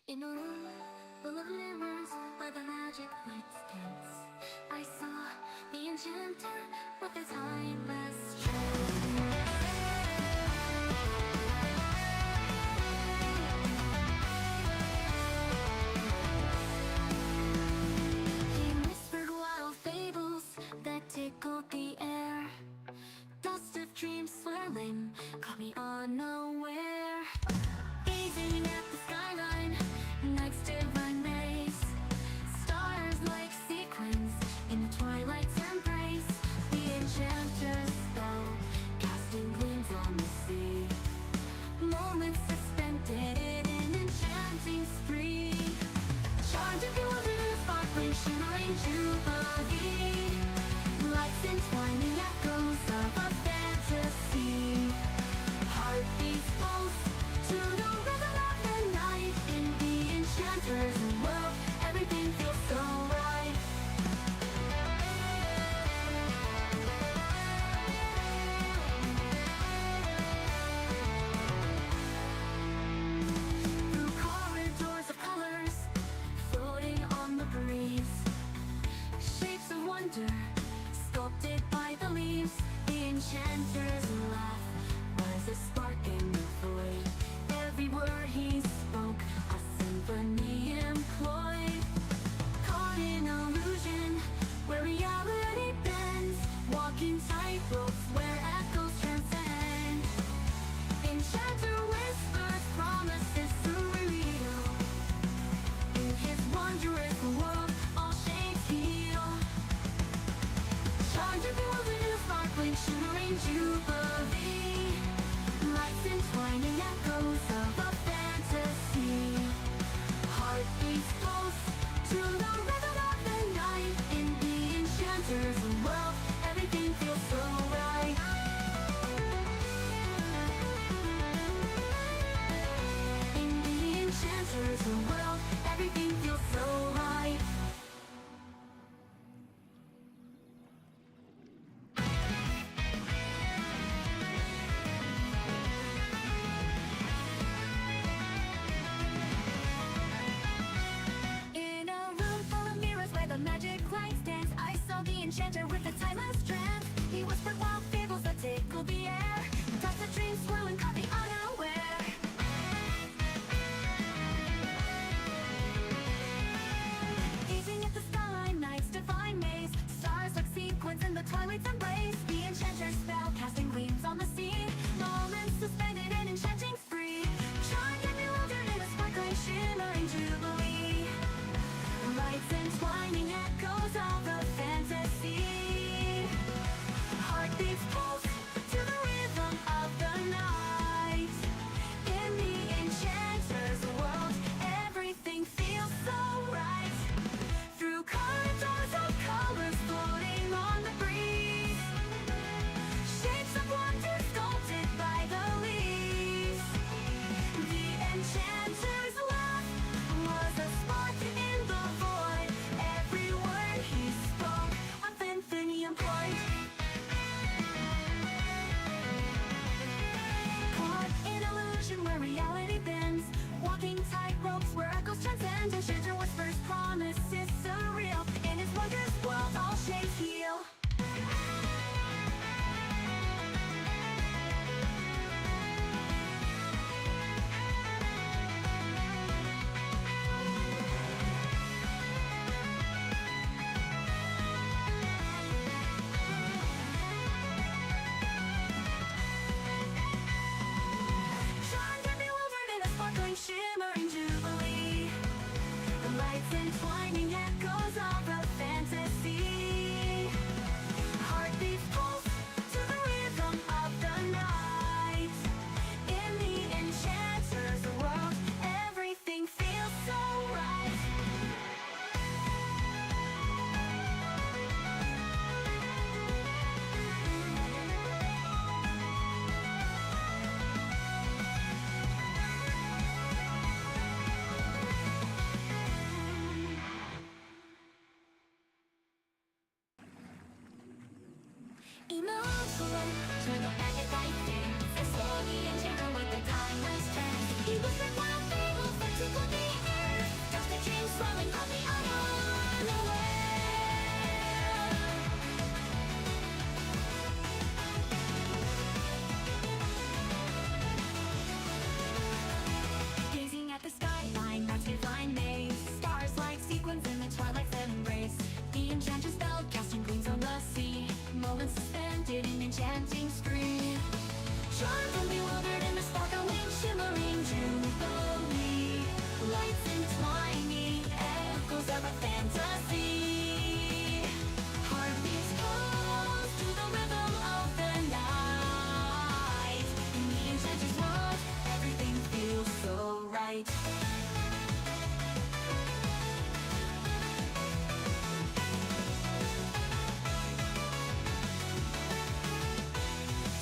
In a room full of mirrors where the magic lights dance, I saw the Enchanter with his timeless trance. He whispered wild fables that tickled the air. Dust of dreams swirling caught me unaware. Gazing at the skyline, night's divine maze, stars like sequins in the twilight's embrace. The Enchanter's spell, casting gleams on the sea. Moments suspended in an enchanting spree. Charmed and bewildered, sparkling, shimmering jubilee. Lights entwining echoes of a fantasy. Heartbeats pulse to the rhythm of the night. In the Enchanter's world, everything feels so right. Through corridors of colors, floating on the breeze, shapes of wonder sculpted by the leaves. The Enchanter's laugh was a spark in the void. Every word he spoke, a symphony employed. Caught in illusion, where reality bends, walking tightropes where echoes transcend. Enchanter whispers promises surreal. In his wondrous world, all shades heal. Charmed and bewildered, sparkling, shimmering jubilee. Lights entwining echoes of a fantasy. Heartbeats pulse to the rhythm of the night. In the Enchanter's world, everything feels so right. In the Enchanter's world, everything feels so right. In a room full of mirrors where the magic lights dance, I saw the Enchanter with a timeless trance. He whispered wild fables that tickled the air. Dust of dreams swirling caught me unaware. Gazing at the skyline, night's divine maze, stars like sequins in the twilight's embrace. The Enchanter's spell, casting gleams on the sea. Moments suspended and enchanting free. Charmed and bewildered in a sparkling, shimmering jubilee. Lights entwining echoes of a fantasy. Heartbeats pulse to the rhythm of the night.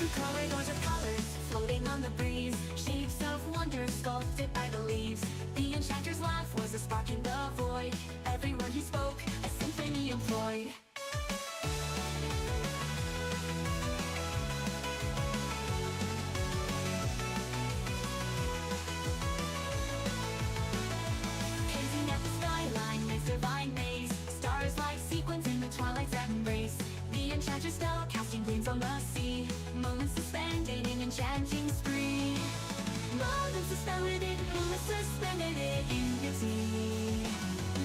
through corridors of colors, floating on the breeze. Shapes of wonder sculpted by the leaves. The enchanter's laugh was a spark in the void. Every word he spoke, a symphony employed. Gazing at the skyline, its divine maze. Stars like sequins in the twilight's embrace. The enchanter's spell casting gleams on the sea. Moments suspended in enchanting spree. Moments suspended in beauty.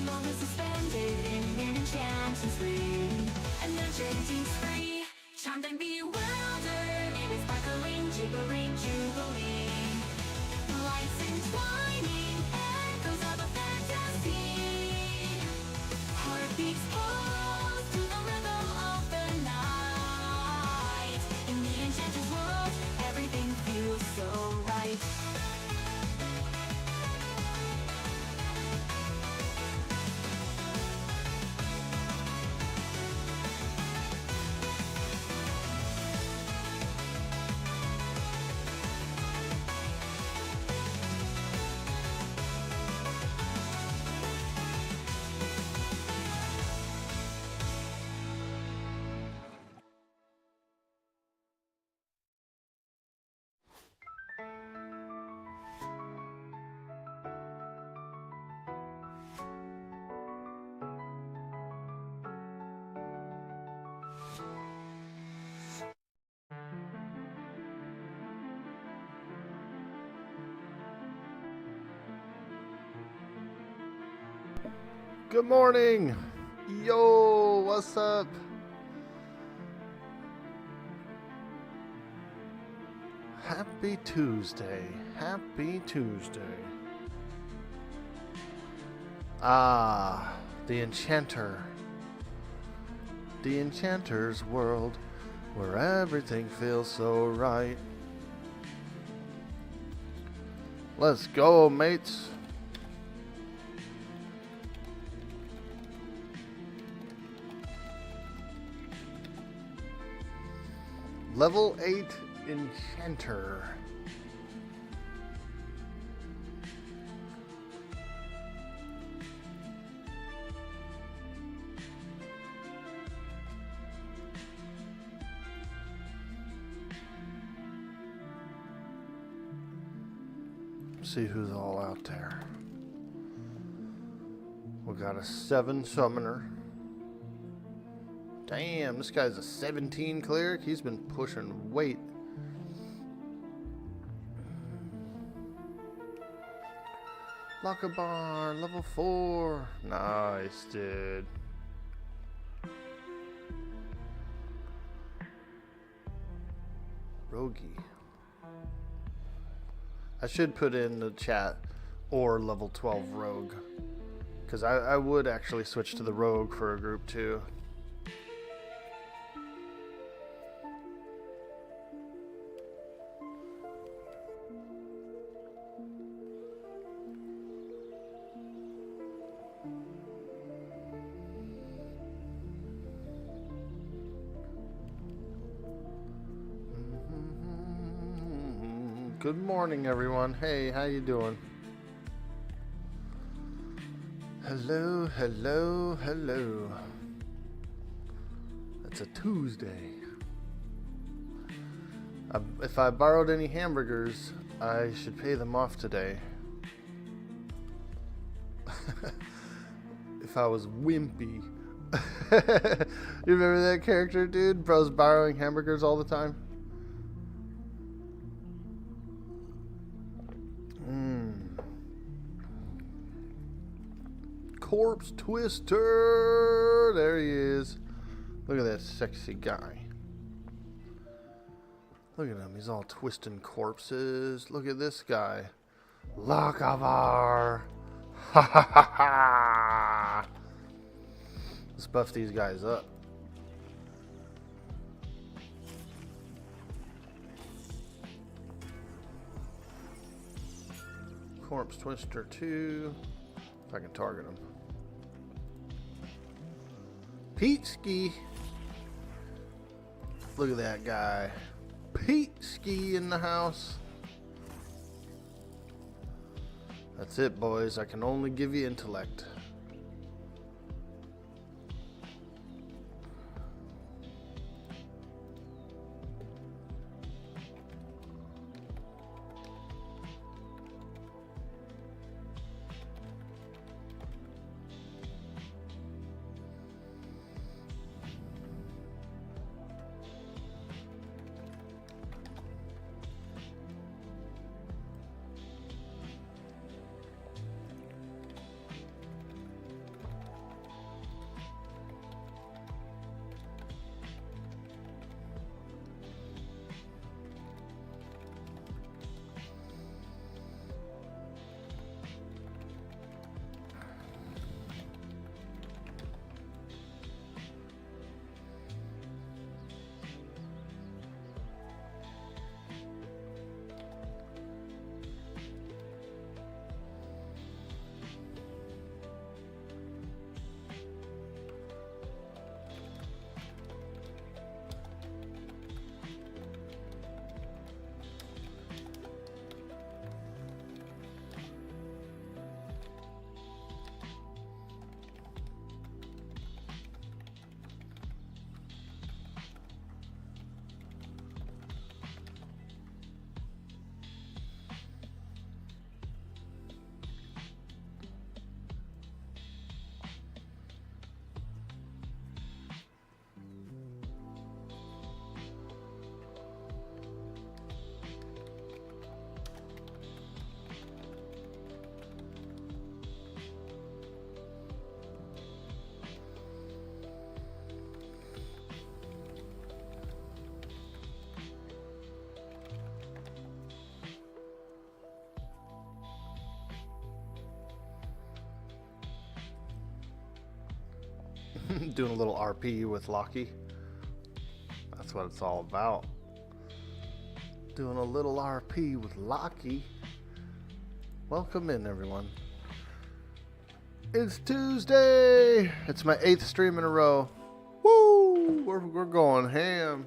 Moments suspended in an enchanting spree. And the enchanting's free. Charmed and bewildered in its sparkling, gibbering jubilee. Lights entwining, echoes of a fantasy. Heartbeats pulse to the rhythm of the night. In the enchanter's world, everything feels so right. Good morning! Yo, what's up? Happy Tuesday. Happy Tuesday. Ah, the Enchanter. The Enchanter's world, where everything feels so right. Let's go, mates. Level 8 Enchanter. See who's all out there. We got a 7 summoner. Damn, this guy's a 17 cleric. He's been pushing weight. Lockabar, level 4. Nice, dude. Rogie. I should put in the chat or level 12 rogue. Because I would actually switch to the rogue for a group too. Good morning, everyone. Hey, how you doing? Hello, hello, hello. It's a Tuesday. If I borrowed any hamburgers, I should pay them off today. If I was wimpy. You remember that character, dude? Bro's borrowing hamburgers all the time. Corpse Twister! There he is. Look at that sexy guy. Look at him. He's all twisting corpses. Look at this guy. Lockavar! Ha ha ha ha! Let's buff these guys up. Corpse Twister 2. If I can target him. Peteski. Look at that guy. Pete Ski in the house. That's it, boys. I can only give you intellect. Doing a little RP with Lockie. That's what it's all about. Doing a little RP with Lockie. Welcome in, everyone. It's Tuesday. It's my 8th stream in a row. Woo! We're going ham.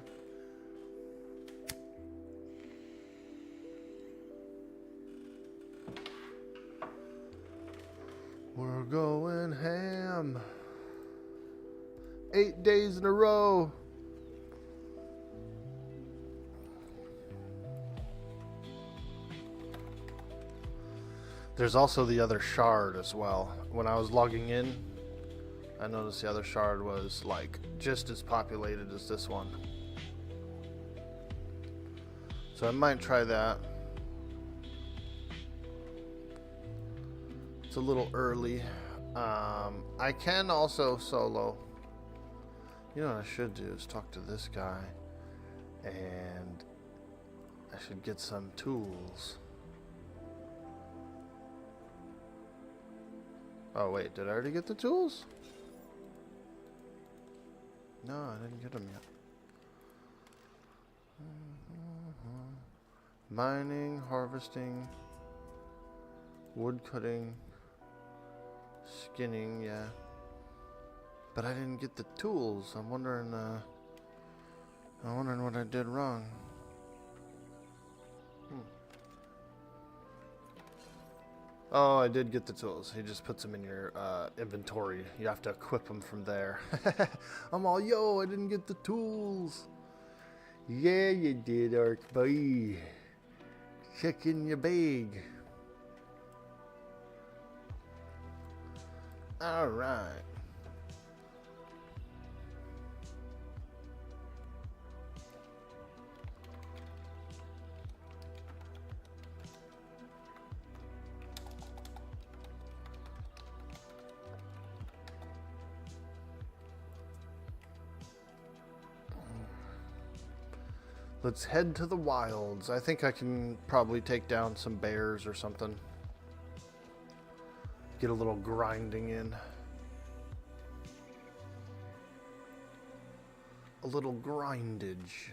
We're going ham. 8 days in a row. There's also the other shard as well. When I was logging in, I noticed the other shard was like just as populated as this one. So I might try that. It's a little early. I can also solo. You know what I should do is talk to this guy, and I should get some tools. Oh wait, did I already get the tools? No, I didn't get them yet. Mining, harvesting, wood cutting, skinning, yeah. But I didn't get the tools. I'm wondering what I did wrong. Oh, I did get the tools. He just puts them in your inventory. You have to equip them from there. I'm all, yo, I didn't get the tools. Yeah, you did, Orc boy. Check in your bag. All right. Let's head to the wilds. I think I can probably take down some bears or something. Get a little grinding in. A little grindage.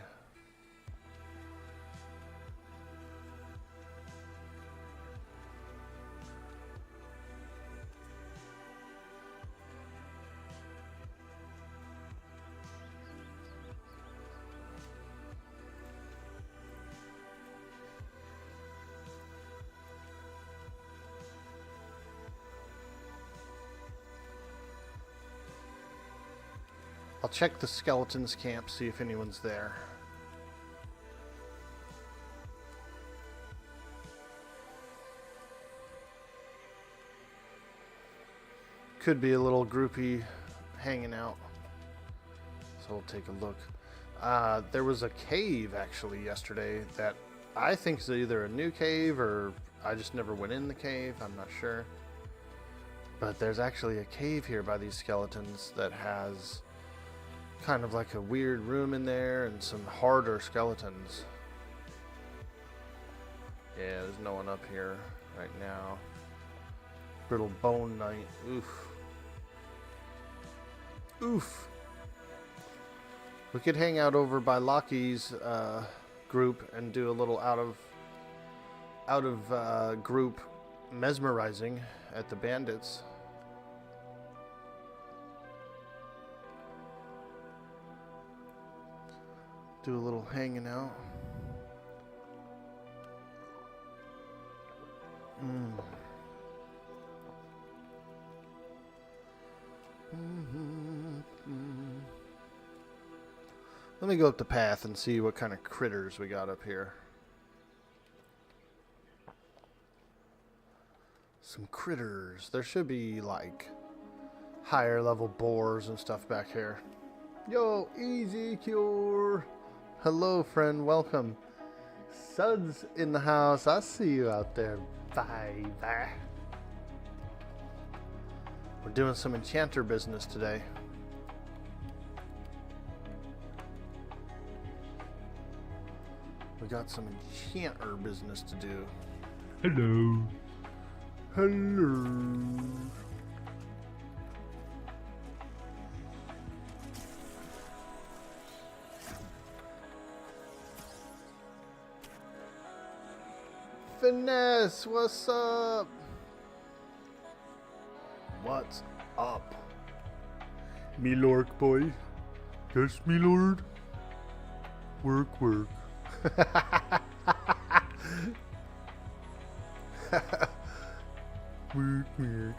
I'll check the skeletons camp, see if anyone's there. Could be a little groupie hanging out. So we'll take a look. There was a cave actually yesterday that I think is either a new cave or I just never went in the cave. I'm not sure. But there's actually a cave here by these skeletons that has kind of like a weird room in there and some harder skeletons. Yeah, there's no one up here right now. Brittle Bone Knight. Oof. Oof. We could hang out over by Lockie's group and do a little out of group mesmerizing at the bandits. Do a little hanging out. Let me go up the path and see what kind of critters we got up here. Some critters. There should be like higher level boars and stuff back here. Yo, Easy Cure. Hello, friend. Welcome. Suds in the house. I see you out there. Bye bye. We're doing some Enchanter business today. We got some Enchanter business to do. Hello. Hello. Finesse, what's up? What's up? Me lord boy. Yes, me lord. Work, work. Work, work.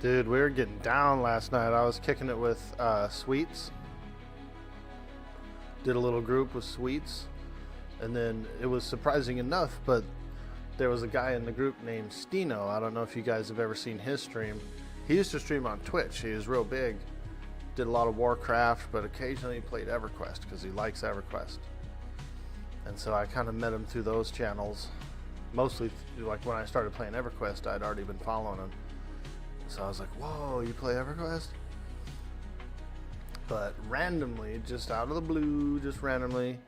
Dude, we were getting down last night. I was kicking it with Sweets. Did a little group with Sweets. And then it was surprising enough, but there was a guy in the group named Stino. I don't know if you guys have ever seen his stream. He used to stream on Twitch. He was real big. Did a lot of Warcraft, but occasionally played EverQuest because he likes EverQuest. And so I kind of met him through those channels. Mostly, like when I started playing EverQuest, I'd already been following him. So I was like, whoa, you play EverQuest? But randomly, just out of the blue, just randomly,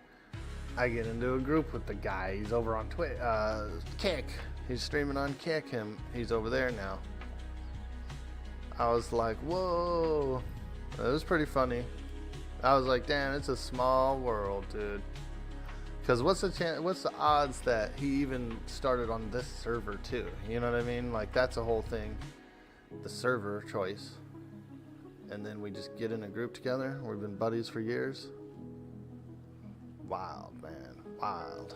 I get into a group with the guy. He's over on Kick. He's streaming on Kick. He's over there now. I was like, whoa. It was pretty funny. I was like, damn, it's a small world, dude. Because what's the odds that he even started on this server too? You know what I mean? Like, that's a whole thing. The server choice. And then we just get in a group together. We've been buddies for years. Wild, man. Wild.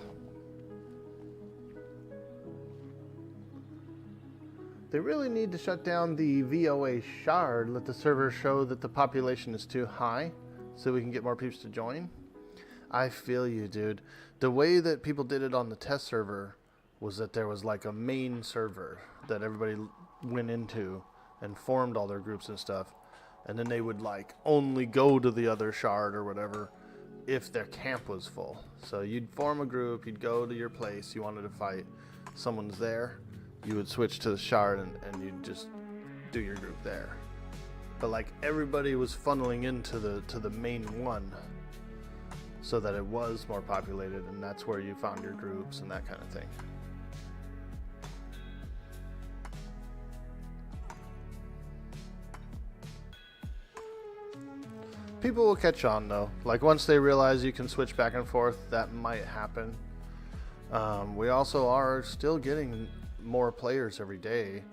They really need to shut down the VOA shard. Let the server show that the population is too high so we can get more peeps to join. I feel you, dude. The way that people did it on the test server was that there was like a main server that everybody went into and formed all their groups and stuff. And then they would like only go to the other shard or whatever if their camp was full. So you'd form a group, you'd go to your place, you wanted to fight, someone's there, you would switch to the shard and you'd just do your group there. But like everybody was funneling into the main one so that it was more populated, and that's where you found your groups and that kind of thing. People will catch on though. Like once they realize you can switch back and forth, that might happen. We also are still getting more players every day.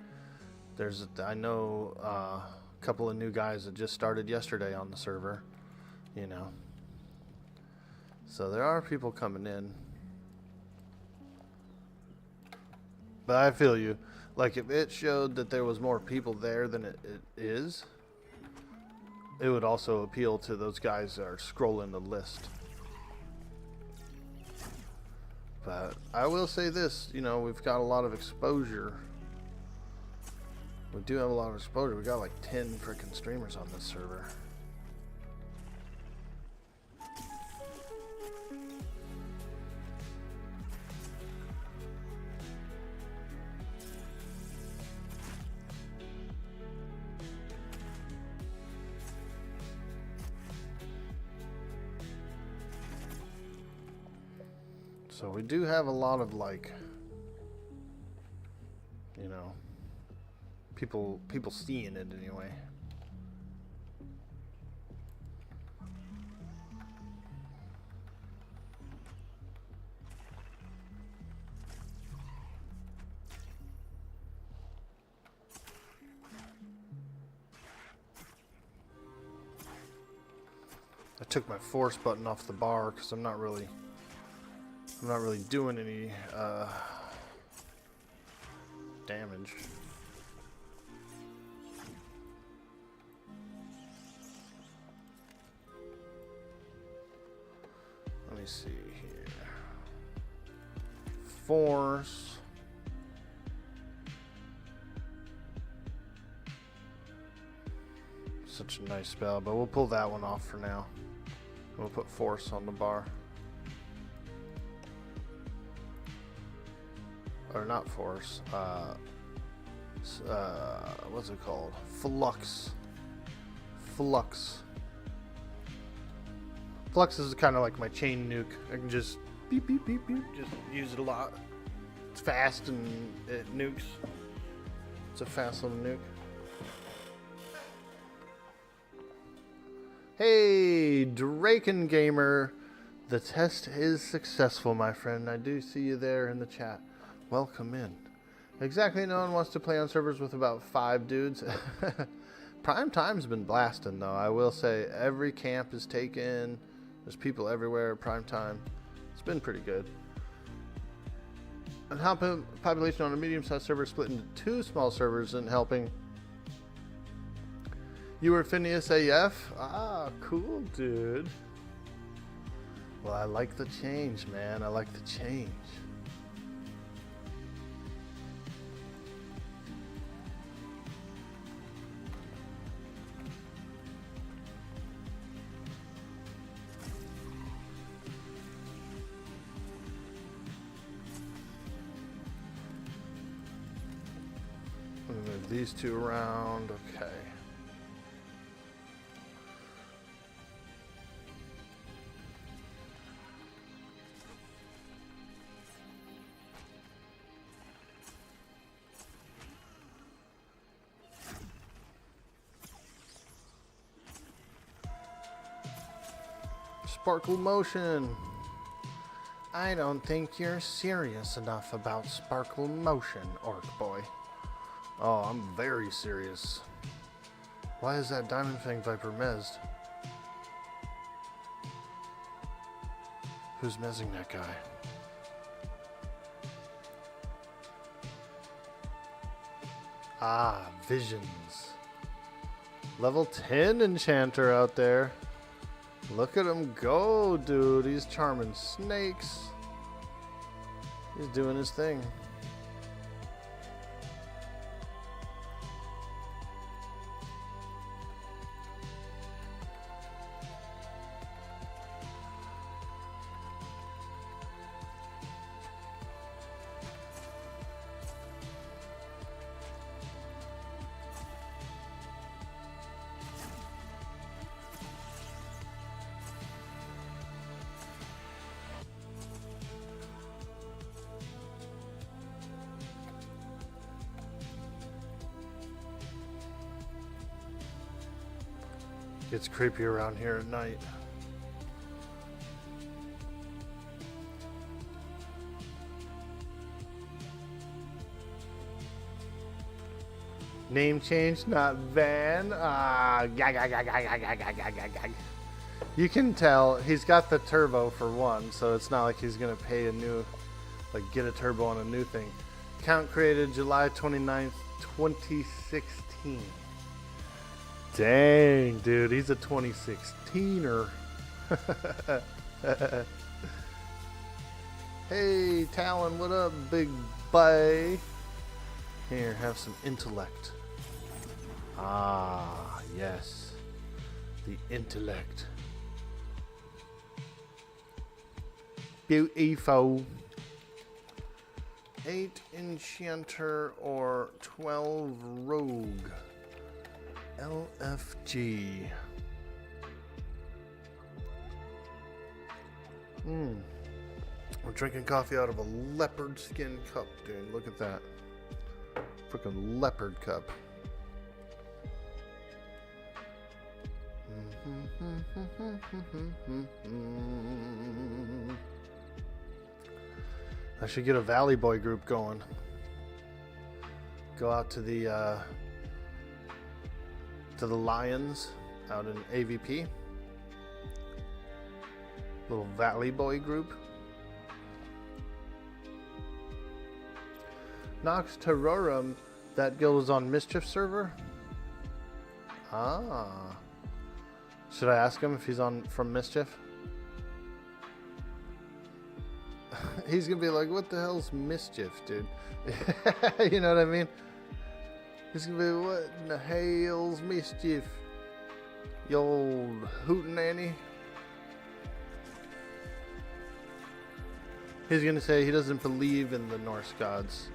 I know a couple of new guys that just started yesterday on the server, you know. So there are people coming in. But I feel you. Like, if it showed that there was more people there than it is, it would also appeal to those guys that are scrolling the list. But I will say this, you know, we've got a lot of exposure. We do have a lot of exposure. We got like 10 freaking streamers on this server. So we do have a lot of, like, you know, people seeing it anyway. I took my force button off the bar because I'm not really doing any damage. Let me see here. Force. Such a nice spell, but we'll pull that one off for now. We'll put force on the bar. Or not force, what's it called? Flux. Flux. Flux is kind of like my chain nuke. I can just beep, beep, beep, beep. Just use it a lot. It's fast and it nukes. It's a fast little nuke. Hey, Draken Gamer. The test is successful, my friend. I do see you there in the chat. Welcome in. Exactly, no one wants to play on servers with about 5 dudes. Prime time's been blasting, though. I will say every camp is taken. There's people everywhere at prime time. It's been pretty good. And how population on a medium-sized server split into 2 small servers isn't helping. You were Phineas AF? Ah, cool, dude. Well, I like the change, man. I like the change. Move these 2 around. Okay. Sparkle motion. I don't think you're serious enough about sparkle motion, Orc boy. Oh, I'm very serious. Why is that Diamond Fang Viper mezzed? Who's mezzing that guy? Ah, visions. Level 10 Enchanter out there. Look at him go, dude. He's charming snakes. He's doing his thing. Gets creepy around here at night. Name change, not Van. Gag, gag, gag, gag, gag, gag, gag, gag, gag. You can tell he's got the turbo for one, so it's not like he's gonna pay a new, like get a turbo on a new thing. Account created July 29th, 2016. Dang, dude, he's a 2016er. Hey, Talon, what up, big boy? Here, have some intellect. Ah, yes. The intellect. Beautiful. 8 Enchanter or 12 Rogue. LFG. I'm drinking coffee out of a leopard skin cup, dude. Look at that. Freaking leopard cup. I should get a Valley Boy group going. Go out to the Lions out in AVP. Little Valley Boy group. Nox Terrorum, that goes on Mischief server. Ah. Should I ask him if he's on from Mischief? He's gonna be like, what the hell's Mischief, dude? You know what I mean? He's gonna be, what in the hell's Mischief? You old hootenanny. He's gonna say he doesn't believe in the Norse gods.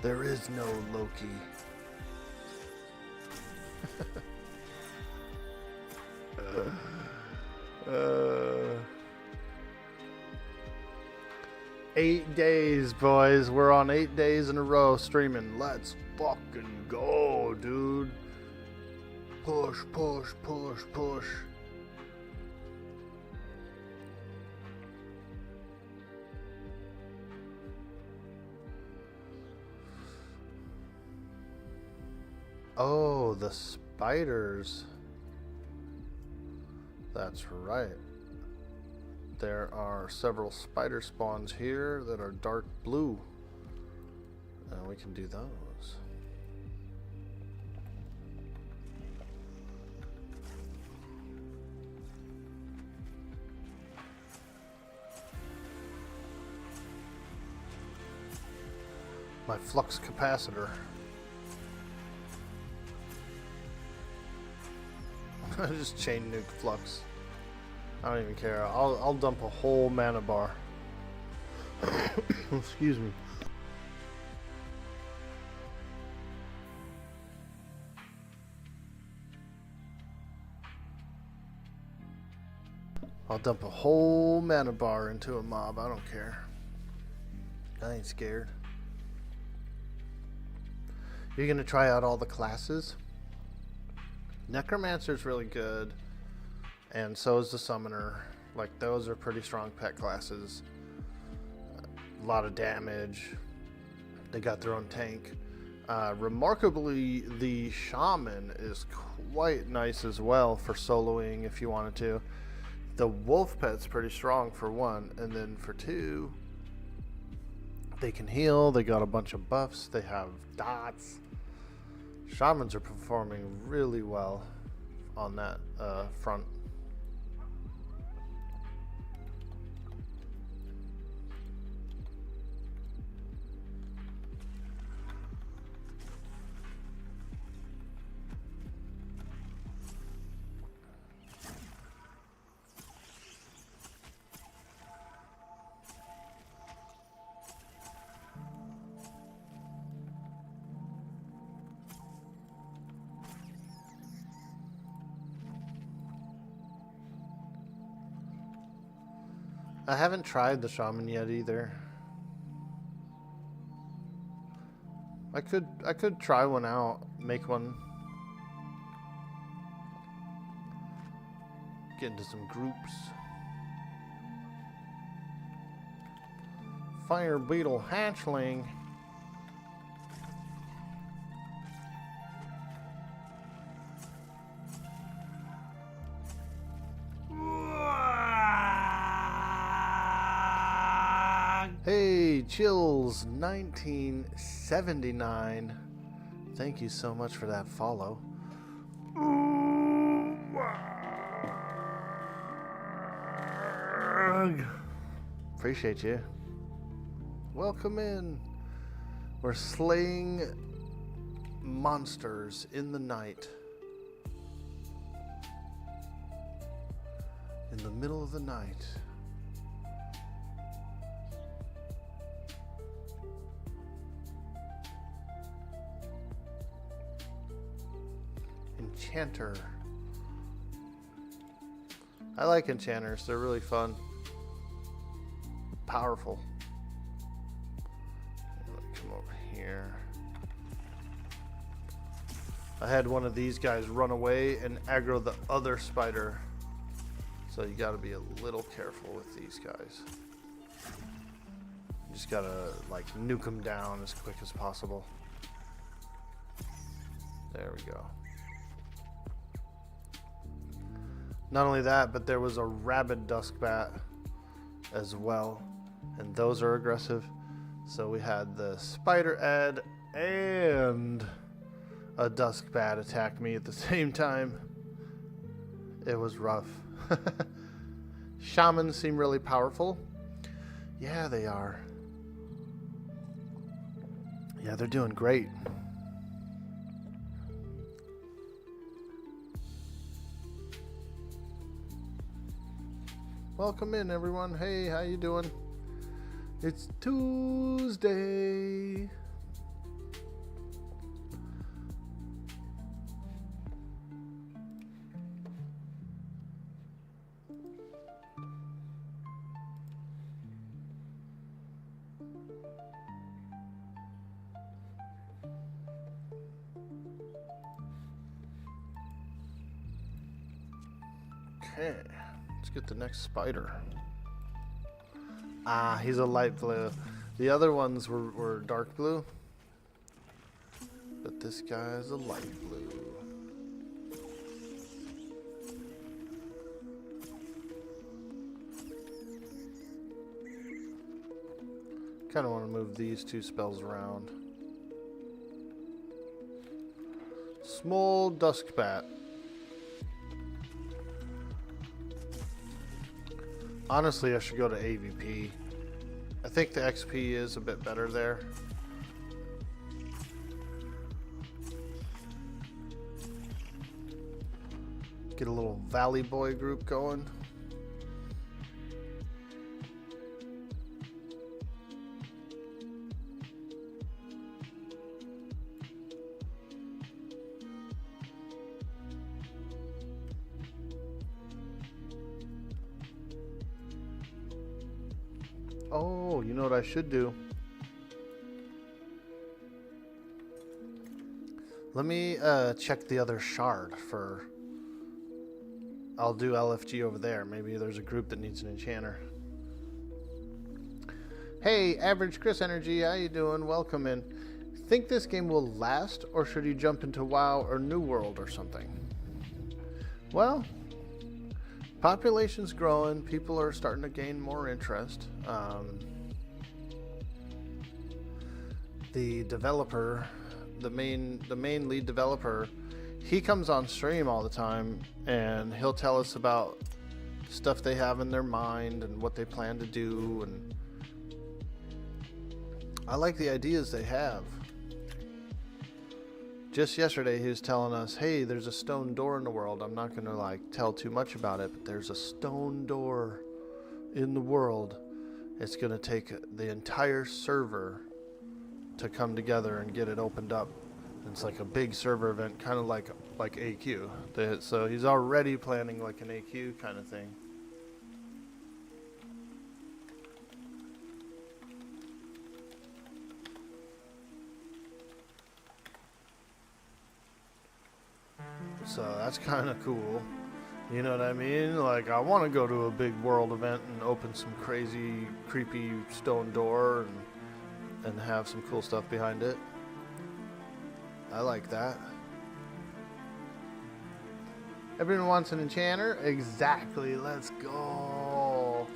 There is no Loki. 8 days, boys. We're on 8 days in a row streaming. Let's fucking go, dude. Push, push, push, push. Oh, the spiders. That's right. There are several spider spawns here that are dark blue. And we can do those. My flux capacitor. I just chain nuke flux. I don't even care. I'll dump a whole mana bar. Excuse me. I'll dump a whole mana bar into a mob. I don't care. I ain't scared. You're gonna try out all the classes? Necromancer's really good, and so is the Summoner. Like, those are pretty strong pet classes. A lot of damage. They got their own tank. Remarkably, the Shaman is quite nice as well for soloing if you wanted to. The Wolf Pet's pretty strong for one, and then for two, they can heal. They got a bunch of buffs. They have dots. Shamans are performing really well on that front. I haven't tried the Shaman yet either. I could try one out, make one. Get into some groups. Fire Beetle Hatchling. Hey, Chills 1979. Thank you so much for that follow. Appreciate you. Welcome in. We're slaying monsters in the night. In the middle of the night. Enchanter. I like enchanters. They're really fun. Powerful. Come over here. I had one of these guys run away and aggro the other spider. So you gotta be a little careful with these guys. You just gotta like nuke them down as quick as possible. There we go. Not only that, but there was a rabid duskbat as well. And those are aggressive. So we had the spider ad and a duskbat attack me at the same time. It was rough. Shamans seem really powerful. Yeah, they are. Yeah, they're doing great. Welcome in, everyone. Hey, how you doing? It's Tuesday. Okay. Let's get the next spider. Ah, he's a light blue. The other ones were dark blue. But this guy is a light blue. Kind of want to move these two spells around. Small duskbat. Honestly, I should go to AVP. I think the XP is a bit better there. Get a little Valley Boy group going. Oh, you know what I should do? Let me check the other shard for... I'll do LFG over there. Maybe there's a group that needs an enchanter. Hey, Average Chris Energy, how you doing? Welcome in. Think this game will last, or should you jump into WoW or New World or something? Well... population's growing. People are starting to gain more interest. The developer, the main lead developer, he comes on stream all the time, and he'll tell us about stuff they have in their mind and what they plan to do. And I like the ideas they have. Just yesterday he was telling us, hey, there's a stone door in the world. I'm not going to like tell too much about it, but there's a stone door in the world. It's going to take the entire server to come together and get it opened up. It's like a big server event, kind of like AQ. So he's already planning like an AQ kind of thing. So that's kind of cool. You know what I mean? Like, I want to go to a big world event and open some crazy, creepy stone door and have some cool stuff behind it. I like that. Everyone wants an enchanter? Exactly. Let's go.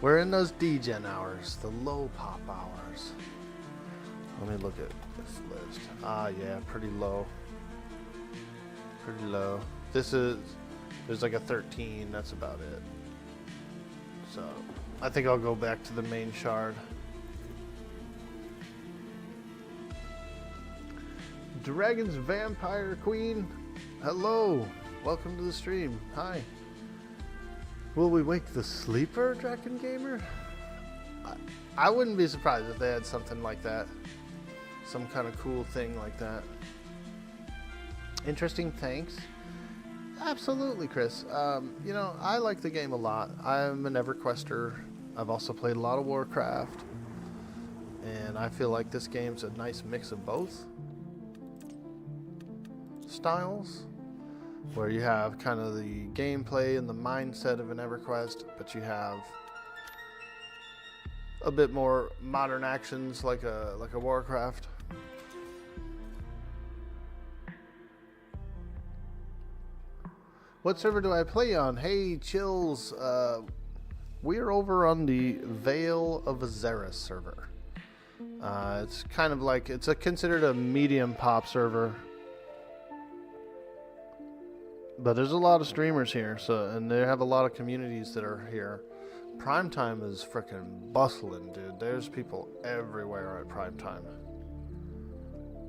We're in those degen hours, the low pop hours. Let me look at this list. Ah, yeah, pretty low. Pretty low. There's like a 13, that's about it. So, I think I'll go back to the main shard. Dragon's Vampire Queen, hello. Welcome to the stream. Hi. Will we wake the sleeper, Dragon Gamer? I wouldn't be surprised if they had something like that. Some kind of cool thing like that. Interesting, thanks. Absolutely, Chris. You know, I like the game a lot. I'm an EverQuester. I've also played a lot of Warcraft. And I feel like this game's a nice mix of both styles. Where you have kind of the gameplay and the mindset of an EverQuest, but you have a bit more modern actions like a Warcraft. What server do I play on? Hey, chills. We're over on the Vale of Azeris server. It's kind of like, considered a medium pop server. But there's a lot of streamers here, and they have a lot of communities that are here. Primetime is frickin' bustling, dude. There's people everywhere at primetime.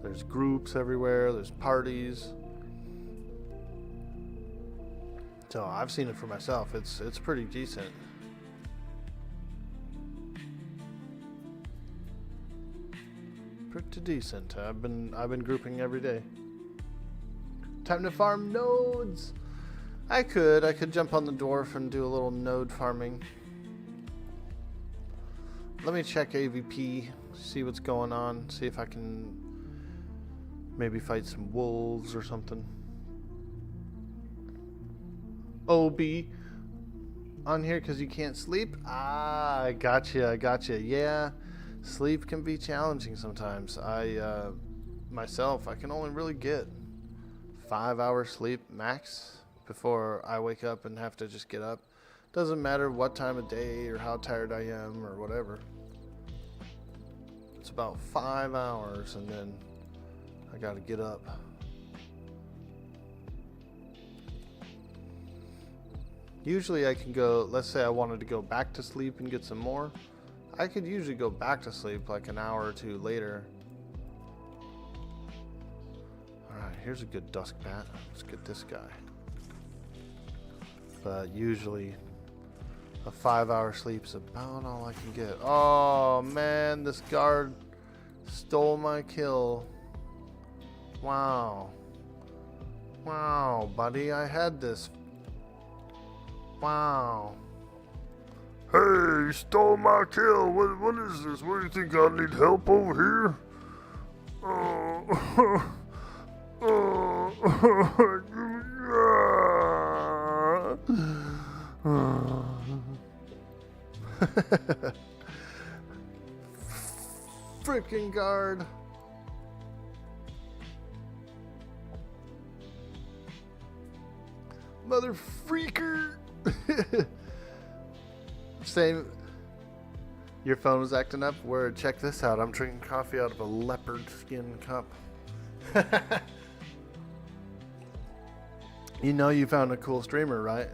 There's groups everywhere, there's parties. So I've seen it for myself. It's pretty decent. Pretty decent. I've been grouping every day. Time to farm nodes. I could jump on the dwarf and do a little node farming. Let me check AVP, see what's going on, see if I can maybe fight some wolves or something. OB on here because you can't sleep? Ah, I gotcha. Yeah, sleep can be challenging sometimes. Myself, I can only really get 5 hours sleep max before I wake up and have to just get up. Doesn't matter what time of day or how tired I am or whatever. It's about 5 hours and then I gotta get up. Usually I can go, let's say I wanted to go back to sleep and get some more. I could usually go back to sleep like an hour or two later. Alright, here's a good dusk bat. Let's get this guy. But usually a 5 hour sleep's about all I can get. Oh man, this guard stole my kill. Wow. Wow, buddy, I had this. Wow. Hey, you stole my kill. What is this? What do you think? I need help over here? Freaking guard. Mother freaker. Same. Your phone was acting up? Word, check this out. I'm drinking coffee out of a leopard skin cup. You know you found a cool streamer, right?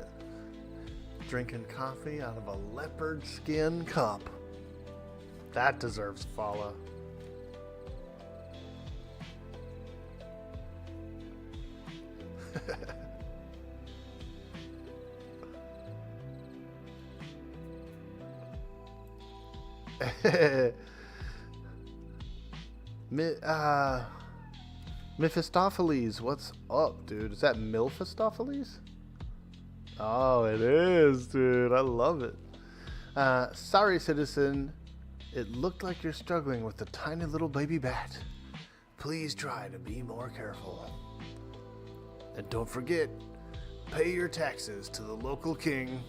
Drinking coffee out of a leopard skin cup. That deserves a follow. Mephistopheles, what's up, dude? Is that Milphistopheles? Oh, it is, dude. I love it. Sorry, citizen. It looked like you're struggling with the tiny little baby bat. Please try to be more careful. And don't forget, pay your taxes to the local king.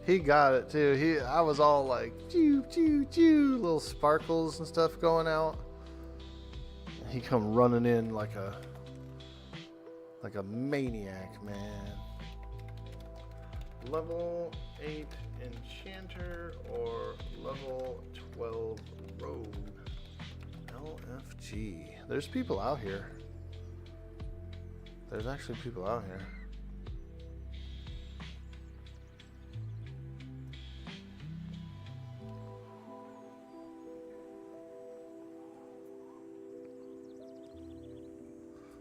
He got it too. I was all like, choo, choo, choo, little sparkles and stuff going out. He come running in like a maniac, man. level 8 Enchanter or level 12 Rogue? LFG. There's people out here. There's actually people out here.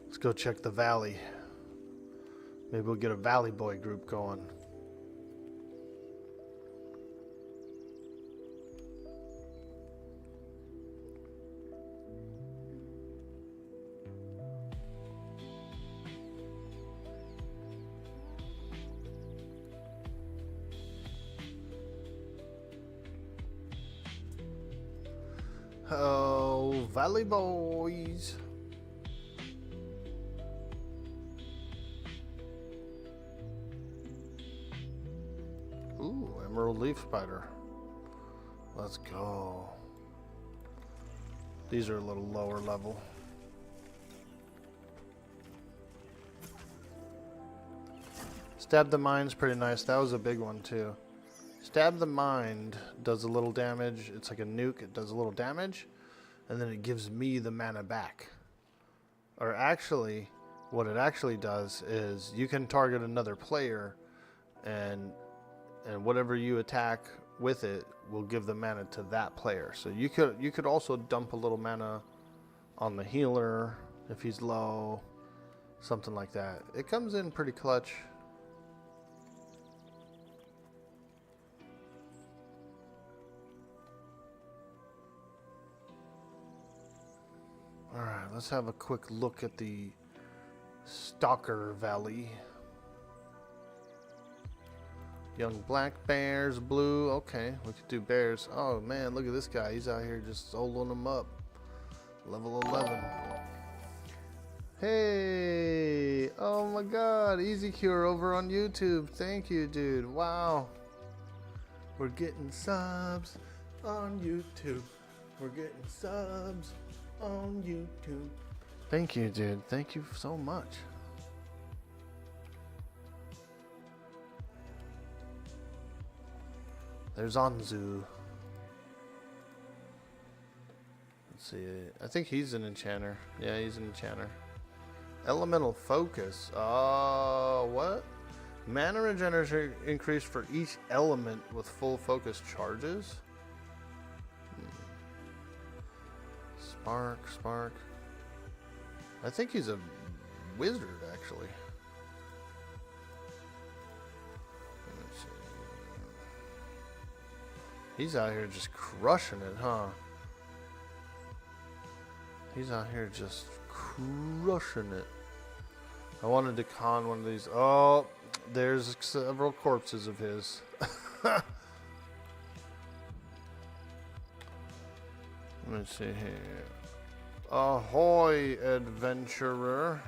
Let's go check the valley. Maybe we'll get a Valley Boy group going. Oh, Valley Boys. Ooh, Emerald Leaf Spider. Let's go. These are a little lower level. Stab the Mind's pretty nice. That was a big one too. Stab the Mind does a little damage. It's like a nuke. It does a little damage. And then it gives me the mana back. Or actually, what it actually does is you can target another player and whatever you attack with it will give the mana to that player. So you could also dump a little mana on the healer if he's low. Something like that. It comes in pretty clutch. Alright, let's have a quick look at the Stalker Valley. Young black bears, blue. Okay, we could do bears. Oh man, look at this guy. He's out here just soloing them up. Level 11. Hey! Oh my god, Easy Cure over on YouTube. Thank you, dude. Wow. We're getting subs on YouTube. We're getting subs on YouTube. Thank you, dude. Thank you so much. There's Anzu. Let's see. I think he's an enchanter. Yeah, he's an enchanter. Elemental focus. What? Mana regeneration increased for each element with full focus charges. Spark. I think he's a wizard, actually. Let's see. He's out here just crushing it, huh? He's out here just crushing it. I wanted to con one of these. Oh, there's several corpses of his. Let me see here. Ahoy, adventurer.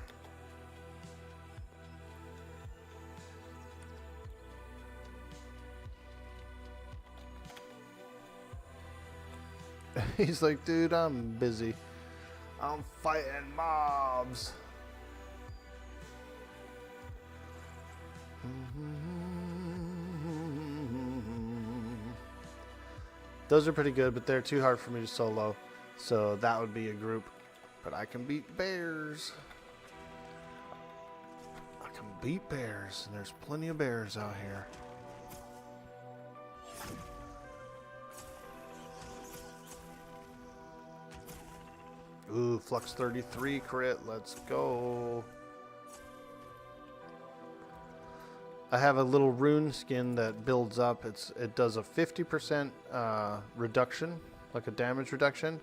He's like, dude, I'm busy. I'm fighting mobs. Those are pretty good, but they're too hard for me to solo. So that would be a group. But I can beat bears. I can beat bears. And there's plenty of bears out here. Ooh, Flux 33 crit. Let's go. I have a little rune skin that builds up. It does a 50% reduction, like a damage reduction,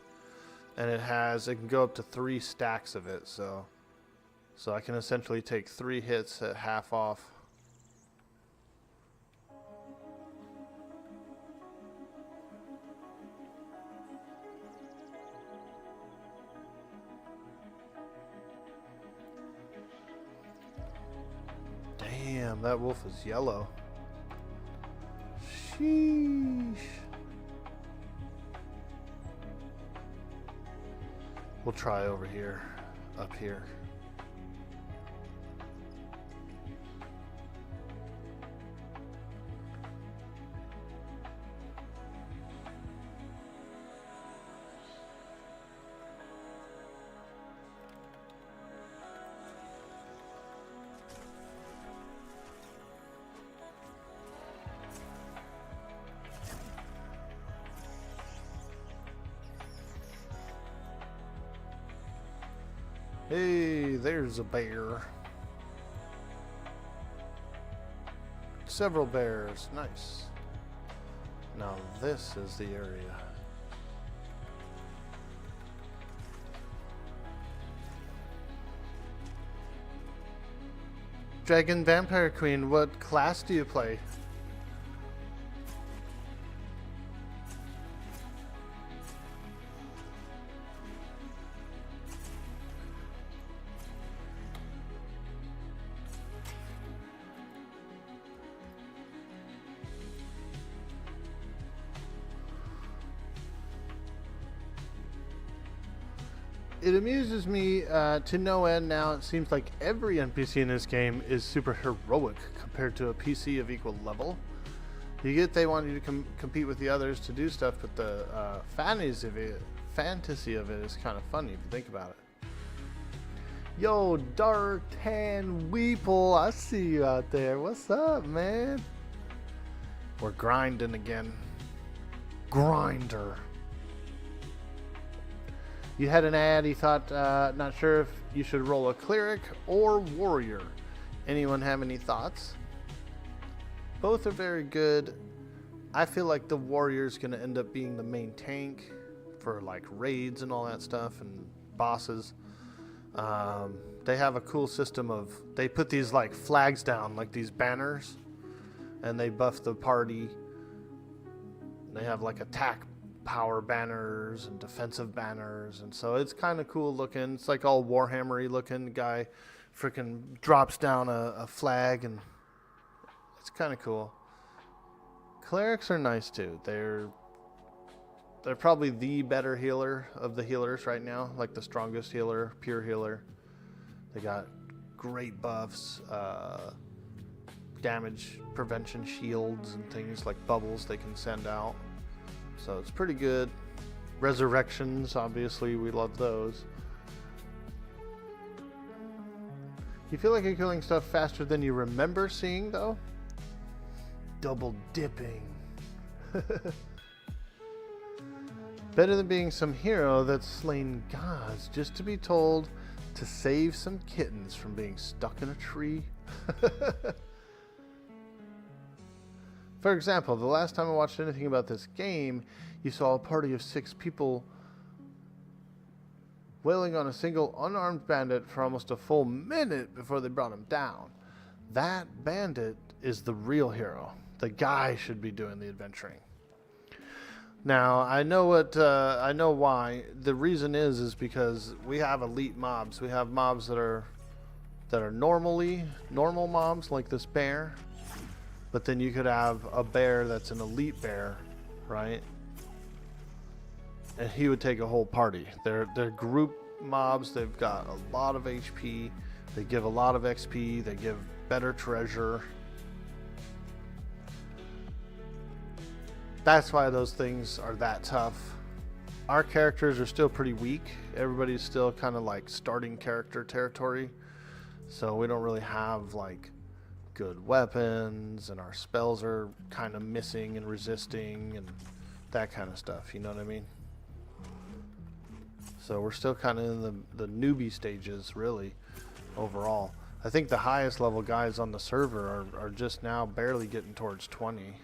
and it can go up to 3 stacks of it. So I can essentially take 3 hits at half off. Damn, that wolf is yellow. Sheesh. We'll try over here, up here. Hey, there's a bear. Several bears. Nice. Now this is the area. Dragon Vampire Queen, what class do you play? It amuses me to no end now. It seems like every NPC in this game is super heroic compared to a PC of equal level. You get they want you to compete with the others to do stuff, but the fantasy of it is kind of funny if you think about it. Yo, Dark Tan Weeple, I see you out there. What's up, man? We're grinding again. Grinder. You had an ad, you thought, not sure if you should roll a cleric or warrior. Anyone have any thoughts? Both are very good. I feel like the warrior's going to end up being the main tank for like raids and all that stuff and bosses. They have a cool system of, they put these like flags down, like these banners, and they buff the party. They have like attack power banners and defensive banners, and so it's kind of cool looking. It's like all Warhammery looking. Guy freaking drops down a flag, and it's kind of cool. Clerics are nice too. They're probably the better healer of the healers right now, like the strongest healer, pure healer. They got great buffs, damage prevention shields and things like bubbles they can send out. So it's pretty good. Resurrections, obviously, we love those. You feel like you're killing stuff faster than you remember seeing, though? Double dipping. Better than being some hero that's slain gods just to be told to save some kittens from being stuck in a tree. For example, the last time I watched anything about this game, you saw a party of 6 people wailing on a single unarmed bandit for almost a full minute before they brought him down. That bandit is the real hero. The guy should be doing the adventuring. Now, I know why. The reason is because we have elite mobs. We have mobs that are normal mobs like this bear. But then you could have a bear that's an elite bear, right? And he would take a whole party. They're group mobs. They've got a lot of HP. They give a lot of XP. They give better treasure. That's why those things are that tough. Our characters are still pretty weak. Everybody's still kind of like starting character territory. So we don't really have like good weapons, and our spells are kind of missing and resisting and that kind of stuff, you know what I mean? So we're still kind of in the newbie stages, really, overall. I think the highest level guys on the server are just now barely getting towards 20.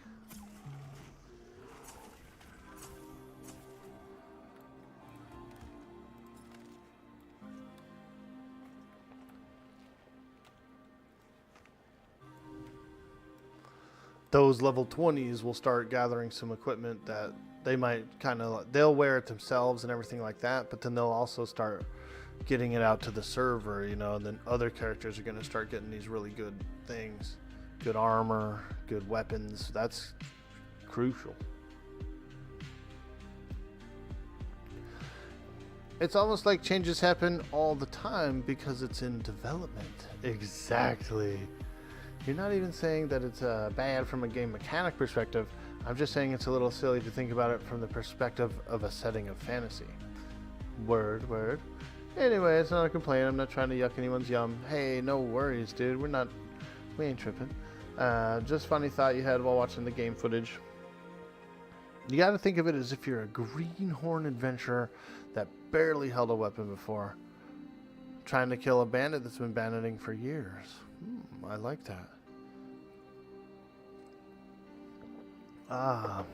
Those level 20s will start gathering some equipment that they might they'll wear it themselves and everything like that, but then they'll also start getting it out to the server, you know, and then other characters are going to start getting these really good things. Good armor, good weapons. That's crucial. It's almost like changes happen all the time because it's in development. Exactly. You're not even saying that it's bad from a game mechanic perspective. I'm just saying it's a little silly to think about it from the perspective of a setting of fantasy. Word. Anyway, it's not a complaint. I'm not trying to yuck anyone's yum. Hey, no worries, dude. We ain't tripping. Just funny thought you had while watching the game footage. You got to think of it as if you're a greenhorn adventurer that barely held a weapon before. trying to kill a bandit that's been banditing for years. I like that. Ah.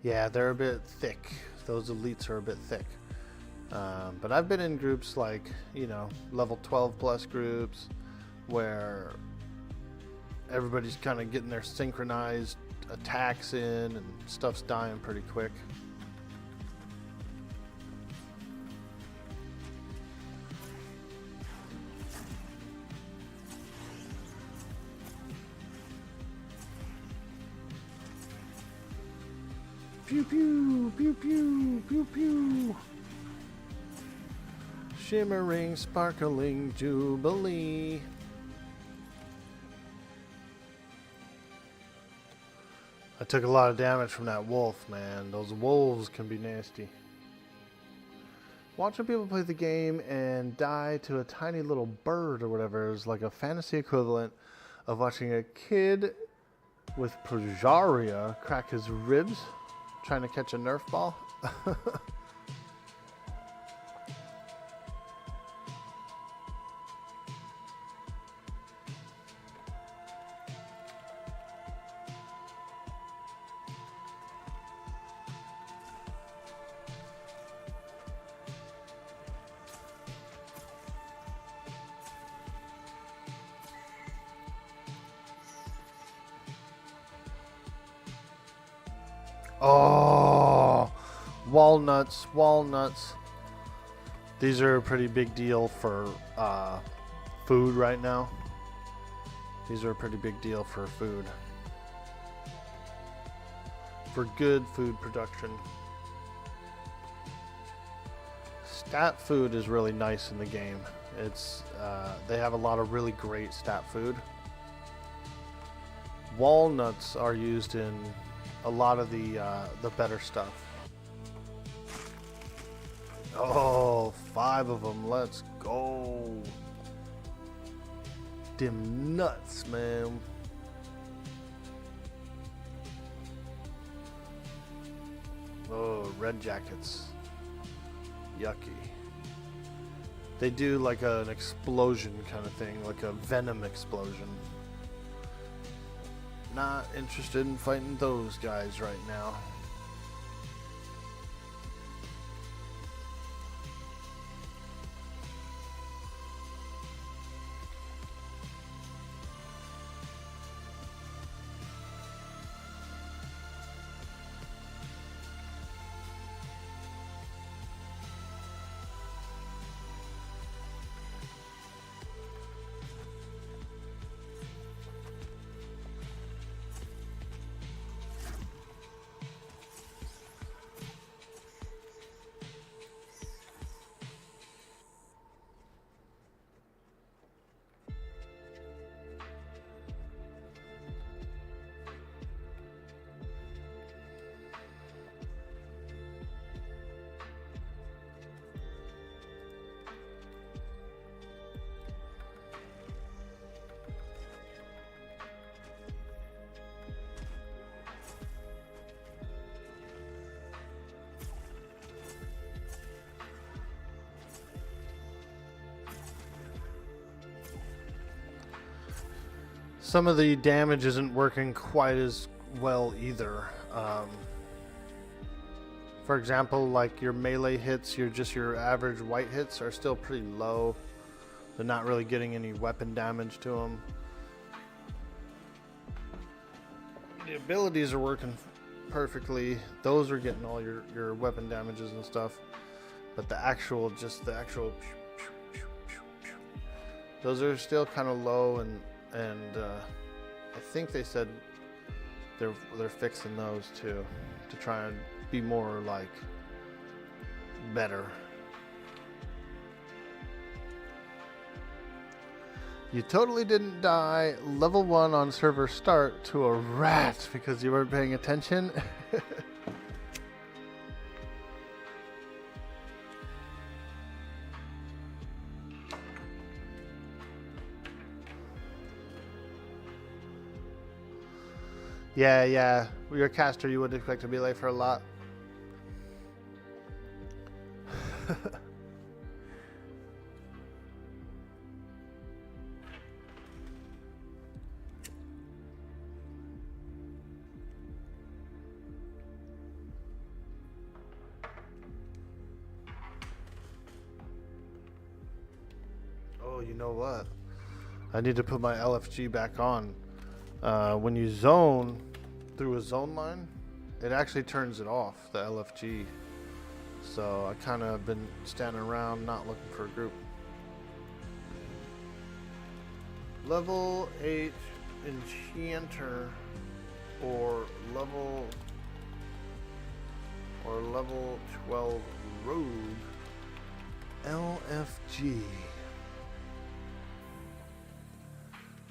Yeah, they're a bit thick. Those elites are a bit thick. But I've been in groups like, you know, level 12 plus groups where everybody's kind of getting their synchronized attacks in and stuff's dying pretty quick. Pew pew, pew pew, pew pew. Shimmering, sparkling jubilee. I took a lot of damage from that wolf, man. Those wolves can be nasty. Watching people play the game and die to a tiny little bird or whatever is like a fantasy equivalent of watching a kid with progeria crack his ribs trying to catch a Nerf ball. Oh, walnuts, walnuts. These are a pretty big deal for food right now. These are a pretty big deal for food. For good food production. Stat food is really nice in the game. It's they have a lot of really great stat food. Walnuts are used in a lot of the better stuff. Oh, 5 of them. Let's go. Dim nuts, man. Oh, red jackets. Yucky. They do like an explosion kind of thing, like a venom explosion. Not interested in fighting those guys right now. Some of the damage isn't working quite as well either. For example, like your melee hits, your average white hits are still pretty low. They're not really getting any weapon damage to them. The abilities are working perfectly. Those are getting all your weapon damages and stuff. But the actual those are still kind of low, and I think they said they're fixing those too to try and be more like better. You totally didn't die level 1 on server start to a rat because you weren't paying attention. Yeah, you're a caster, you would expect to be late for a lot. Oh, you know what? I need to put my LFG back on. When you zone through a zone line, it actually turns it off, the LFG. So I kind of been standing around not looking for a group. Level 8 Enchanter or level 12 Rogue LFG.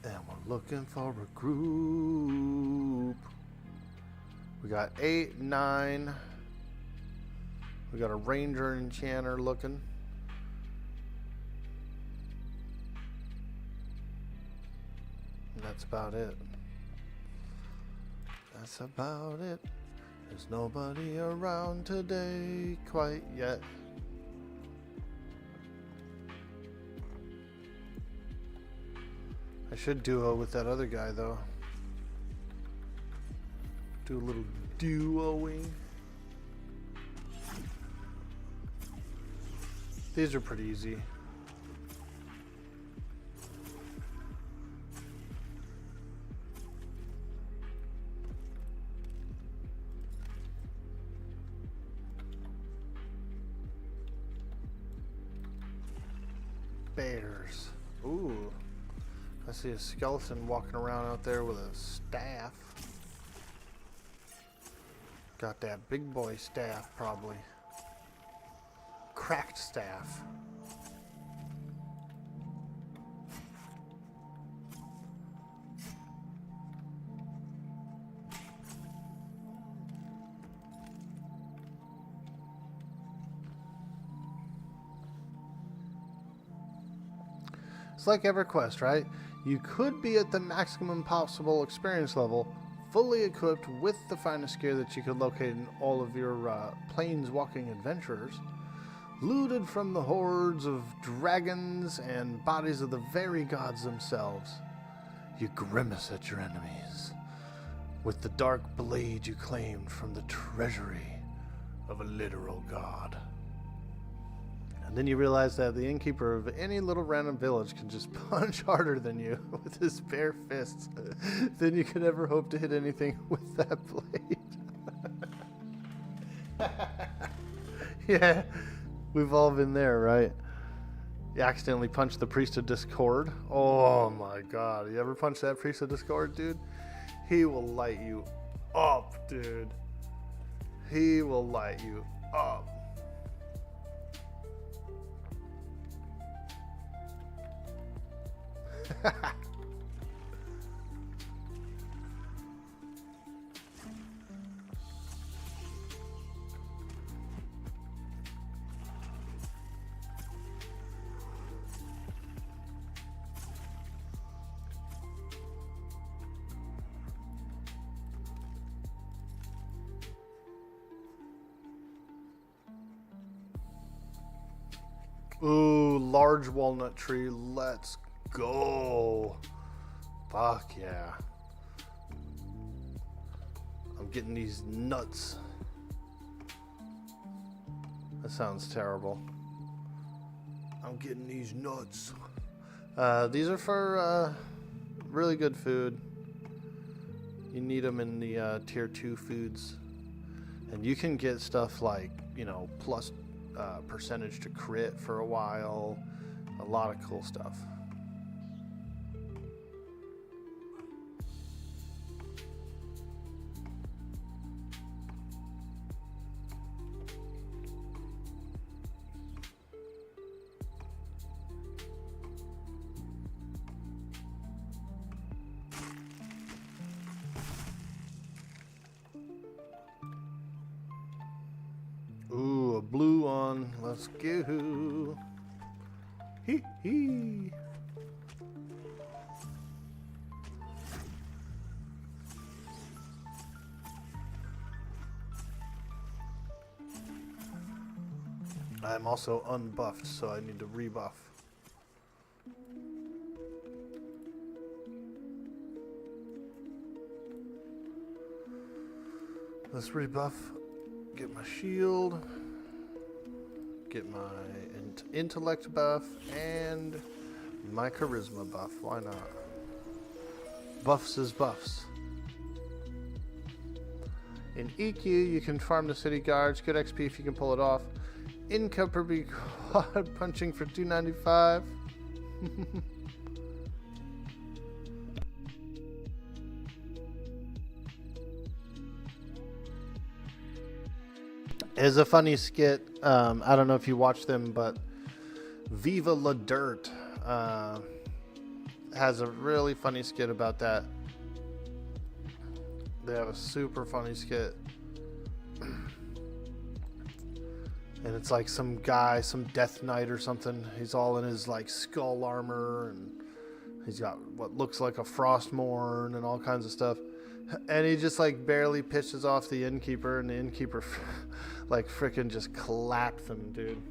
And we're looking for a group. We got 8, 9. We got a Ranger Enchanter looking. And that's about it. That's about it. There's nobody around today quite yet. I should duo with that other guy though. Do a little duoing. These are pretty easy. Bears. Ooh. I see a skeleton walking around out there with a staff. Got that big boy staff, probably. Cracked staff. It's like EverQuest, right? You could be at the maximum possible experience level, fully equipped with the finest gear that you could locate in all of your planeswalking adventurers, looted from the hordes of dragons and bodies of the very gods themselves. You grimace at your enemies with the dark blade you claimed from the treasury of a literal god. And then you realize that the innkeeper of any little random village can just punch harder than you with his bare fists than you could ever hope to hit anything with that blade. Yeah, we've all been there, right? You accidentally punch the Priest of Discord. Oh my god, you ever punch that Priest of Discord, dude? He will light you up, dude. He will light you up. Ooh, large walnut tree. Let's go. Fuck yeah. I'm getting these nuts. That sounds terrible. I'm getting these nuts. These are for really good food. You need them in the tier 2 foods. And you can get stuff like, you know, plus percentage to crit for a while. A lot of cool stuff. Ooh, a blue one. Let's go. Hee hee. I'm also unbuffed, so I need to rebuff. Let's rebuff. Get my shield. Get my intellect buff and my charisma buff. Why not? Buffs is buffs. In EQ, you can farm the city guards. Good XP if you can pull it off. Incupper be quad punching for 295. Is a funny skit. I don't know if you watch them, but Viva La Dirt has a really funny skit about that. They have a super funny skit. And it's like some guy, some Death Knight or something. He's all in his like skull armor, and he's got what looks like a Frostmourne and all kinds of stuff. And he just like barely pisses off the innkeeper, and the innkeeper like frickin' just claps him, dude.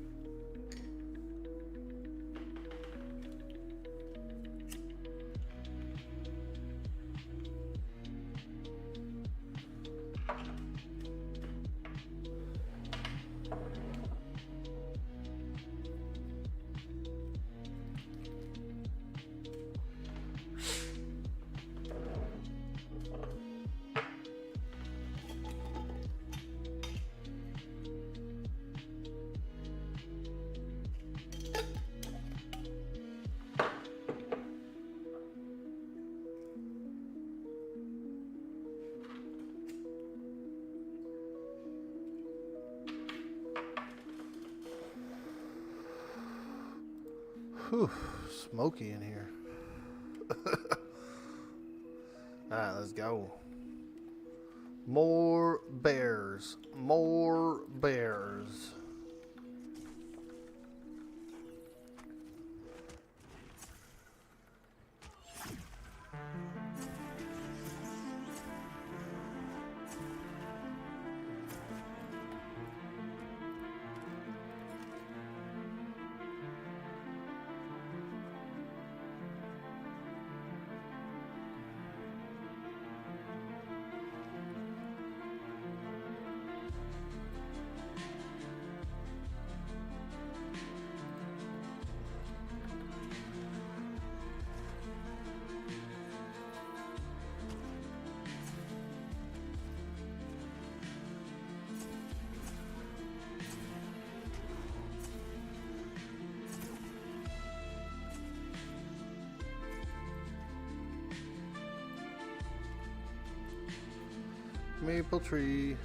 Whew, smoky in here. Alright, let's go. More bears. More bears. Maple tree.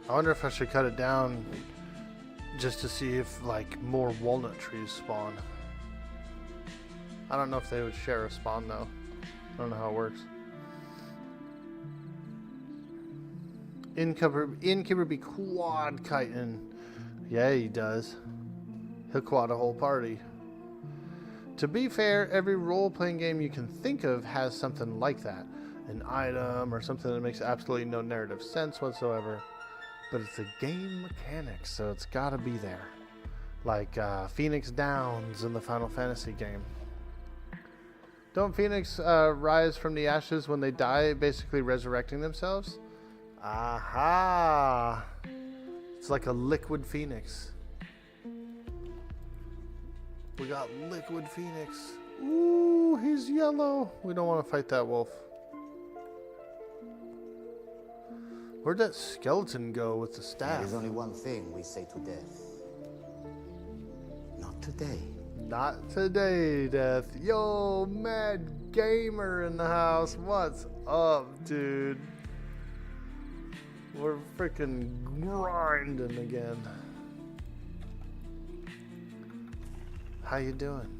I wonder if I should cut it down just to see if like more walnut trees spawn. I don't know if they would share a spawn though. I don't know how it works. Innkeeper be quad kiting. Yeah, he does. He'll quad a whole party. To be fair, every role-playing game you can think of has something like that. An item or something that makes absolutely no narrative sense whatsoever. But it's a game mechanic, so it's gotta be there. Like Phoenix Downs in the Final Fantasy game. Don't Phoenix rise from the ashes when they die, basically resurrecting themselves? Aha! It's like a liquid phoenix. We got liquid phoenix. Ooh, he's yellow. We don't want to fight that wolf. Where'd that skeleton go with the staff? There's only one thing we say to death. Not today. Not today, Death. Yo, Mad Gamer in the house. What's up, dude? We're freaking grinding again. How you doing?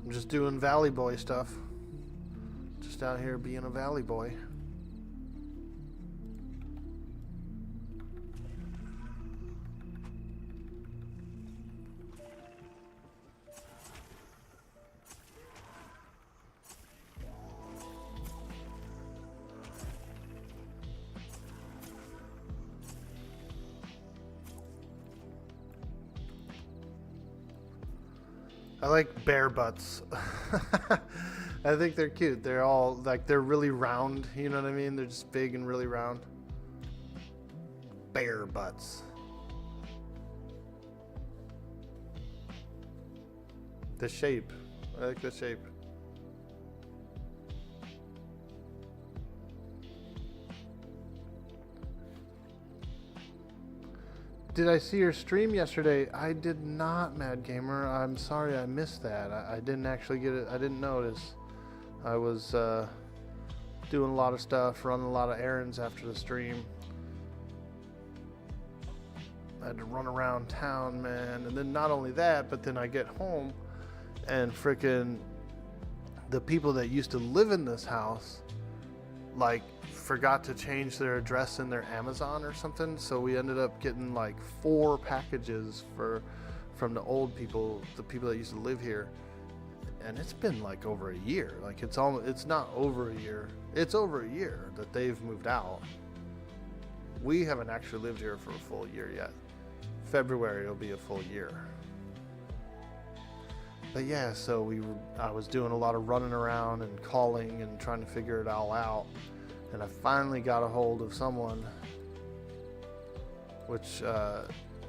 I'm just doing Valley Boy stuff. Just out here being a Valley Boy. I like bear butts. I think they're cute. They're all like, they're really round. You know what I mean? They're just big and really round. Bear butts. The shape. I like the shape. Did I see your stream yesterday? I did not, Mad Gamer. I'm sorry I missed that. I didn't actually get it. I didn't notice. I was doing a lot of stuff, running a lot of errands after the stream. I had to run around town, man. And then not only that, but then I get home and frickin' the people that used to live in this house, like, forgot to change their address in their Amazon or something, so we ended up getting like 4 packages from the old people, the people that used to live here, and it's been like over a year. Like it's not over a year. It's over a year that they've moved out. We haven't actually lived here for a full year yet. February will be a full year. But yeah, so I was doing a lot of running around and calling and trying to figure it all out. And I finally got a hold of someone, which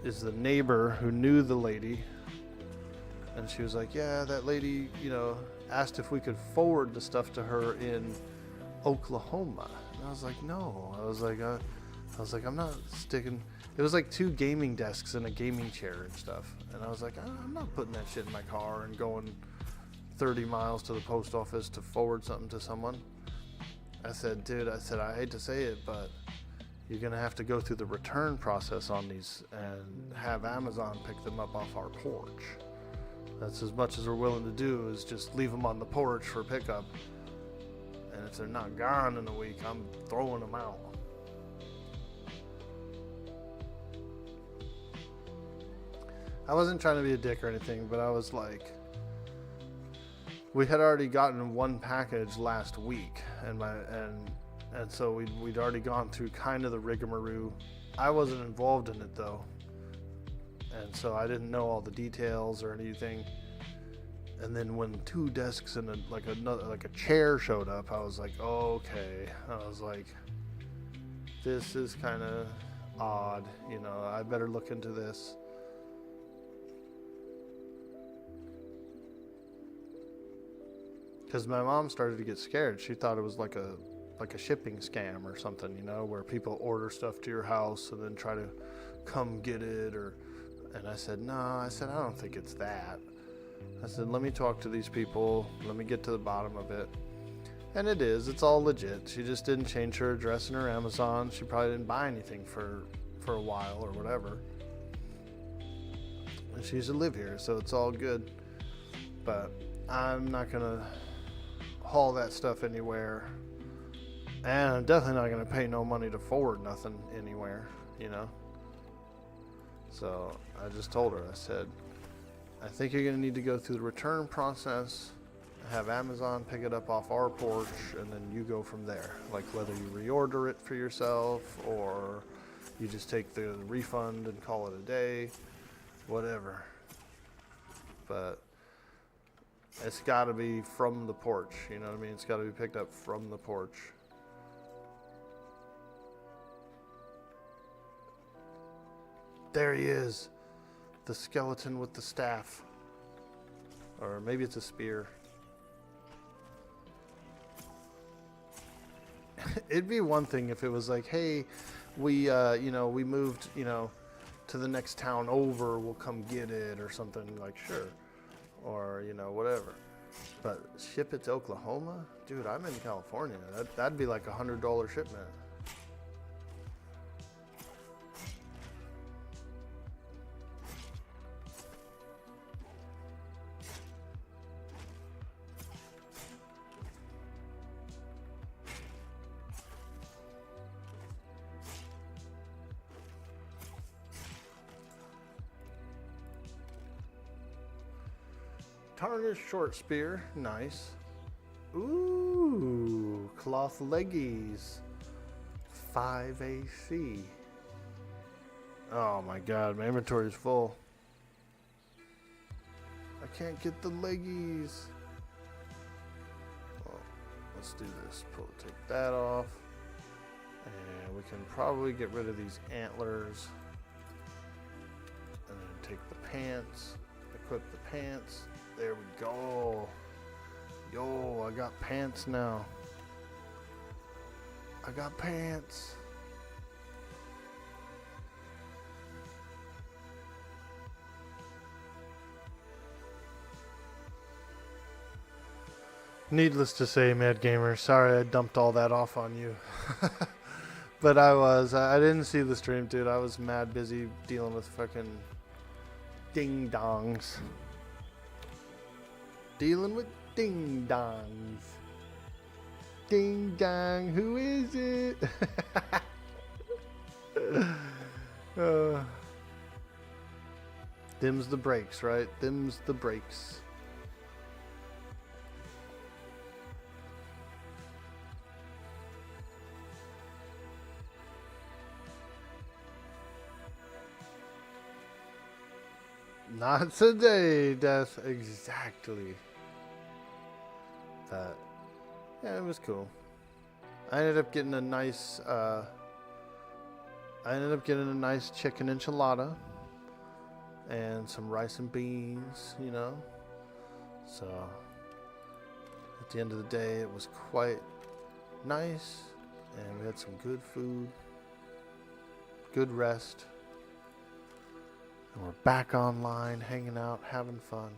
is the neighbor who knew the lady. And she was like, yeah, that lady, asked if we could forward the stuff to her in Oklahoma. And I was like, no. I was like, I'm not sticking. It was like 2 gaming desks and a gaming chair and stuff. And I was like, I'm not putting that shit in my car and going 30 miles to the post office to forward something to someone. I said, dude, I hate to say it, but you're going to have to go through the return process on these and have Amazon pick them up off our porch. That's as much as we're willing to do, is just leave them on the porch for pickup. And if they're not gone in a week, I'm throwing them out. I wasn't trying to be a dick or anything, but I was like, we had already gotten 1 package last week, and so we'd already gone through kind of the rigmarole. I wasn't involved in it though, and so I didn't know all the details or anything. And then when 2 desks and a chair showed up, I was like, oh, okay. I was like, this is kind of odd. I better look into this. Because my mom started to get scared. She thought it was like a shipping scam or something, where people order stuff to your house and then try to come get it. And I said, no. I don't think it's that. I said, let me talk to these people. Let me get to the bottom of it. And it is. It's all legit. She just didn't change her address in her Amazon. She probably didn't buy anything for a while or whatever. And she used to live here, so it's all good. But I'm not going to haul that stuff anywhere, and I'm definitely not going to pay no money to forward nothing anywhere, so I just told her, I said, I think you're going to need to go through the return process, have Amazon pick it up off our porch, and then you go from there, like whether you reorder it for yourself or you just take the refund and call it a day, whatever. But it's got to be from the porch, you know what I mean? It's got to be picked up from the porch. There he is. The skeleton with the staff. Or maybe it's a spear. It'd be one thing if it was like, hey, we moved, to the next town over, we'll come get it or something, like, sure. Or, whatever. But ship it to Oklahoma? Dude, I'm in California. That'd be like $100 shipment. Tarnished short spear, nice. Ooh, cloth leggies, 5 AC. Oh my god, my inventory is full. I can't get the leggies. Well, let's do this. Take that off. And we can probably get rid of these antlers. And then take the pants. Equip the pants. There we go. Yo, I got pants now. I got pants. Needless to say, Mad Gamer, sorry I dumped all that off on you. But I didn't see the stream, dude. I was mad busy dealing with fucking ding-dongs. Dealing with ding-dongs. Ding-dong, who is it? Them's the breaks, right? Them's the breaks. Not today, Death. Exactly. But yeah, it was cool. I ended up getting a nice chicken enchilada and some rice and beans, you know. So at the end of the day, it was quite nice, and we had some good food, good rest. And we're back online, hanging out, having fun.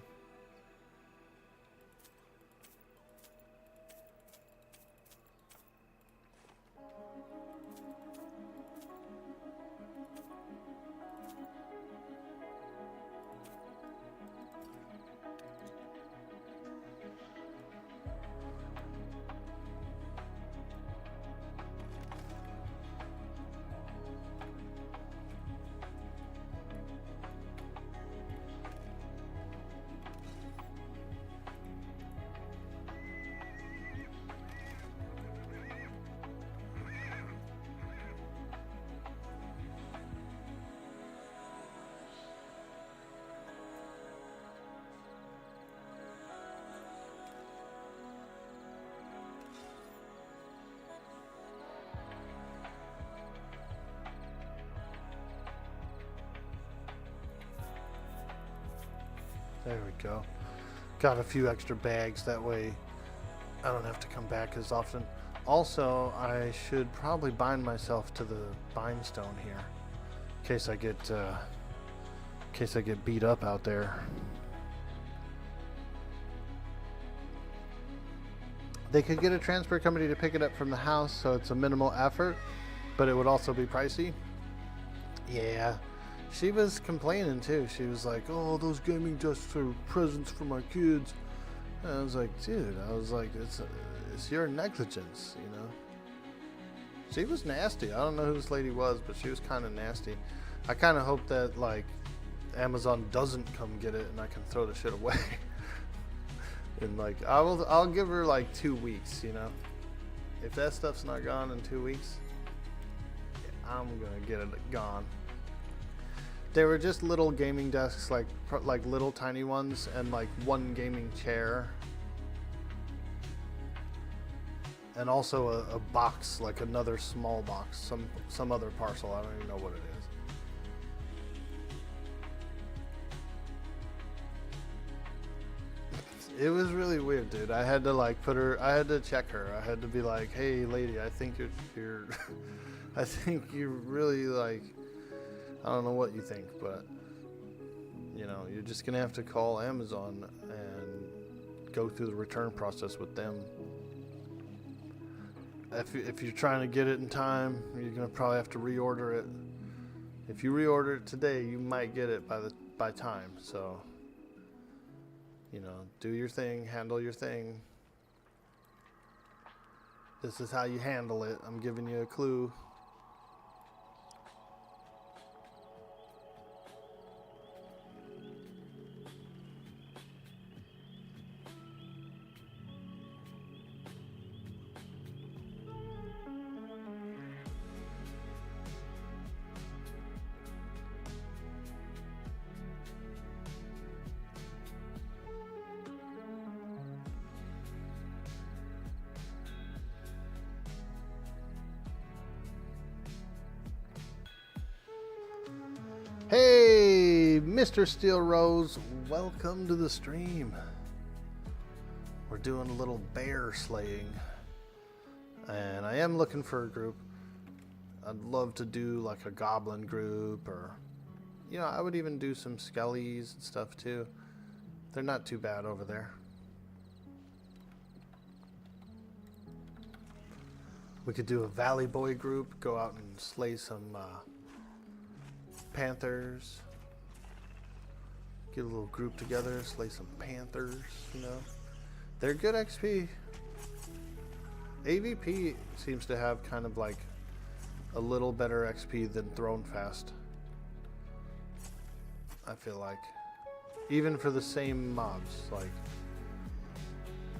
There we go. Got a few extra bags, that way I don't have to come back as often. Also, I should probably bind myself to the bindstone here, in case I get beat up out there. They could get a transfer company to pick it up from the house, so it's a minimal effort, but it would also be pricey. Yeah. She was complaining too. She was like, "Oh, those gaming desks are presents for my kids." And I was like, "Dude," it's your negligence, you know. She was nasty. I don't know who this lady was, but she was kind of nasty. I kind of hope that like Amazon doesn't come get it and I can throw the shit away. And like I'll give her like 2 weeks, you know. If that stuff's not gone in 2 weeks, I'm gonna get it gone. They were just little gaming desks, like little tiny ones, and like one gaming chair, and also a box, like another small box, some other parcel. I don't even know what it is. It was really weird, dude. I had to like I had to check her. I had to be like, "Hey, lady, I think you're I think you're really like." I don't know what you think, but you know, you're just gonna have to call Amazon and go through the return process with them. If you're trying to get it in time, you're gonna probably have to reorder it. If you reorder it today, you might get it by time. So, you know, do your thing, handle your thing. This is how you handle it. I'm giving you a clue. Hey, Mr. Steel Rose, welcome to the stream. We're doing a little bear slaying, and I am looking for a group. I'd love to do like a goblin group, or you know, I would even do some skellies and stuff too. They're not too bad over there. We could do a Valley Boy group, go out and slay some panthers. Get a little group together, slay some panthers, you know. They're good XP. AVP seems to have kind of like a little better XP than Throne Fast. I feel like. Even for the same mobs, like,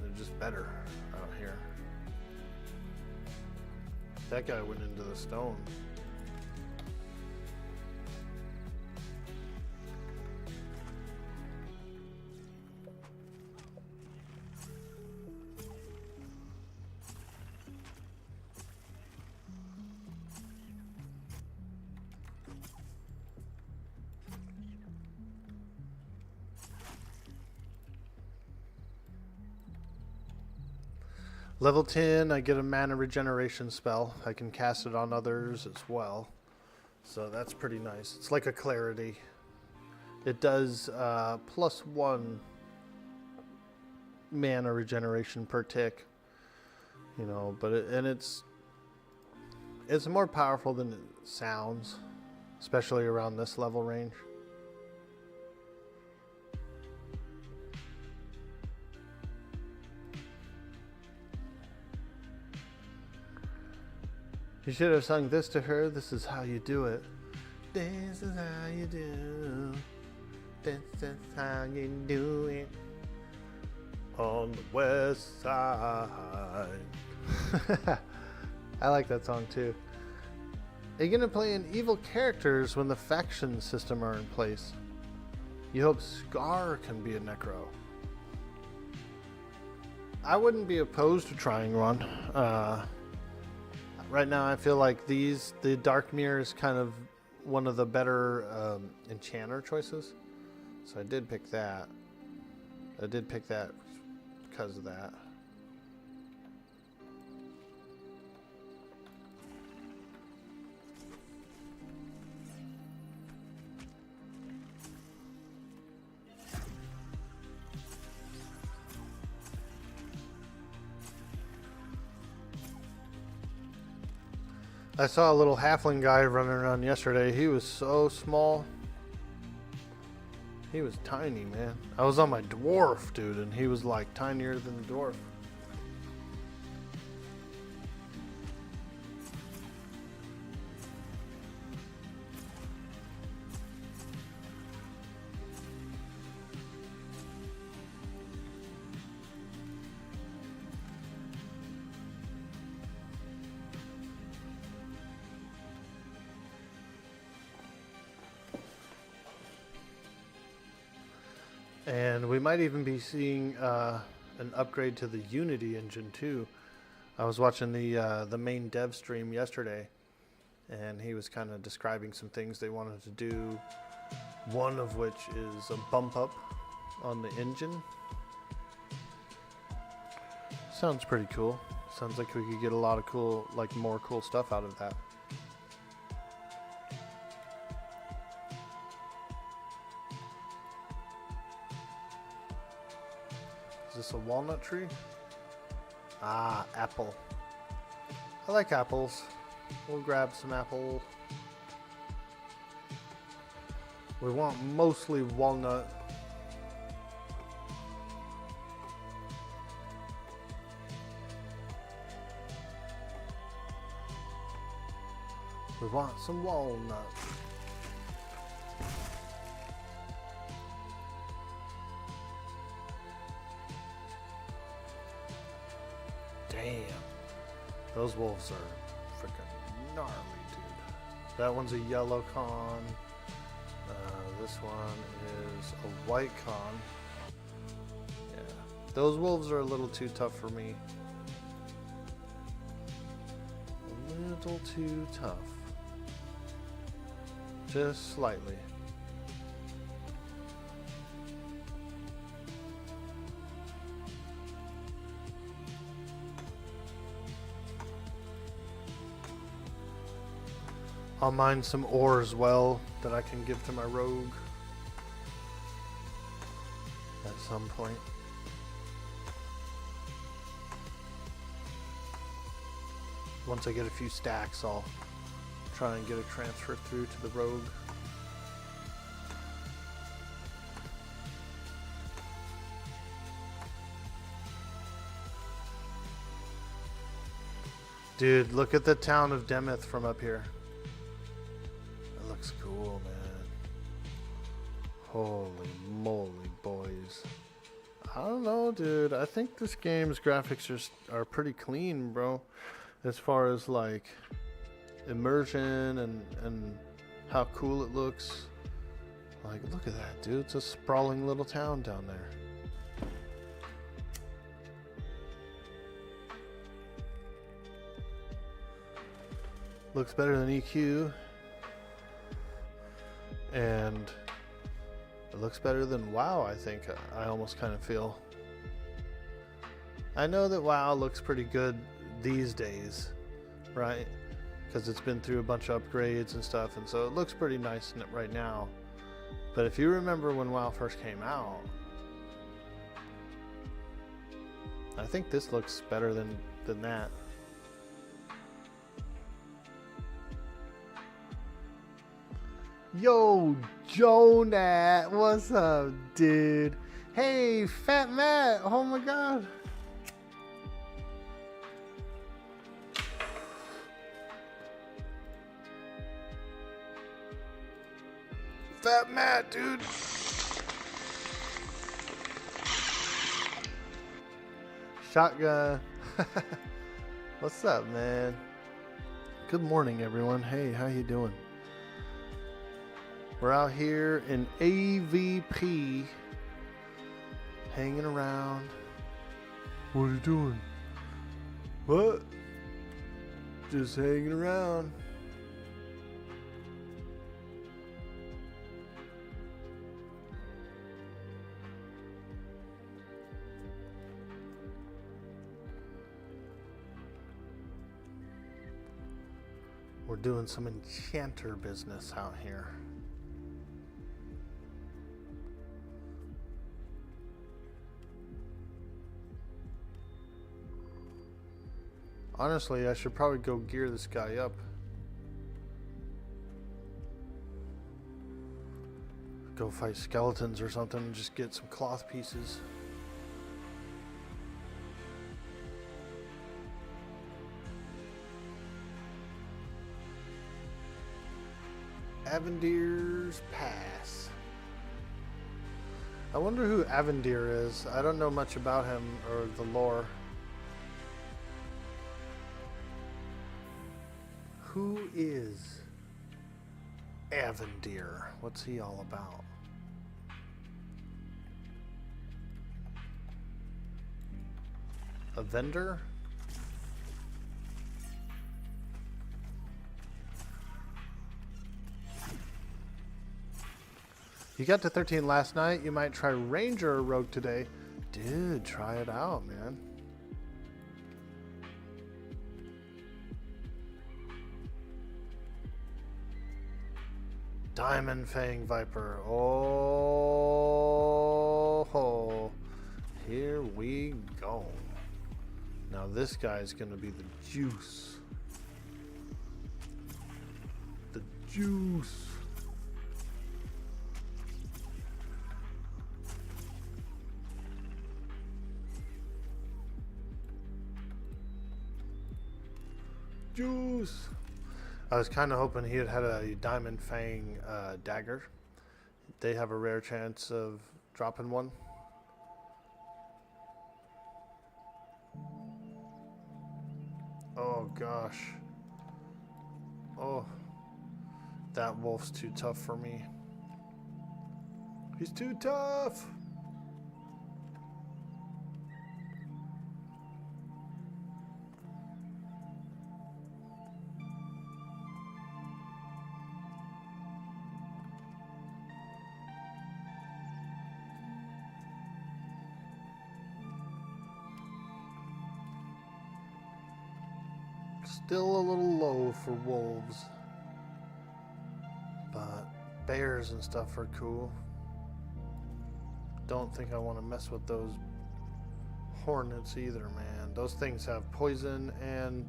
they're just better out here. That guy went into the stone. Level 10, I get a mana regeneration spell. I can cast it on others as well. So that's pretty nice. It's like a clarity. It does +1 mana regeneration per tick. You know, but it's more powerful than it sounds, especially around this level range. You should have sung this to her. This is how you do it. This is how you do. This is how you do it. On the west side. I like that song too. Are you going to play in evil characters when the faction system are in place? You hope Scar can be a Necro. I wouldn't be opposed to trying one. Right now, I feel like the Dark Mirror is kind of one of the better Enchanter choices. So I did pick that. I did pick that because of that. I saw a little halfling guy running around yesterday. He was so small. He was tiny, man. I was on my dwarf, dude, and he was like tinier than the dwarf. And we might even be seeing an upgrade to the Unity engine too. I was watching the main dev stream yesterday, and he was kind of describing some things they wanted to do. One of which is a bump up on the engine. Sounds pretty cool. Sounds like we could get a lot of cool, like more cool stuff out of that. Is this a walnut tree? Ah, apple. I like apples. We'll grab some apple. We want mostly walnut. We want some walnut. Damn. Those wolves are freaking gnarly, dude. That one's a yellow con. This one is a white con. Yeah. Those wolves are a little too tough for me. A little too tough. Just slightly. I'll mine some ore as well that I can give to my rogue at some point. Once I get a few stacks, I'll try and get a transfer through to the rogue. Dude, look at the town of Demeth from up here. That looks cool, man. Holy moly, boys. I don't know, dude. I think this game's graphics are pretty clean, bro. As far as like immersion and how cool it looks. Like, look at that, dude. It's a sprawling little town down there. Looks better than EQ, and it looks better than WoW, I think. I almost kind of feel. I know that WoW looks pretty good these days, right? Because it's been through a bunch of upgrades and stuff, and so it looks pretty nice right now. But if you remember when WoW first came out, I think this looks better than that. Yo, Jonat, what's up, dude? Hey, Fat Matt, oh my god. Fat Matt, dude. Shotgun. What's up, man? Good morning, everyone. Hey, how you doing? We're out here in AVP, hanging around. What are you doing? What? Just hanging around. We're doing some Enchanter business out here. Honestly, I should probably go gear this guy up. Go fight skeletons or something and just get some cloth pieces. Avendir's Pass. I wonder who Avendir is. I don't know much about him or the lore. Who is Avendir? What's he all about? A vendor? You got to 13 last night. You might try Ranger or Rogue today. Dude, try it out, man. Diamond Fang Viper. Oh, here we go. Now this guy's gonna be the juice. The juice. Juice. I was kind of hoping he had a Diamond Fang dagger. They have a rare chance of dropping one. Oh gosh. Oh, that wolf's too tough for me. He's too tough. Still a little low for wolves. bears and stuff are cool. Don't think I want to mess with those hornets either, man. Those things have poison and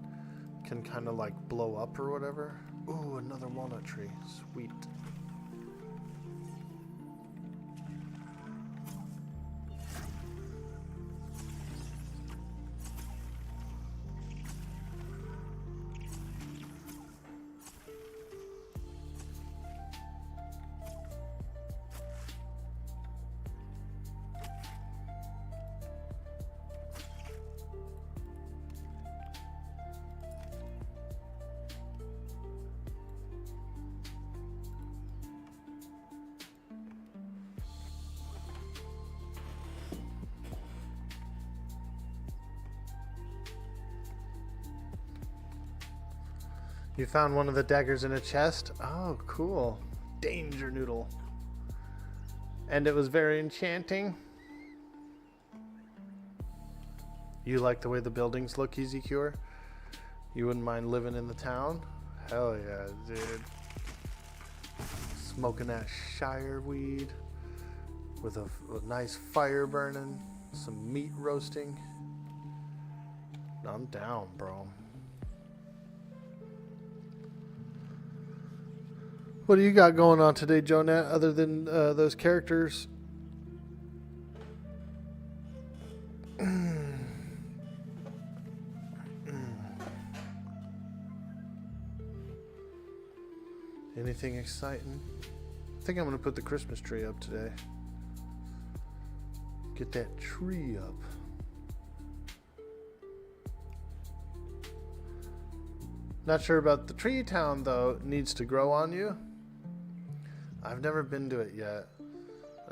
can kind of like blow up or whatever. Ooh, another walnut tree. Sweet. You found one of the daggers in a chest? Oh, cool. Danger noodle. And it was very enchanting. You like the way the buildings look, Easy Cure? You wouldn't mind living in the town? Hell yeah, dude. Smoking that Shire weed with a nice fire burning, some meat roasting. I'm down, bro. What do you got going on today, Jonette, other than those characters? Anything exciting? I think I'm going to put the Christmas tree up today. Get that tree up. Not sure about the tree town, though. It needs to grow on you. I've never been to it yet.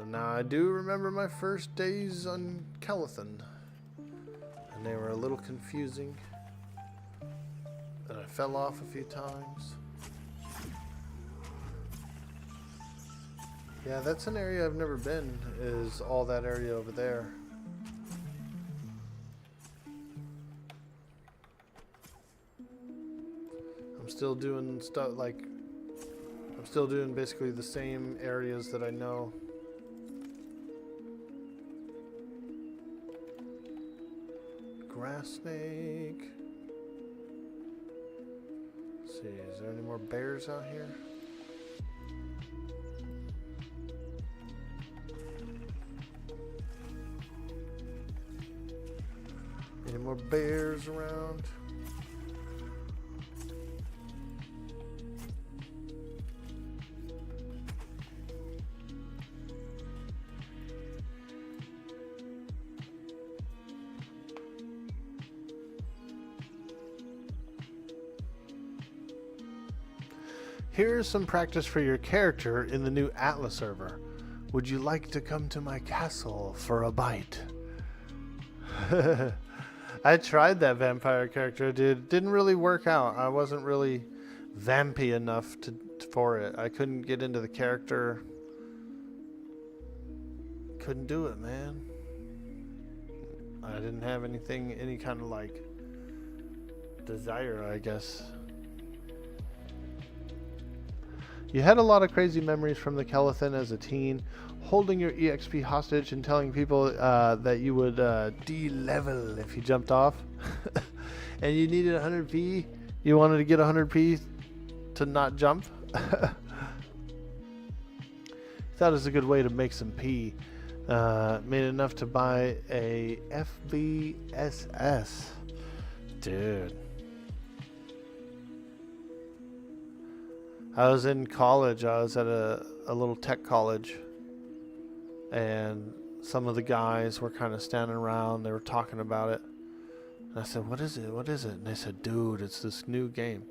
Now, I do remember my first days on Kelethan, and they were a little confusing, and I fell off a few times. Yeah, that's an area I've never been, is all that area over there. I'm still doing stuff like... I'm still doing basically the same areas that I know. Grass snake. Let's see, is there any more bears out here? Any more bears around? Here's some practice for your character in the new Atlas server. Would you like to come to my castle for a bite? I tried that vampire character, dude. Didn't really work out. I wasn't really vampy enough for it. I couldn't get into the character. Couldn't do it, man. I didn't have anything, any kind of like desire, I guess. You had a lot of crazy memories from the Kelethan as a teen, holding your EXP hostage and telling people that you would de-level if you jumped off. And you needed 100p. You wanted to get 100p to not jump. Thought it was a good way to make some p. Made enough to buy a FBSS. Dude. I was in college. I was at a little tech college, and some of the guys were kind of standing around. They were talking about it, and I said, "What is it? What is it?" And they said, "Dude, it's this new game.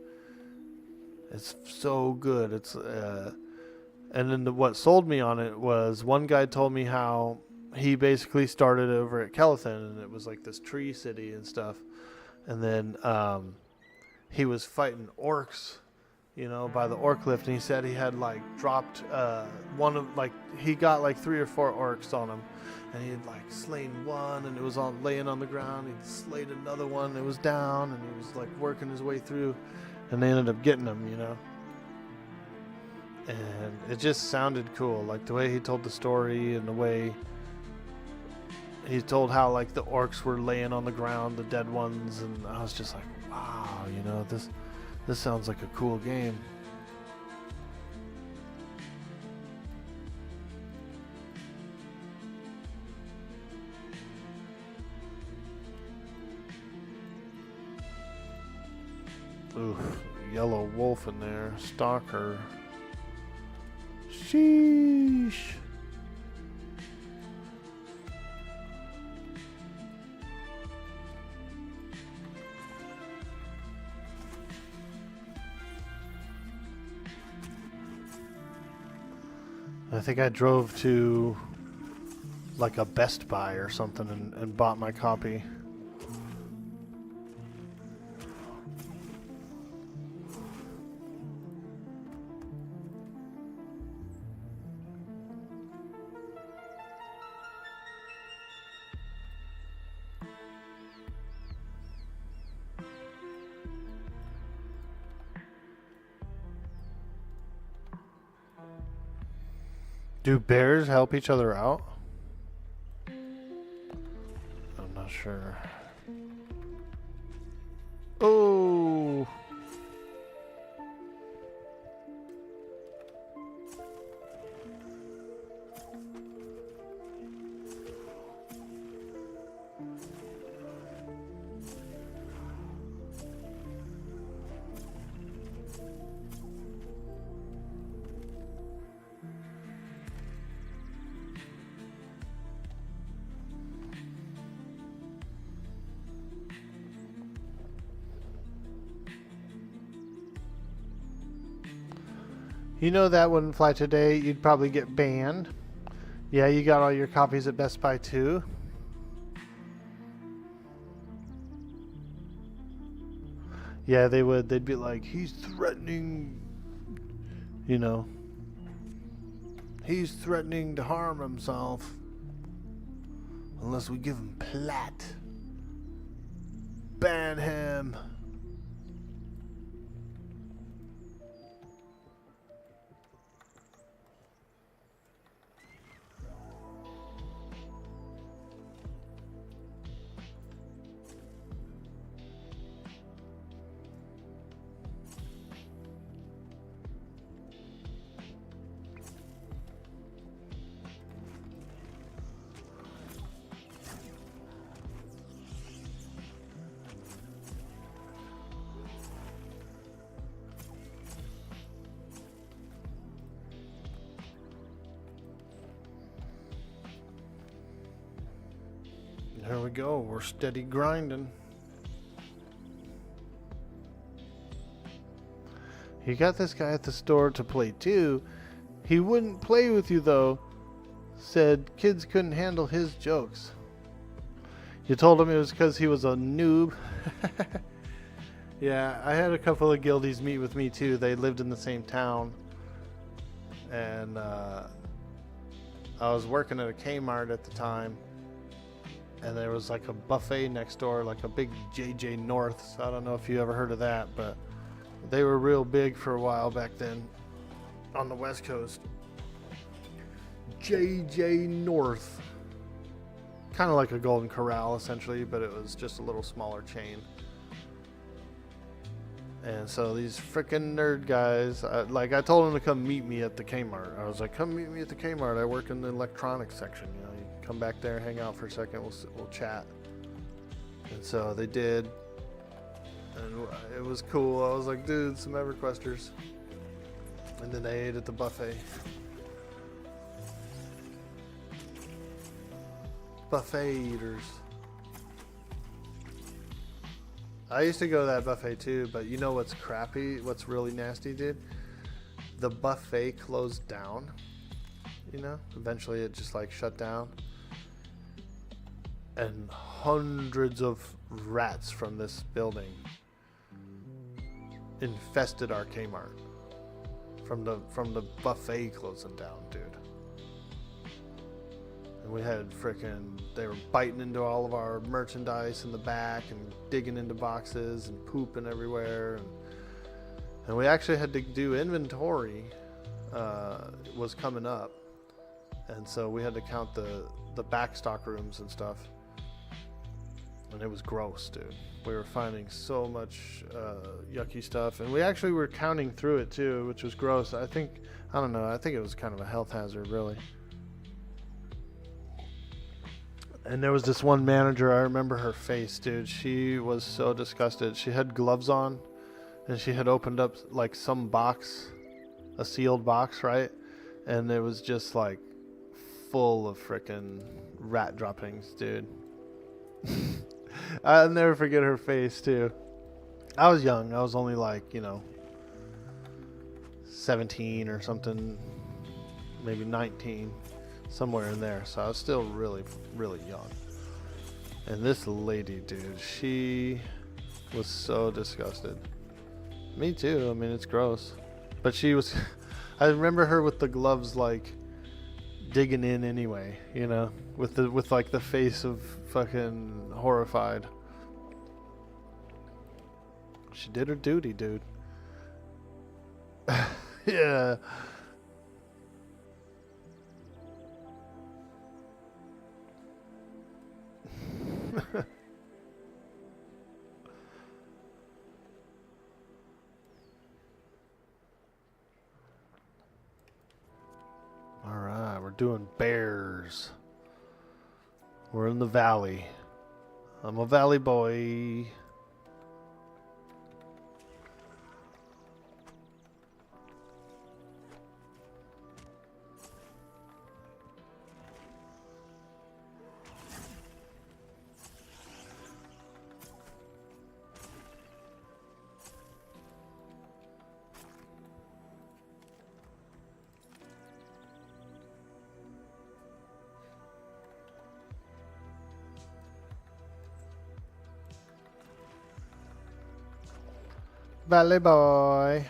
It's so good. It's and then what sold me on it was one guy told me how he basically started over at Kelethan, and it was like this tree city and stuff, and then he was fighting orcs." You know, by the orc lift, and he said he had like dropped one of like he got like 3 or 4 orcs on him, and he had like slain one, and it was all laying on the ground. He'd slayed another one, it was down, and he was like working his way through, and they ended up getting him, you know. And it just sounded cool, like the way he told the story and the way he told how like the orcs were laying on the ground, the dead ones, and I was just like, wow, you know, this sounds like a cool game. Oof, yellow wolf in there, stalker. Sheesh. I think I drove to like a Best Buy or something and bought my copy. Do bears help each other out? I'm not sure. Oh! You know that wouldn't fly today. You'd probably get banned. Yeah, you got all your copies at Best Buy too. Yeah, they would. They'd be like, he's threatening, you know, he's threatening to harm himself unless we give him plat. Ban him. There we go, we're steady grinding. You got this guy at the store to play too. He wouldn't play with you though. Said kids couldn't handle his jokes. You told him it was because he was a noob. Yeah, I had a couple of guildies meet with me too. They lived in the same town. And I was working at a Kmart at the time. And there was like a buffet next door, like a big JJ North. So I don't know if you ever heard of that, but they were real big for a while back then on the West Coast. JJ North. Kind of like a Golden Corral essentially, but it was just a little smaller chain. And so these freaking nerd guys, I told them to come meet me at the Kmart. I was like, come meet me at the Kmart. I work in the electronics section, you know. Come back there, hang out for a second, we'll chat. And so they did, and it was cool. I was like, dude, some EverQuesters. And then they ate at the buffet. Buffet eaters. I used to go to that buffet too, but you know what's crappy, what's really nasty, dude? The buffet closed down, you know? Eventually it just like shut down. And hundreds of rats from this building infested our Kmart from the buffet closing down, dude. And we had they were biting into all of our merchandise in the back and digging into boxes and pooping everywhere. And we actually had to do inventory was coming up, and so we had to count the back stock rooms and stuff, and it was gross, dude. We were finding so much yucky stuff, and we actually were counting through it too, which was gross. I think it was kind of a health hazard, really. And there was this one manager, I remember her face, dude. She was so disgusted. She had gloves on, and she had opened up like some box, a sealed box, right? And it was just like full of frickin' rat droppings, dude. I'll never forget her face too. I was young. I was only like, 17 or something, maybe 19, somewhere in there. So I was still really, really young. And this lady, dude, she was so disgusted. Me too. I mean, it's gross. But she was, I remember her with the gloves, like, digging in anyway, with like the face of fucking horrified. She did her duty, dude. Yeah. Alright, we're doing bears. We're in the valley. I'm a valley boy. Valley boy.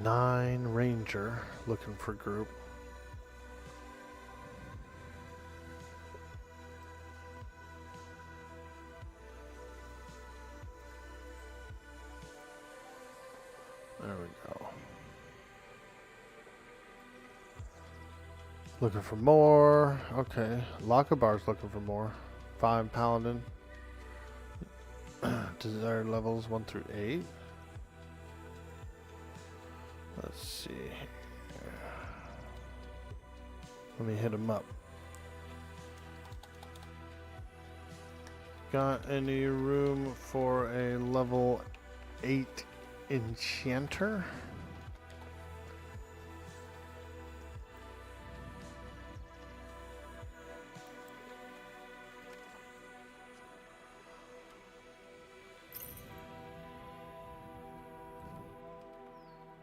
Nine ranger looking for group. There we go. Looking for more. Okay. Lockabar's looking for more. 5 paladin. Desired levels 1 through 8. Let's see. Let me hit him up. Got any room for a level 8 Enchanter?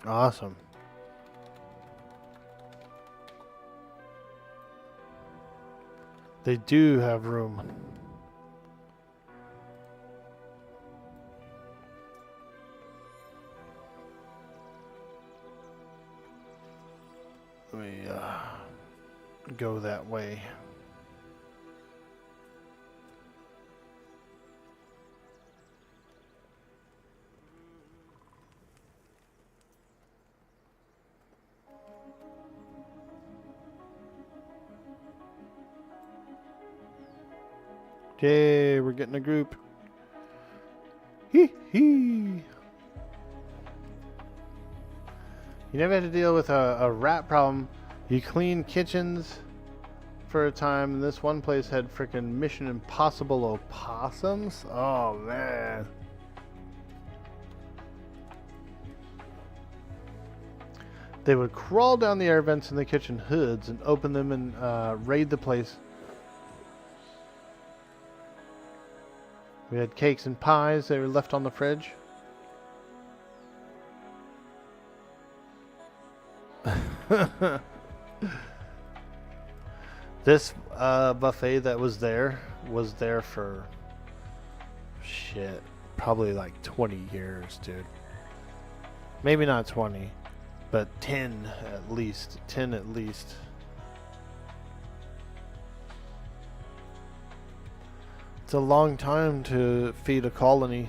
Awesome. They do have room. Let me go that way. Yay, we're getting a group. Hee hee. You never had to deal with a rat problem. You clean kitchens for a time, and this one place had freaking Mission Impossible opossums. Oh man. They would crawl down the air vents in the kitchen hoods and open them and raid the place. We had cakes and pies. They were left on the fridge. This buffet that was there for shit, probably like 20 years, dude. Maybe not 20, but 10 at least. 10 at least. It's a long time to feed a colony.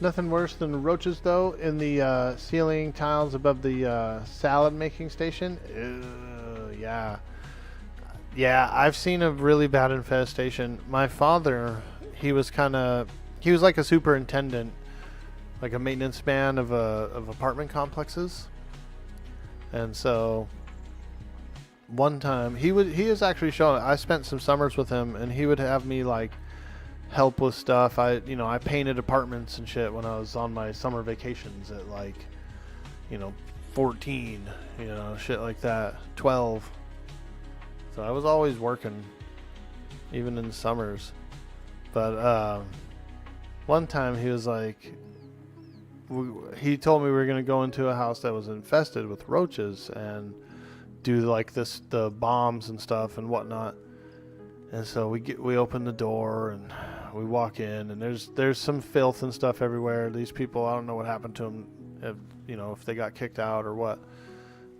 Nothing worse than roaches, though, in the ceiling tiles above the salad making station. Ew, yeah. Yeah, I've seen a really bad infestation. My father, he was like a superintendent, like a maintenance man of apartment complexes. And so one time he was actually showing, I spent some summers with him, and he would have me like help with stuff. I painted apartments and shit when I was on my summer vacations at like 14, shit like that, 12. So I was always working, even in summers. But one time he was like, he told me we were going to go into a house that was infested with roaches and do like the bombs and stuff and whatnot. And so we open the door and we walk in, and there's some filth and stuff everywhere. These people, I don't know what happened to them, if they got kicked out or what.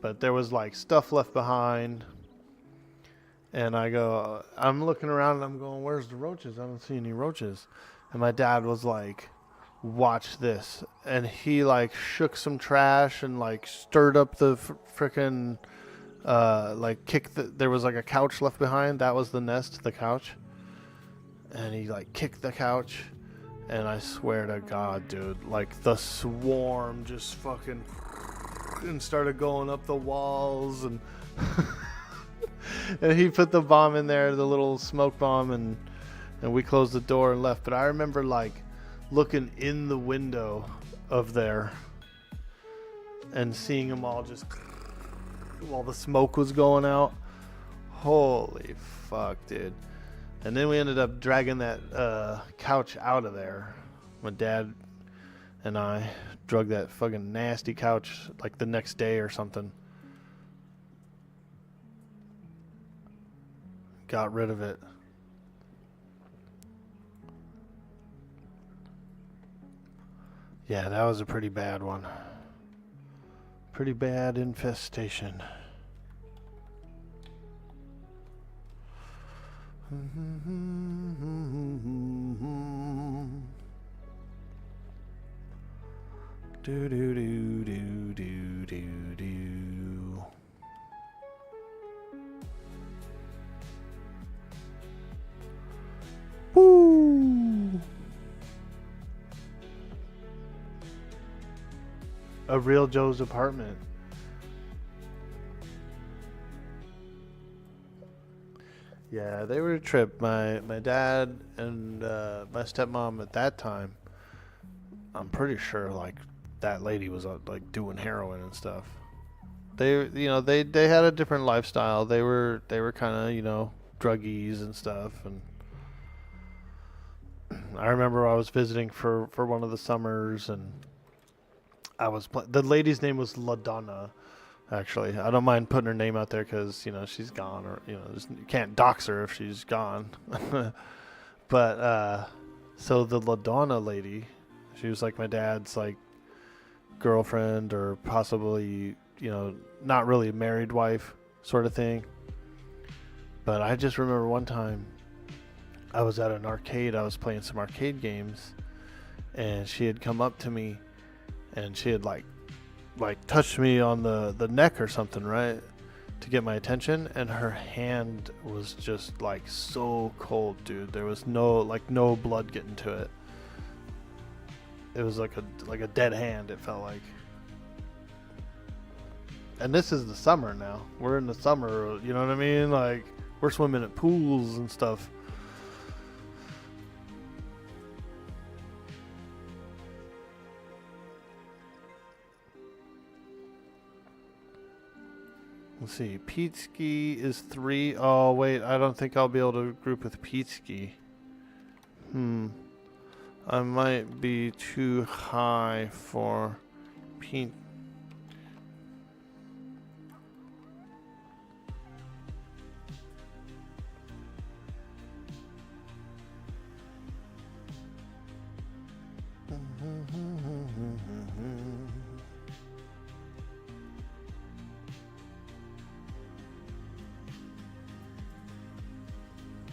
But there was like stuff left behind. And I'm looking around and I'm going, where's the roaches? I don't see any roaches. And my dad was like, watch this. And he like shook some trash and like stirred up the frickin' there was like a couch left behind. That was the nest, the couch. And he like kicked the couch. And I swear to God, dude, like the swarm just fucking and started going up the walls. And and he put the bomb in there, the little smoke bomb, and we closed the door and left. But I remember like looking in the window of there and seeing them all just while the smoke was going out. Holy fuck, dude. And then we ended up dragging that couch out of there. My dad and I drug that fucking nasty couch like the next day or something. Got rid of it. Yeah, that was a pretty bad one. Pretty bad infestation. Do do do do do do do. Woo! A real Joe's apartment. Yeah, they were a trip. My dad and my stepmom at that time, I'm pretty sure like that lady was like doing heroin and stuff. They they had a different lifestyle. They were kind of druggies and stuff. And I remember I was visiting for one of the summers, and I was the lady's name was LaDonna. Actually, I don't mind putting her name out there because she's gone, or you can't dox her if she's gone. But so the LaDonna lady, she was like my dad's like girlfriend, or possibly not really a married wife sort of thing. But I just remember one time I was at an arcade. I was playing some arcade games, and she had come up to me, and she had like touched me on the neck or something, right, to get my attention. And her hand was just like so cold, dude. There was no blood getting to it. It was like a dead hand, it felt like. And this is the summer now. We're in the summer, you know what I mean? Like, we're swimming at pools and stuff. Let's see. Peatski is 3. Oh, wait. I don't think I'll be able to group with Peatski. I might be too high for Peat.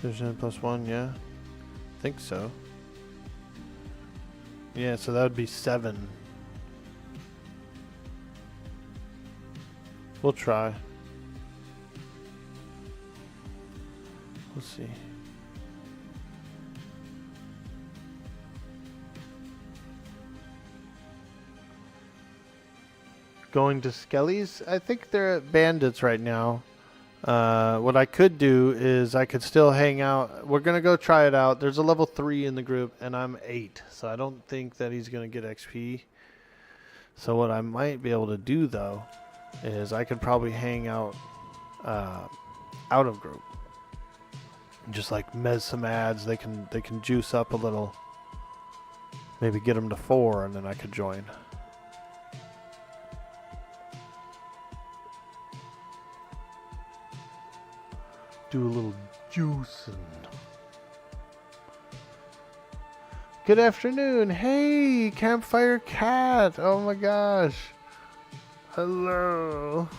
Vision +1, yeah. Think so. Yeah, so that would be 7. We'll try. Let's see. Going to Skelly's? I think they're at Bandits right now. What I could do is I could still hang out. We're going to go try it out. There's a level 3 in the group, and I'm 8. So I don't think that he's going to get XP. So what I might be able to do, though, is I could probably hang out out of group. Just like mez some ads. They can juice up a little. Maybe get them to 4, and then I could join. Do a little juicing. Good afternoon. Hey, Campfire Cat. Oh my gosh. Hello.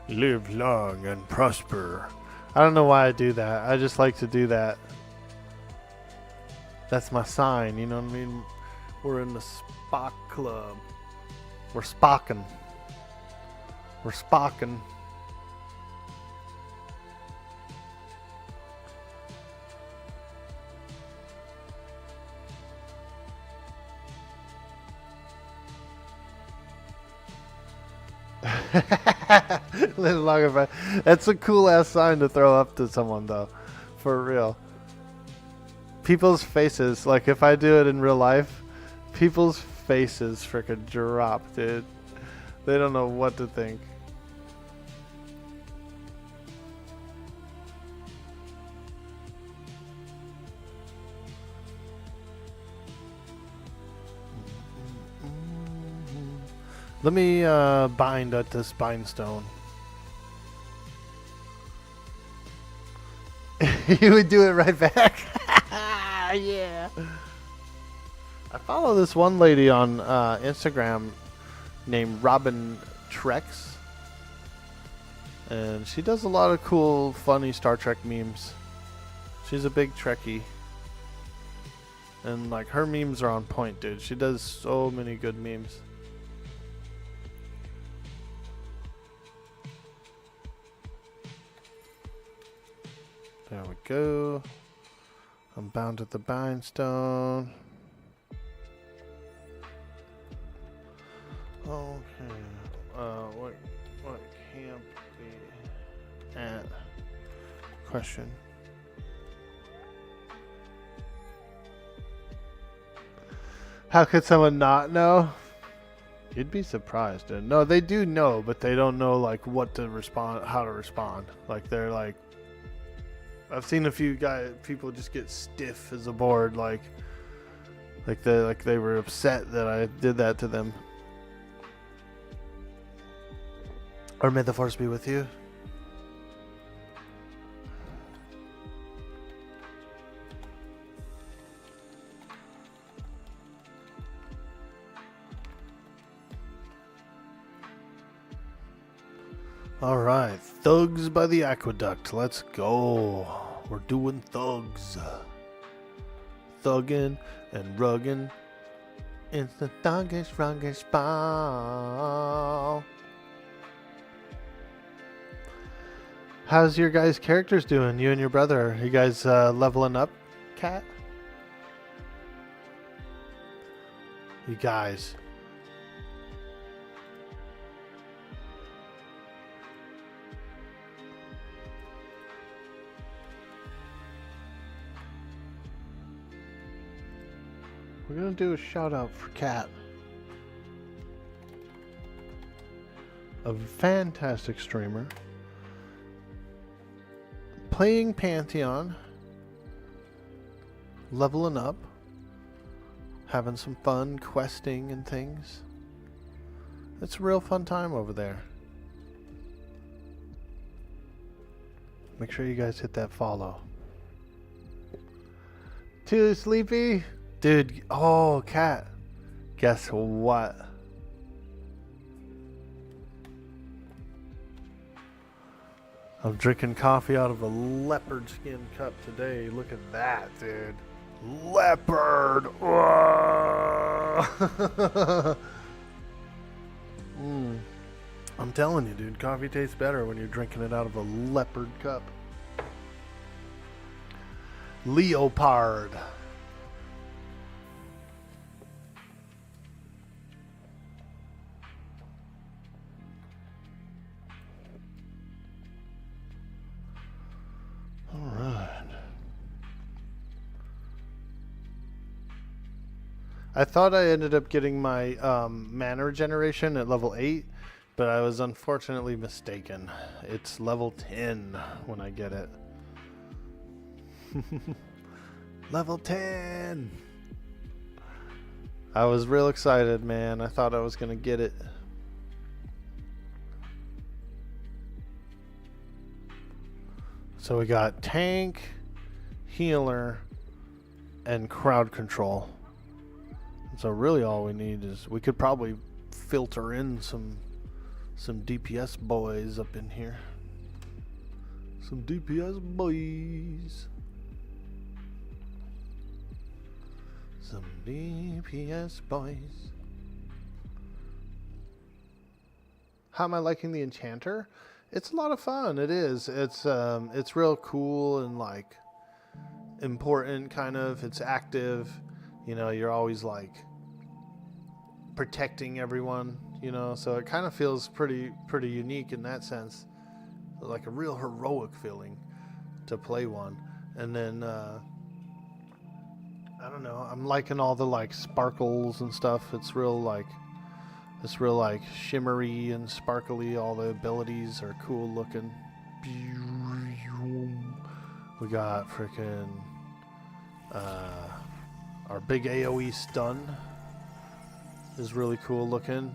Live long and prosper. I don't know why I do that. I just like to do that. That's my sign, you know what I mean? We're in the Spock Club. We're Spocking. We're Spocking. Live longer, but that's a cool ass sign to throw up to someone, though, for real. People's faces, like if I do it in real life, people's faces freaking drop, dude. They don't know what to think. Let me bind at this bindstone. You would do it right back. Yeah. I follow this one lady on Instagram named Robin Trex, and she does a lot of cool, funny Star Trek memes. She's a big Trekkie, and like her memes are on point, dude. She does so many good memes. There we go. I'm bound at the bindstone. Okay. What camp be at? Question. How could someone not know? You'd be surprised. Dude. No, they do know, but they don't know like what to respond, how to respond. Like they're like, I've seen a few people just get stiff as a board, like they were upset that I did that to them. Or may the force be with you. All right, Thugs by the Aqueduct. Let's go. We're doing thugs. Thuggin' and ruggin'. It's the thuggish, ruggish ball. How's your guys' characters doing? You and your brother. Are you guys leveling up, Cat? You guys. We're gonna do a shout out for Kat. A fantastic streamer. Playing Pantheon. Leveling up. Having some fun questing and things. It's a real fun time over there. Make sure you guys hit that follow. Too sleepy? Dude, oh, Kat. Guess what? I'm drinking coffee out of a leopard skin cup today. Look at that, dude. Leopard! I'm telling you, dude, coffee tastes better when you're drinking it out of a leopard cup. Leopard. I thought I ended up getting my mana regeneration at level 8, but I was unfortunately mistaken. It's level 10 when I get it. Level 10! I was real excited, man. I thought I was going to get it. So we got tank, healer, and crowd control. So really all we need is, we could probably filter in some DPS boys up in here. Some DPS boys. Some DPS boys. How am I liking the Enchanter? It's a lot of fun. It is. It's real cool and like important kind of. It's active. You know, you're always like protecting everyone, you know, so it kind of feels pretty unique in that sense. Like a real heroic feeling to play one. And then I don't know, I'm liking all the like sparkles and stuff. It's real like shimmery and sparkly. All the abilities are cool looking. We got freaking our big AoE stun is really cool looking.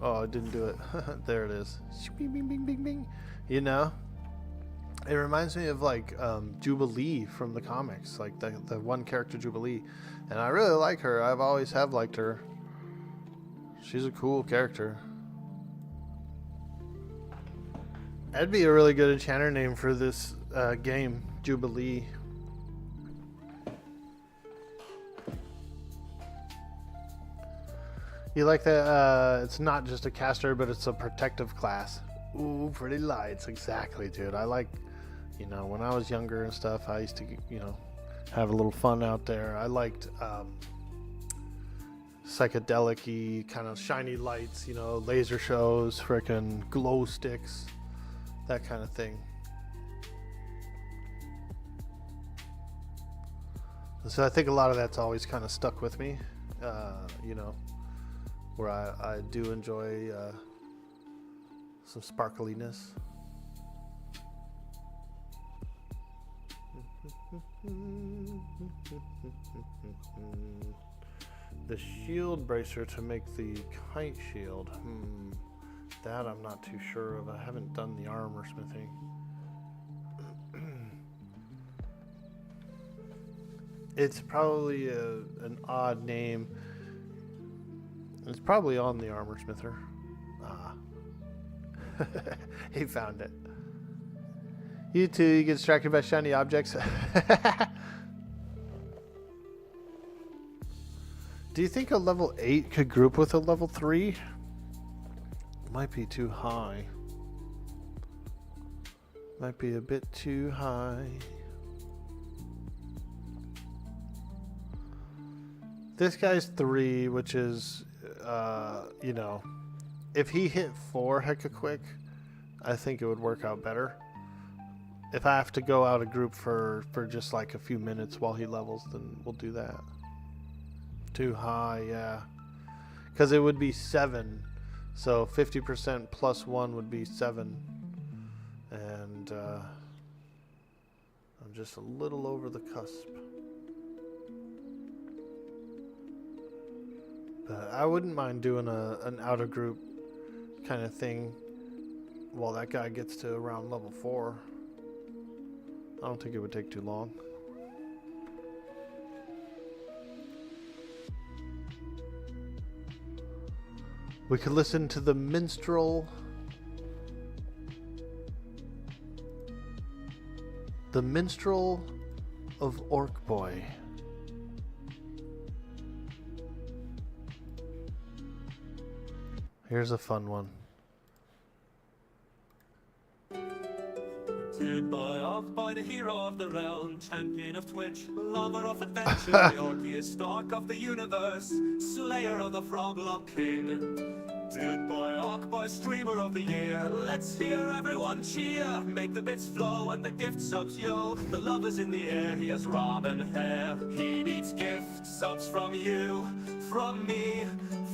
Oh, I didn't do it. There it is. Bing, bing, bing, bing, bing. You know, it reminds me of like Jubilee from the comics, like the one character Jubilee, and I really like her. I've always have liked her. She's a cool character. That'd be a really good enchanter name for this game, Jubilee. You like that? It's not just a caster, but it's a protective class. Ooh, pretty lights. Exactly, dude. I like, you know, when I was younger and stuff, I used to, you know, have a little fun out there. I liked psychedelic-y, kind of shiny lights, you know, laser shows, frickin' glow sticks, that kind of thing. So I think a lot of that's always kind of stuck with me, you know, where I do enjoy some sparkliness. The shield bracer to make the kite shield. That I'm not too sure of. I haven't done the armor smithing. It's probably an odd name. It's probably on the armor smither. Ah. He found it. You too, you get distracted by shiny objects. Do you think a level 8 could group with a level 3? Might be too high. Might be a bit too high. This guy's 3, which is, you know, if he hit 4 hecka quick, I think it would work out better. If I have to go out a group for just like a few minutes while he levels, then we'll do that. Too high, yeah. Because it would be 7. So 50% plus 1 would be 7. And I'm just a little over the cusp. But I wouldn't mind doing an outer group kind of thing while that guy gets to around level 4. I don't think it would take too long. We could listen to the minstrel. The minstrel of Orc Boy. Here's a fun one. Dude boy, off by the hero of the realm, champion of Twitch, lover of adventure, the Orkie stalk of the universe, slayer of the Froglop King. Dude boy, Orc boy, streamer of the year, let's hear everyone cheer, make the bits flow and the gift subs yo, the love is in the air, he has robin hair, he needs gift subs from you, from me,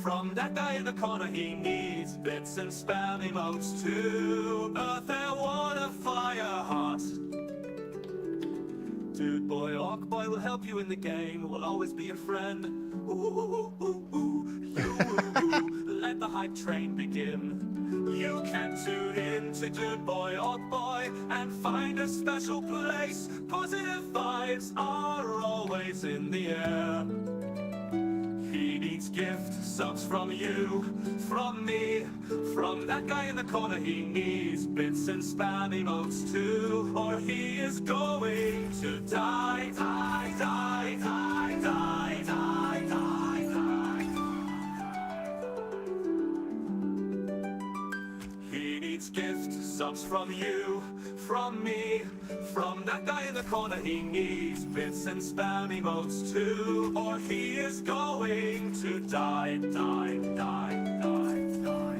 from that guy in the corner, he needs bits and spam emotes too. Earth, air, water, fire, heart. Dude boy, Orc boy will help you in the game, will always be a friend. Ooh, ooh, ooh, ooh, you, ooh, let the hype train begin. You can tune in to Dude boy, Orc boy, and find a special place. Positive vibes are always in the air. He needs gift subs from you, from me, from that guy in the corner. He needs bits and spam emotes too, or he is going to die, die, die, die, die, die, die, die. He needs gift subs from you, from me, from that guy in the corner. He needs bits and spam emotes too, or he is going to die, die, die, die, die.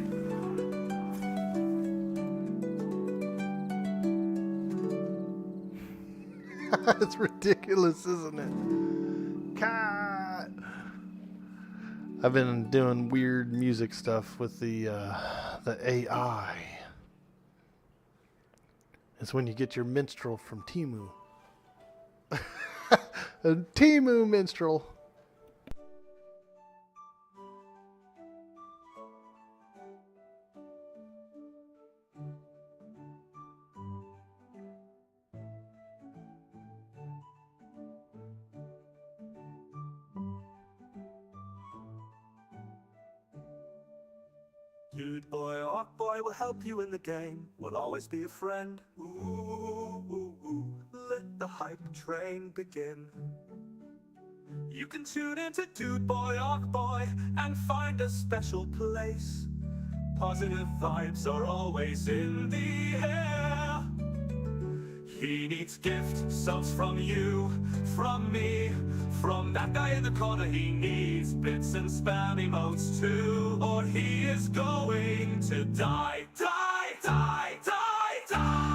It's ridiculous, isn't it? God. I've been doing weird music stuff with the AI. It's when you get your minstrel from Temu. A Temu minstrel. Dude boy, Orc boy will help you in the game, will always be a friend. Ooh, ooh, ooh, let the hype train begin. You can tune into Dude boy, Orc boy, and find a special place. Positive vibes are always in the air. He needs gift subs from you, from me, from that guy in the corner. He needs bits and spam emotes too, or he is going to die, die, die, die, die.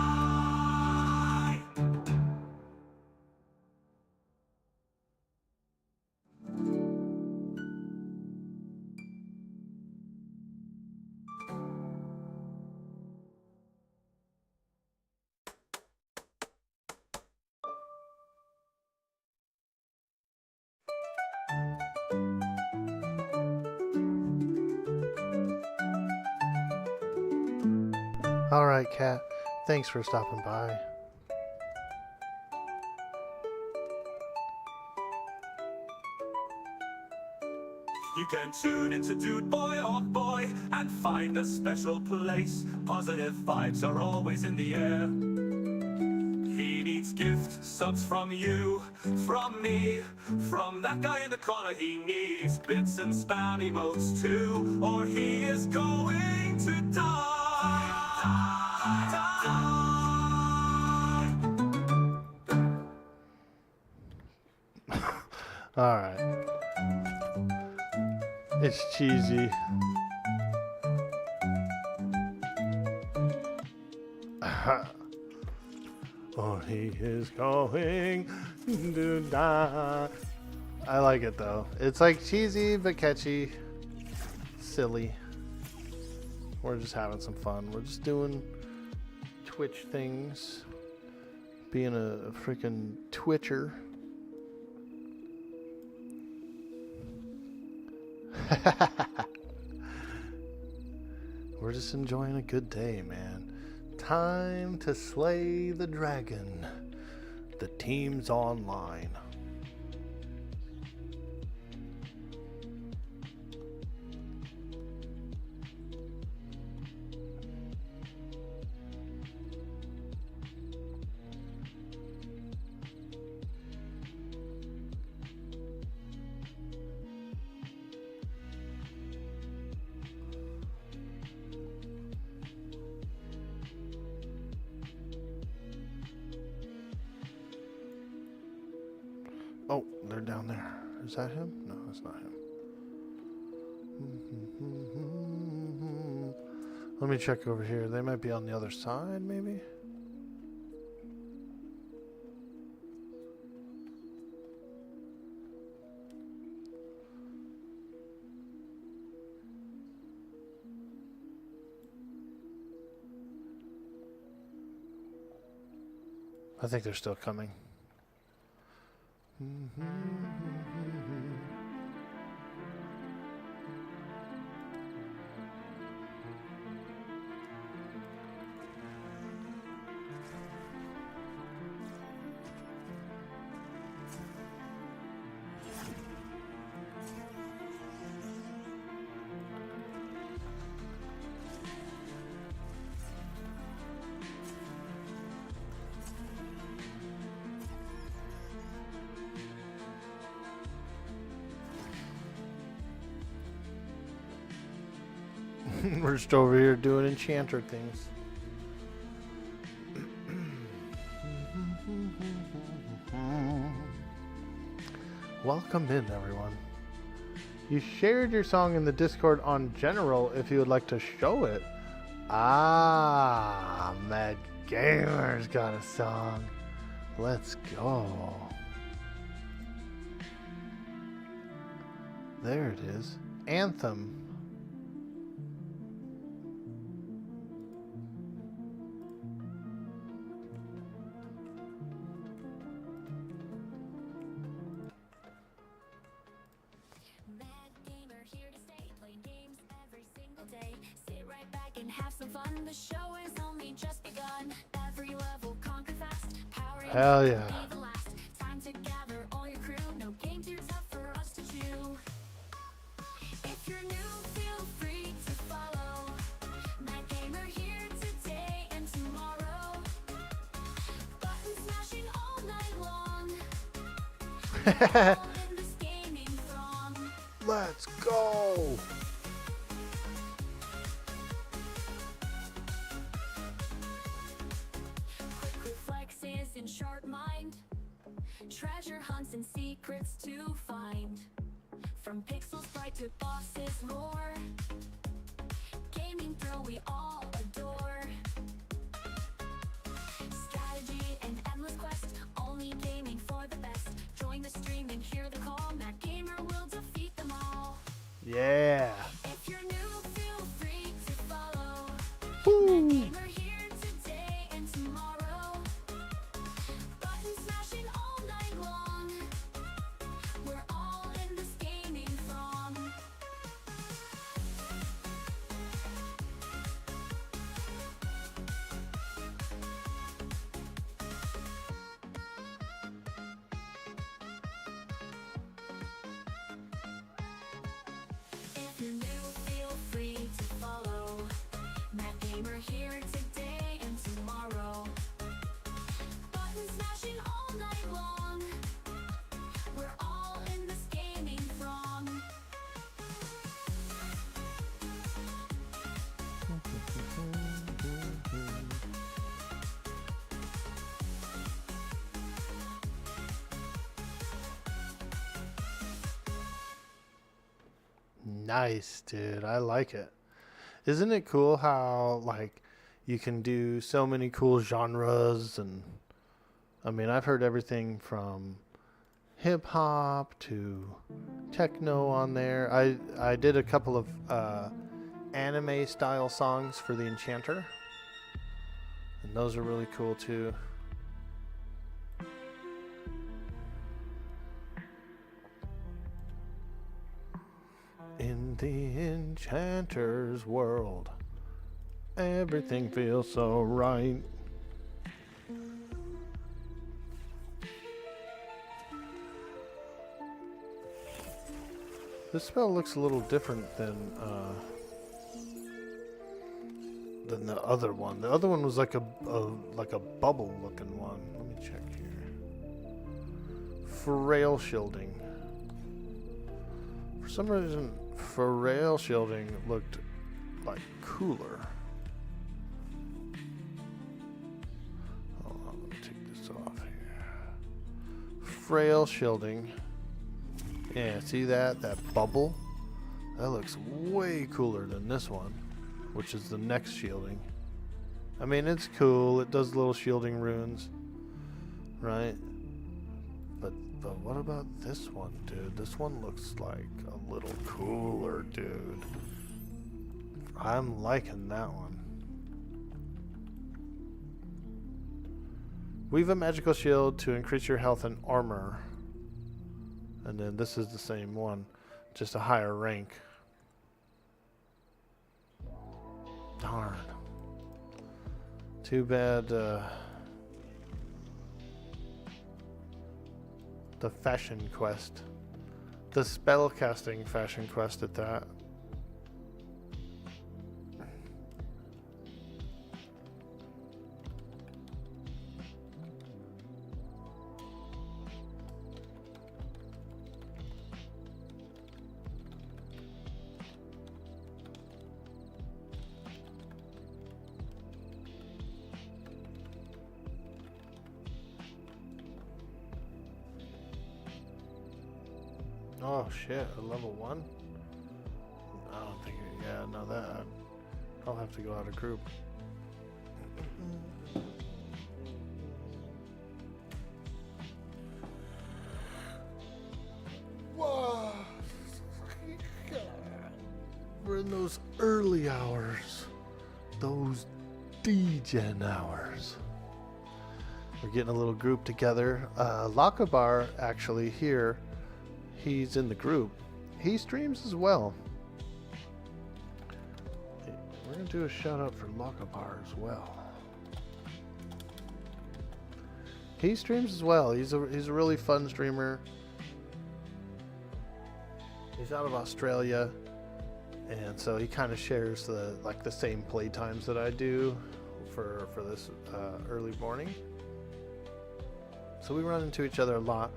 Alright, Kat. Thanks for stopping by. You can tune into Dude boy, Orc boy, and find a special place. Positive vibes are always in the air. He needs gift subs from you, from me, from that guy in the corner. He needs bits and spam emotes too, or he is going to die. Alright. It's cheesy. Oh, he is going to die. I like it though. It's like cheesy but catchy. Silly. We're just having some fun. We're just doing Twitch things. Being a freaking Twitcher. We're just enjoying a good day, man. Time to slay the dragon. The team's online. Oh, they're down there. Is that him? No, that's not him. Let me check over here. They might be on the other side, maybe? I think they're still coming. We're just over here doing Enchanter things. Welcome in, everyone. You shared your song in the Discord on general if you would like to show it. Ah, Mad Gamer's got a song. Let's go. There it is. Anthem. Hell yeah. Time to gather all your crew. No game too tough for us to chew. If you're new, feel free to follow. Mad Gamer here today and tomorrow. Button smashing all night long. We're all in this gaming throng. Let's go. In sharp mind, treasure hunts and secrets to find. From pixels bright to bosses roar, gaming thrill we all adore. Strategy and endless quest, only gaming for the best. Join the stream and hear the call. Mad Gamer will defeat them all. Yeah. If you're new, feel free to follow. Woo. Mad Gamer here today and tomorrow. Button smashing all night long. We're all in this gaming throng. Nice, dude. I like it. Isn't it cool how, like, you can do so many cool genres? And I mean, I've heard everything from hip hop to techno on there. I did a couple of anime style songs for the Enchanter, and those are really cool too. In the Enchanter's world, everything feels so right. This spell looks a little different than the other one. The other one was like a bubble looking one. Let me check here. Frail shielding. For some reason, frail shielding looked like cooler. Hold on, let me take this off here. Frail shielding. Yeah, see that bubble? That looks way cooler than this one, which is the next shielding. I mean, it's cool. It does little shielding runes, right? But what about this one, dude? This one looks like a little cooler, dude. I'm liking that one. Weave a magical shield to increase your health and armor. And then this is the same one, just a higher rank. Darn. Too bad the fashion quest. The spellcasting fashion quest at that. Oh shit, a level 1? I don't think it, yeah, no, that I'll have to go out of group. Whoa. We're in those early hours. Those degen hours. We're getting a little group together. Waaagh actually here. He's in the group. He streams as well. We're gonna do a shout out for Waaagh as well. He streams as well. He's a really fun streamer. He's out of Australia, and so he kind of shares the same play times that I do for this early morning. So we run into each other a lot.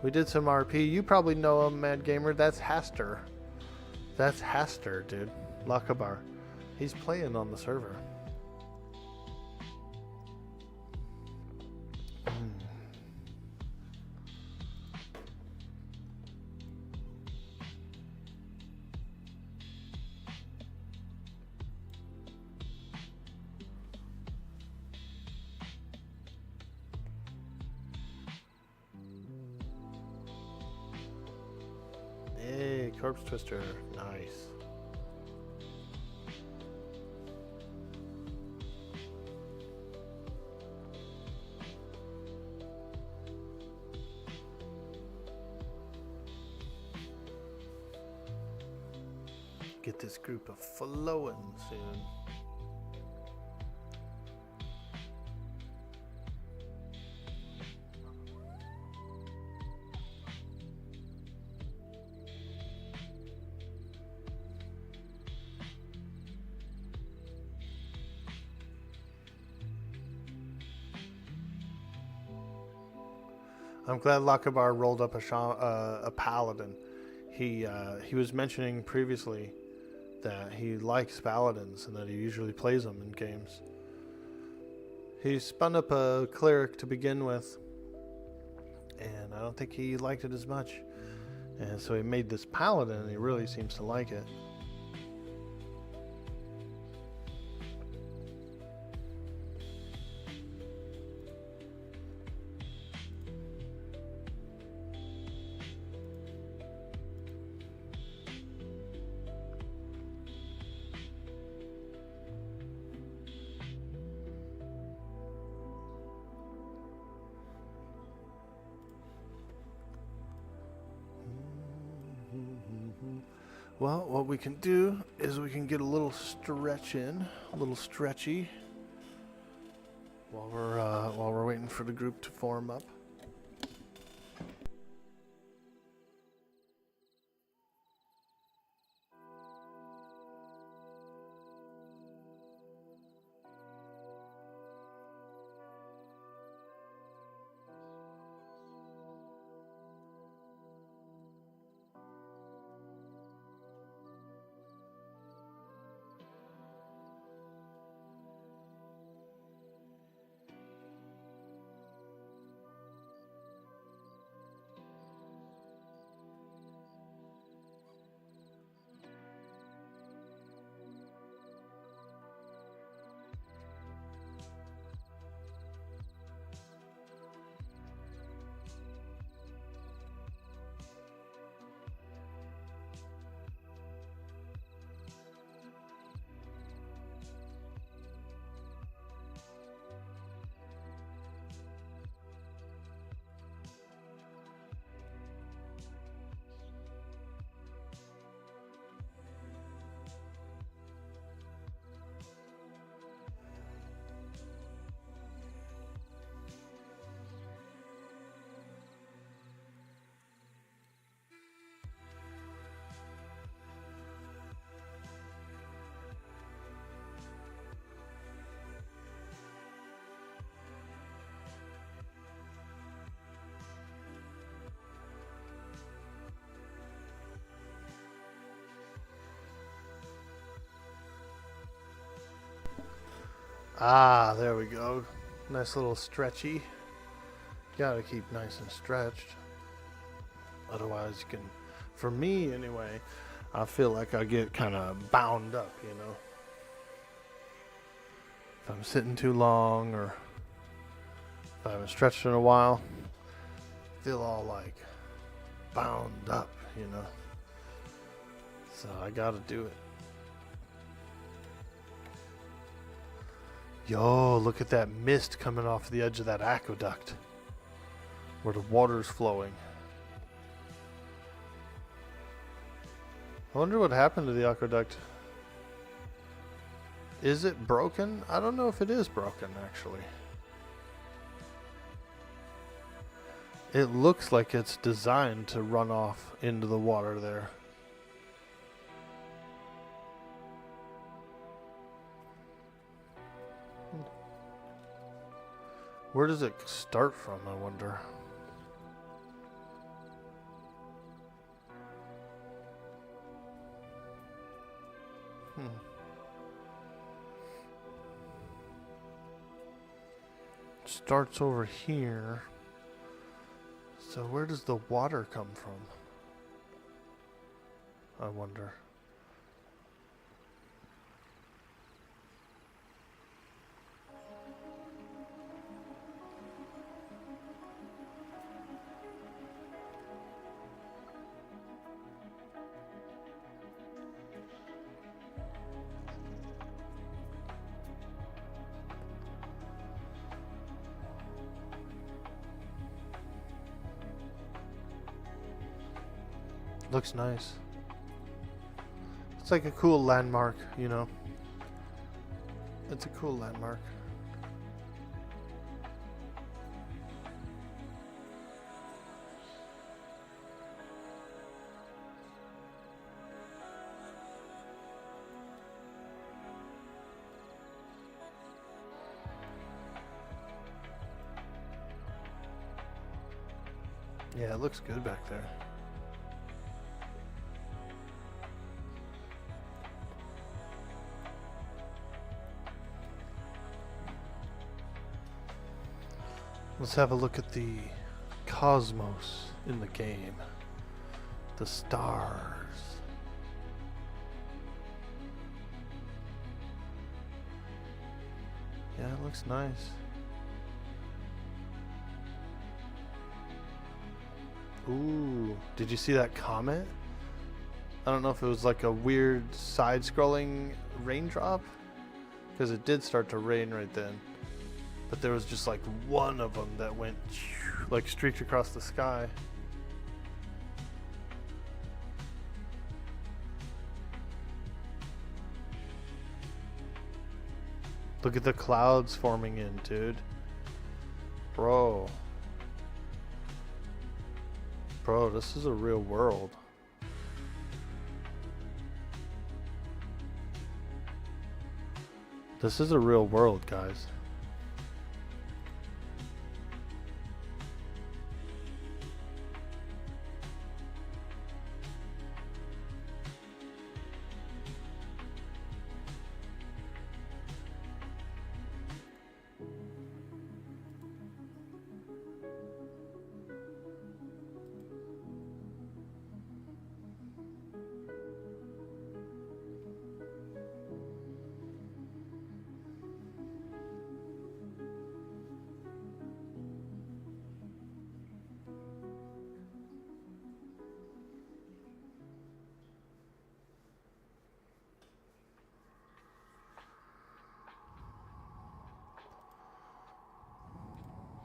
We did some RP. You probably know him, Mad Gamer. That's Haster. That's Haster, dude. Waaagh. He's playing on the server. Hey, Corpse Twister. Nice. Get this group of flowing soon. I'm glad Waaagh rolled up a paladin. He was mentioning previously that he likes paladins and that he usually plays them in games. He spun up a cleric to begin with, and I don't think he liked it as much. And so he made this paladin, and he really seems to like it. Well, what we can do is we can get a little stretch in, a little stretchy, while we're waiting for the group to form up. Ah, there we go. Nice little stretchy. Gotta keep nice and stretched. Otherwise you can, for me anyway, I feel like I get kind of bound up, you know. If I'm sitting too long or if I haven't stretched in a while, I feel all like bound up, you know. So I gotta do it. Yo, look at that mist coming off the edge of that aqueduct where the water's flowing. I wonder what happened to the aqueduct. Is it broken? I don't know if it is broken, actually. It looks like it's designed to run off into the water there. Where does it start from, I wonder? Starts over here. So where does the water come from? I wonder. Looks nice. It's like a cool landmark, you know. It's a cool landmark. Yeah, it looks good back there. Let's have a look at the cosmos in the game. The stars. Yeah, it looks nice. Ooh, did you see that comet? I don't know if it was like a weird side-scrolling raindrop, because it did start to rain right then. But there was just like one of them that went like streaked across the sky. Look at the clouds forming in, dude. Bro. Bro, this is a real world. This is a real world, guys.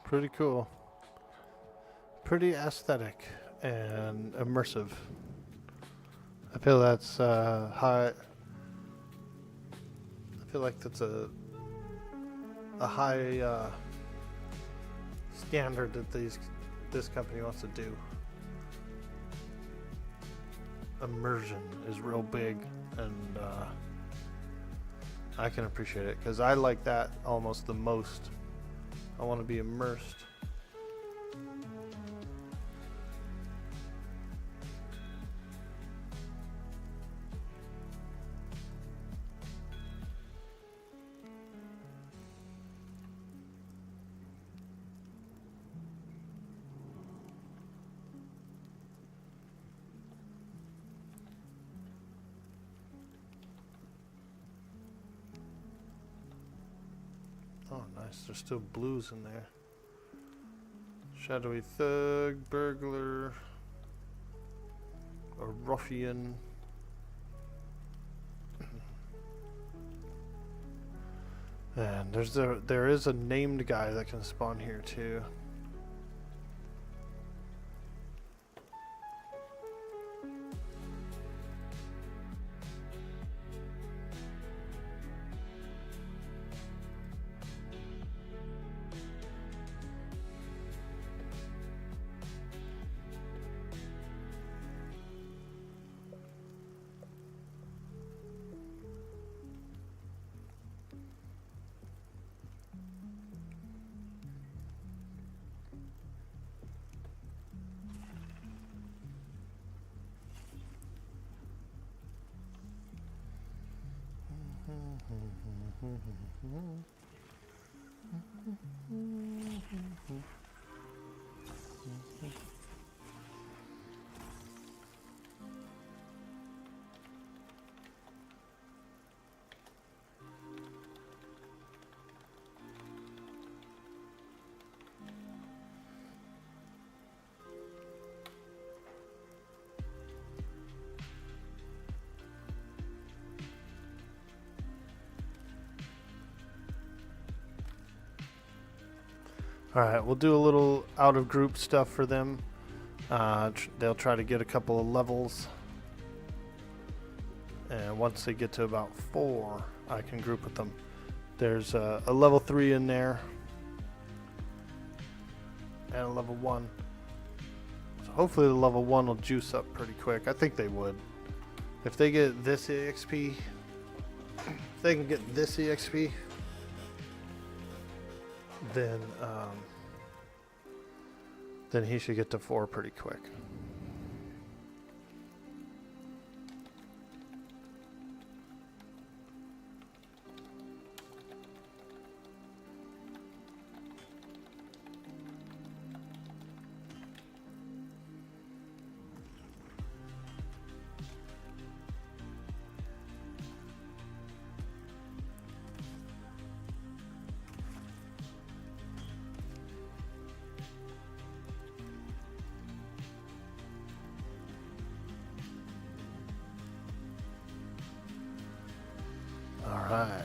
Pretty cool. Pretty aesthetic and immersive. I feel that's high. I feel like that's a high standard that this company wants to do. Immersion is real big, and I can appreciate it because I like that almost the most. I want to be immersed. Oh, nice. There's still blues in there. Shadowy thug, burglar, a ruffian. And there is a named guy that can spawn here too. Alright, we'll do a little out-of-group stuff for them. They'll try to get a couple of levels. And once they get to about 4, I can group with them. There's a level 3 in there. And a level 1. So hopefully the level 1 will juice up pretty quick. I think they would. If they get this EXP, if they can get this EXP, then he should get to 4 pretty quick. Alright.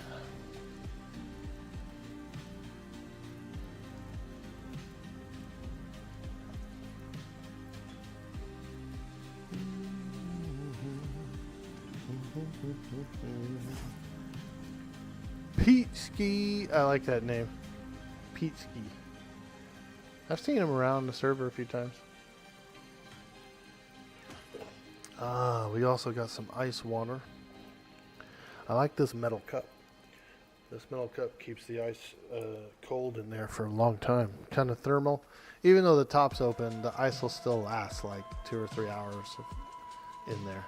Pete Ski. I like that name. Pete Ski. I've seen him around the server a few times. We also got some ice water. I like this metal cup. This metal cup keeps the ice cold in there for a long time. Kind of thermal. Even though the top's open, the ice will still last like 2 or 3 hours in there.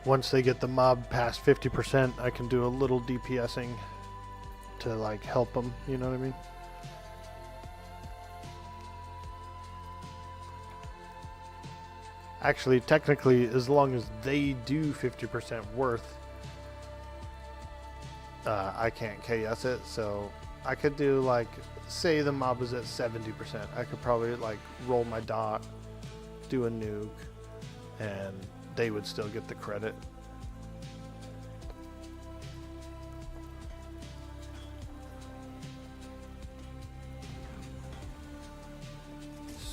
Once they get the mob past 50%, I can do a little DPSing to like help them, you know what I mean? Actually, technically, as long as they do 50% worth, I can't KS it, so I could do like, say the mob is at 70%, I could probably like roll my dot, do a nuke, and they would still get the credit.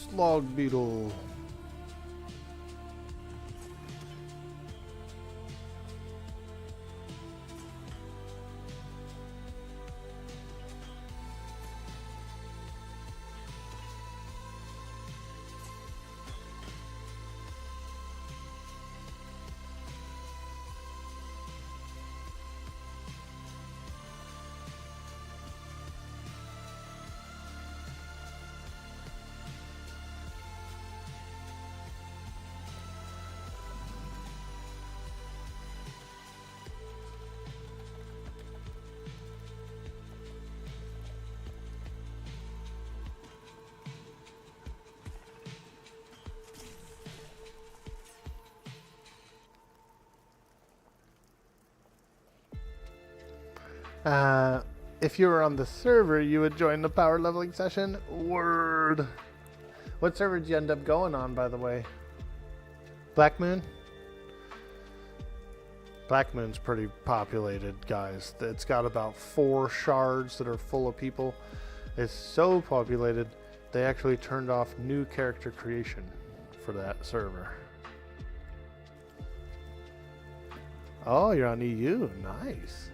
Slog beetle. If you were on the server, you would join the power leveling session. Word. What server did you end up going on, by the way? Black Moon? Black Moon's pretty populated, guys. It's got about 4 shards that are full of people. It's so populated, they actually turned off new character creation for that server. Oh, you're on EU. Nice.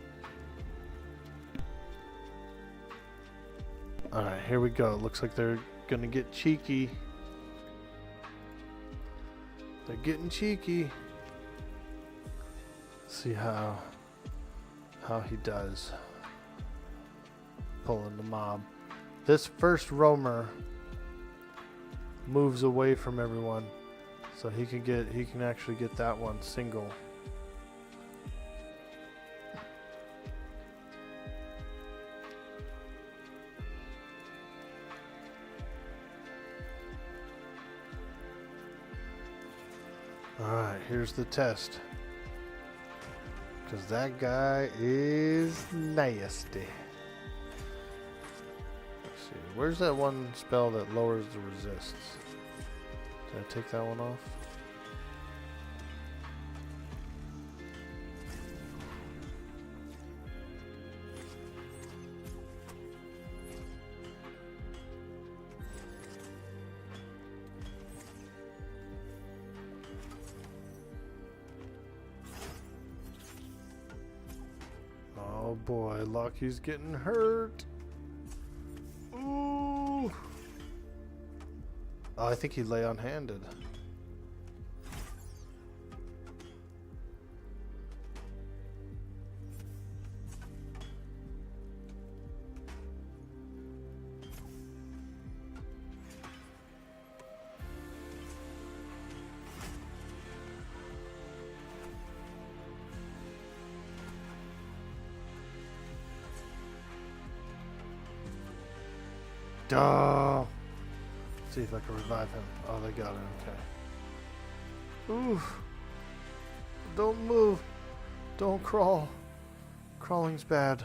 Alright, here we go. Looks like they're gonna get cheeky. They're getting cheeky. See how he does. Pulling the mob. This first roamer moves away from everyone, so he can actually get that one single. Alright, here's the test. Because that guy is nasty. Let's see, where's that one spell that lowers the resists? Did I take that one off? Oh boy, Lucky's getting hurt. Ooh. Oh, I think he lay unhanded. Duh. See if I can revive him. Oh, they got him. Okay. Oof. Don't move. Don't crawl. Crawling's bad.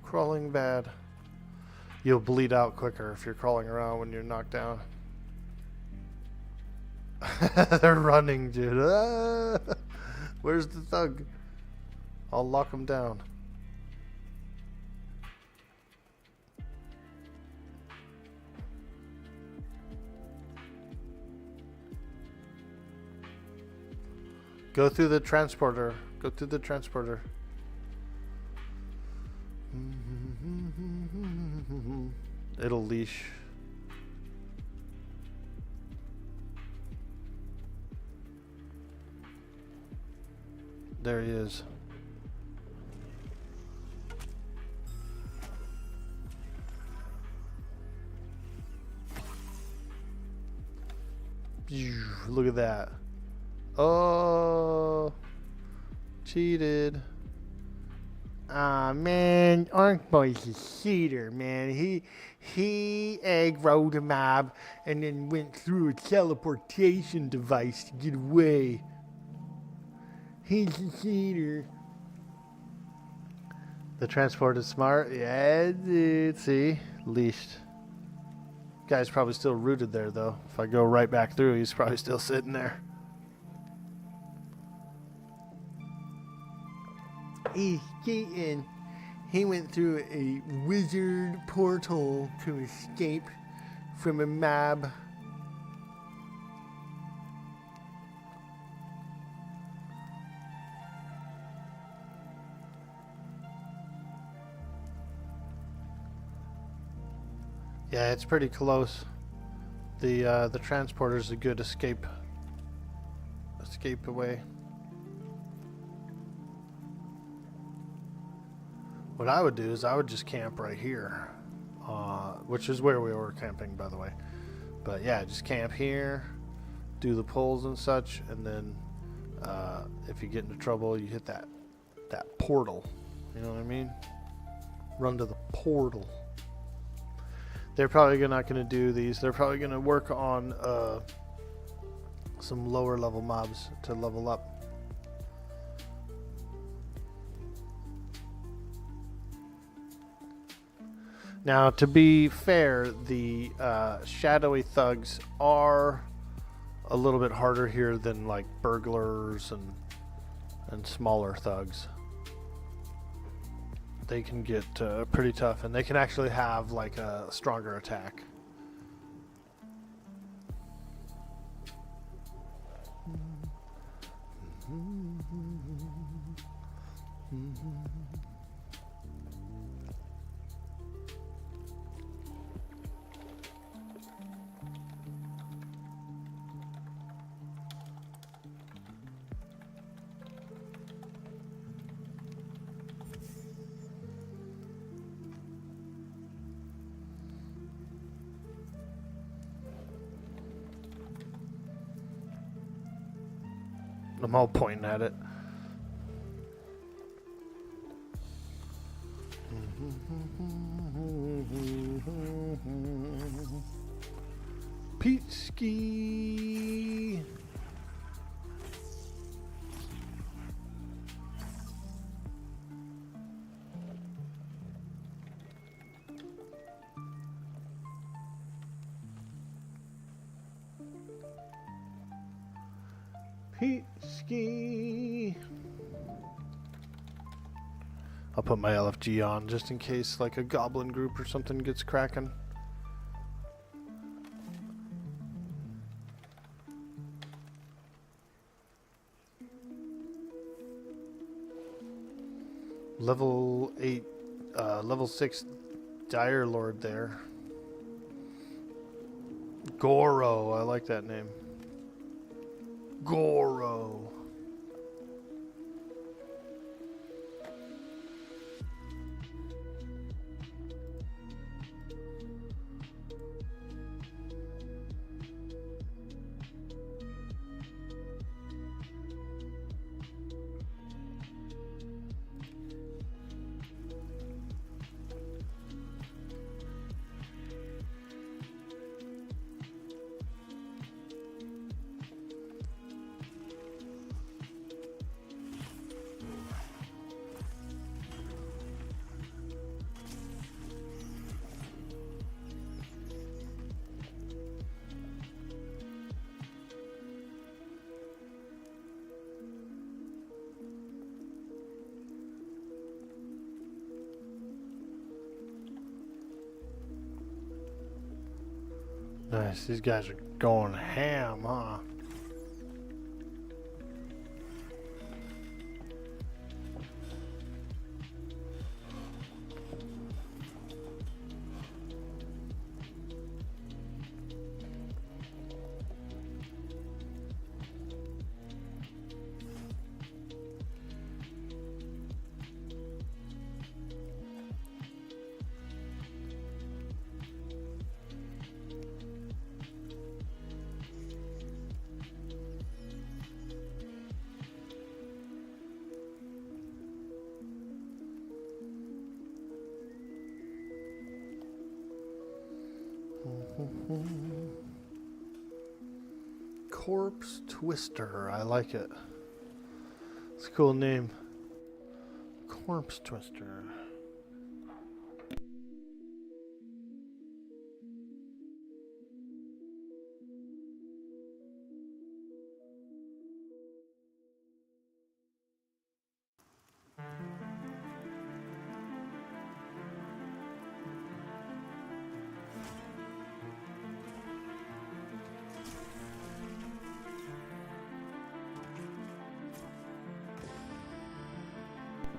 Crawling bad. You'll bleed out quicker if you're crawling around when you're knocked down. They're running, dude. Ah! Where's the thug? I'll lock him down. Go through the transporter. Go through the transporter. It'll leash. There he is. Look at that. Oh, cheated. Ah, man, Orange Boy's a cheater, man. He aggroed a mob and then went through a teleportation device to get away. He's a cheater. The transport is smart. Yeah, dude. See? Leashed. Guy's probably still rooted there, though. If I go right back through, he's probably still sitting there. He's cheating. He went through a wizard portal to escape from a mob. Yeah, it's pretty close. The transporter's a good escape away. What I would do is I would just camp right here, which is where we were camping, by the way. But yeah, just camp here, do the pulls and such, and then if you get into trouble, you hit that portal. You know what I mean? Run to the portal. They're probably not going to do these. They're probably going to work on some lower level mobs to level up. Now, to be fair, the shadowy thugs are a little bit harder here than like burglars and smaller thugs. They can get pretty tough, and they can actually have like a stronger attack. I'm all pointing at it. Pete Ski. Ski. I'll put my LFG on just in case like a goblin group or something gets cracking. Level 8, level 6 Dire Lord there. Goro, I like that name. Goro. Nice. These guys are going ham, huh? Corpse Twister. I like it. It's a cool name. Corpse Twister.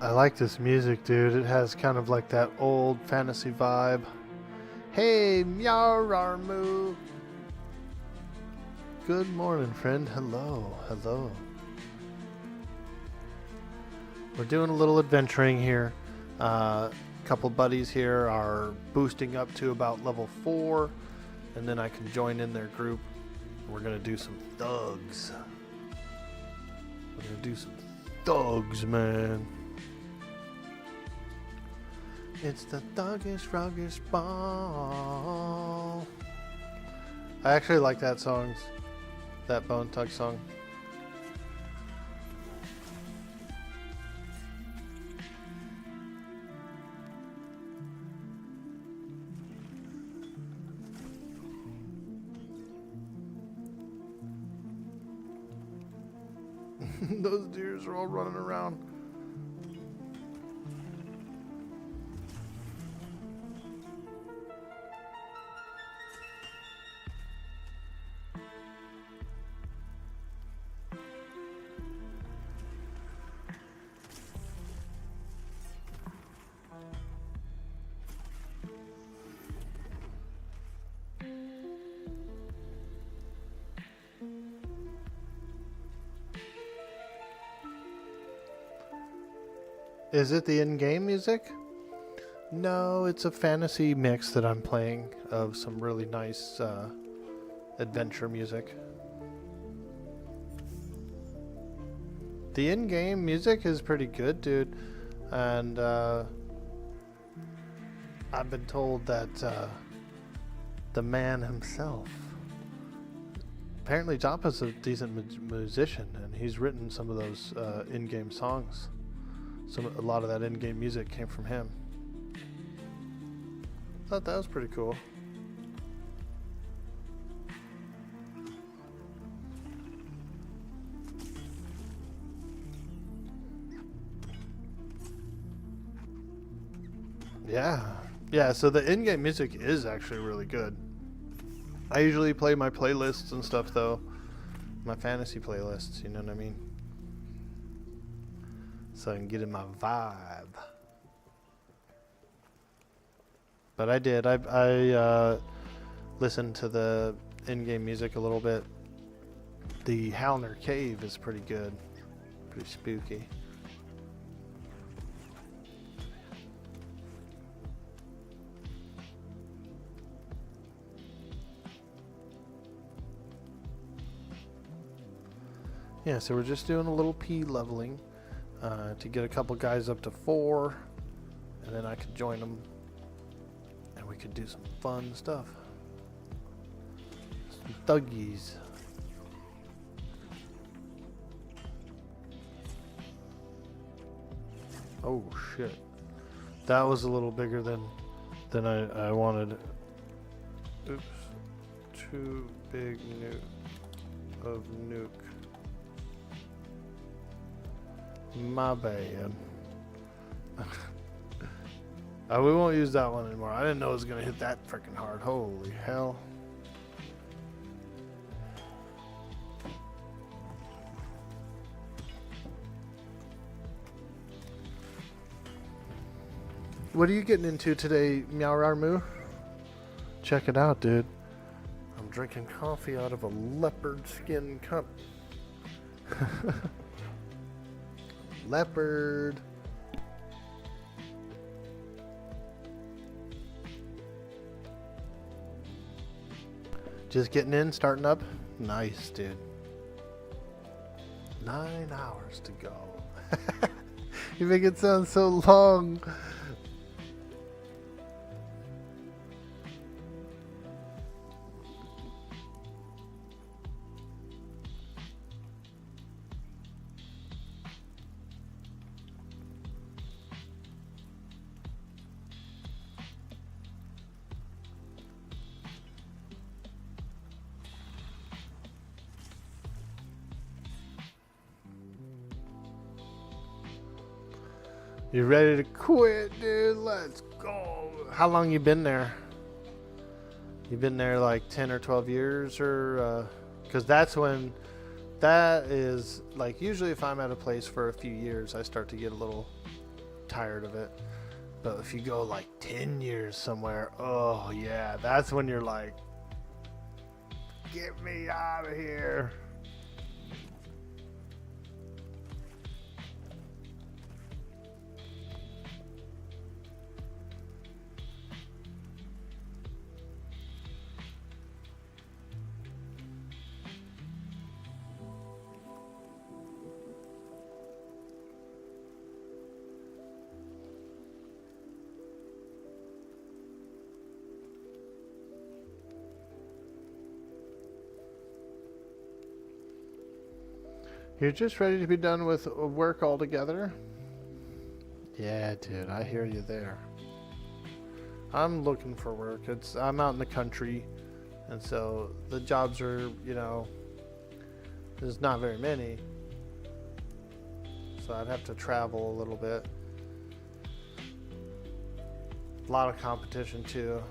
I like this music, dude. It has kind of like that old fantasy vibe. Hey, Meowrarmoo. Good morning, friend. Hello, hello. We're doing a little adventuring here. Couple buddies here are boosting up to about level 4, and then I can join in their group. We're gonna do some thugs. We're gonna do some thugs, man. It's the thuggish, ruggish ball. I actually like that song, that Bone Tug song. Those deers are all running around. Is it the in-game music? No, it's a fantasy mix that I'm playing of some really nice adventure music. The in-game music is pretty good, dude. And I've been told that the man himself, apparently Joppa's a decent musician, and he's written some of those in-game songs. A lot of that in-game music came from him. Thought that was pretty cool. Yeah, so the in-game music is actually really good. I usually play my playlists and stuff though. My fantasy playlists, you know what I mean? So I can get in my vibe. But I did. I listened to the in-game music a little bit. The Halner Cave is pretty good. Pretty spooky. Yeah, so we're just doing a little P leveling. To get a couple guys up to 4, and then I could join them and we could do some fun stuff. Some thuggies. Oh shit, that was a little bigger than I wanted. Oops, too big of nuke. My bad. We won't use that one anymore. I didn't know it was gonna hit that freaking hard. Holy hell. What are you getting into today, Meow? Check it out, dude. I'm drinking coffee out of a leopard skin cup. Leopard. Just getting in, starting up. Nice, dude. 9 hours to go. You make it sound so long. You ready to quit, dude? Let's go. How long you been there? You been there like 10 or 12 years, or because that is like, usually if I'm at a place for a few years, I start to get a little tired of it. But if you go like 10 years somewhere, oh yeah, that's when you're like, get me out of here. You're just ready to be done with work altogether? Yeah, dude, I hear you there. I'm looking for work. I'm out in the country, and so the jobs are, there's not very many. So I'd have to travel a little bit. A lot of competition too.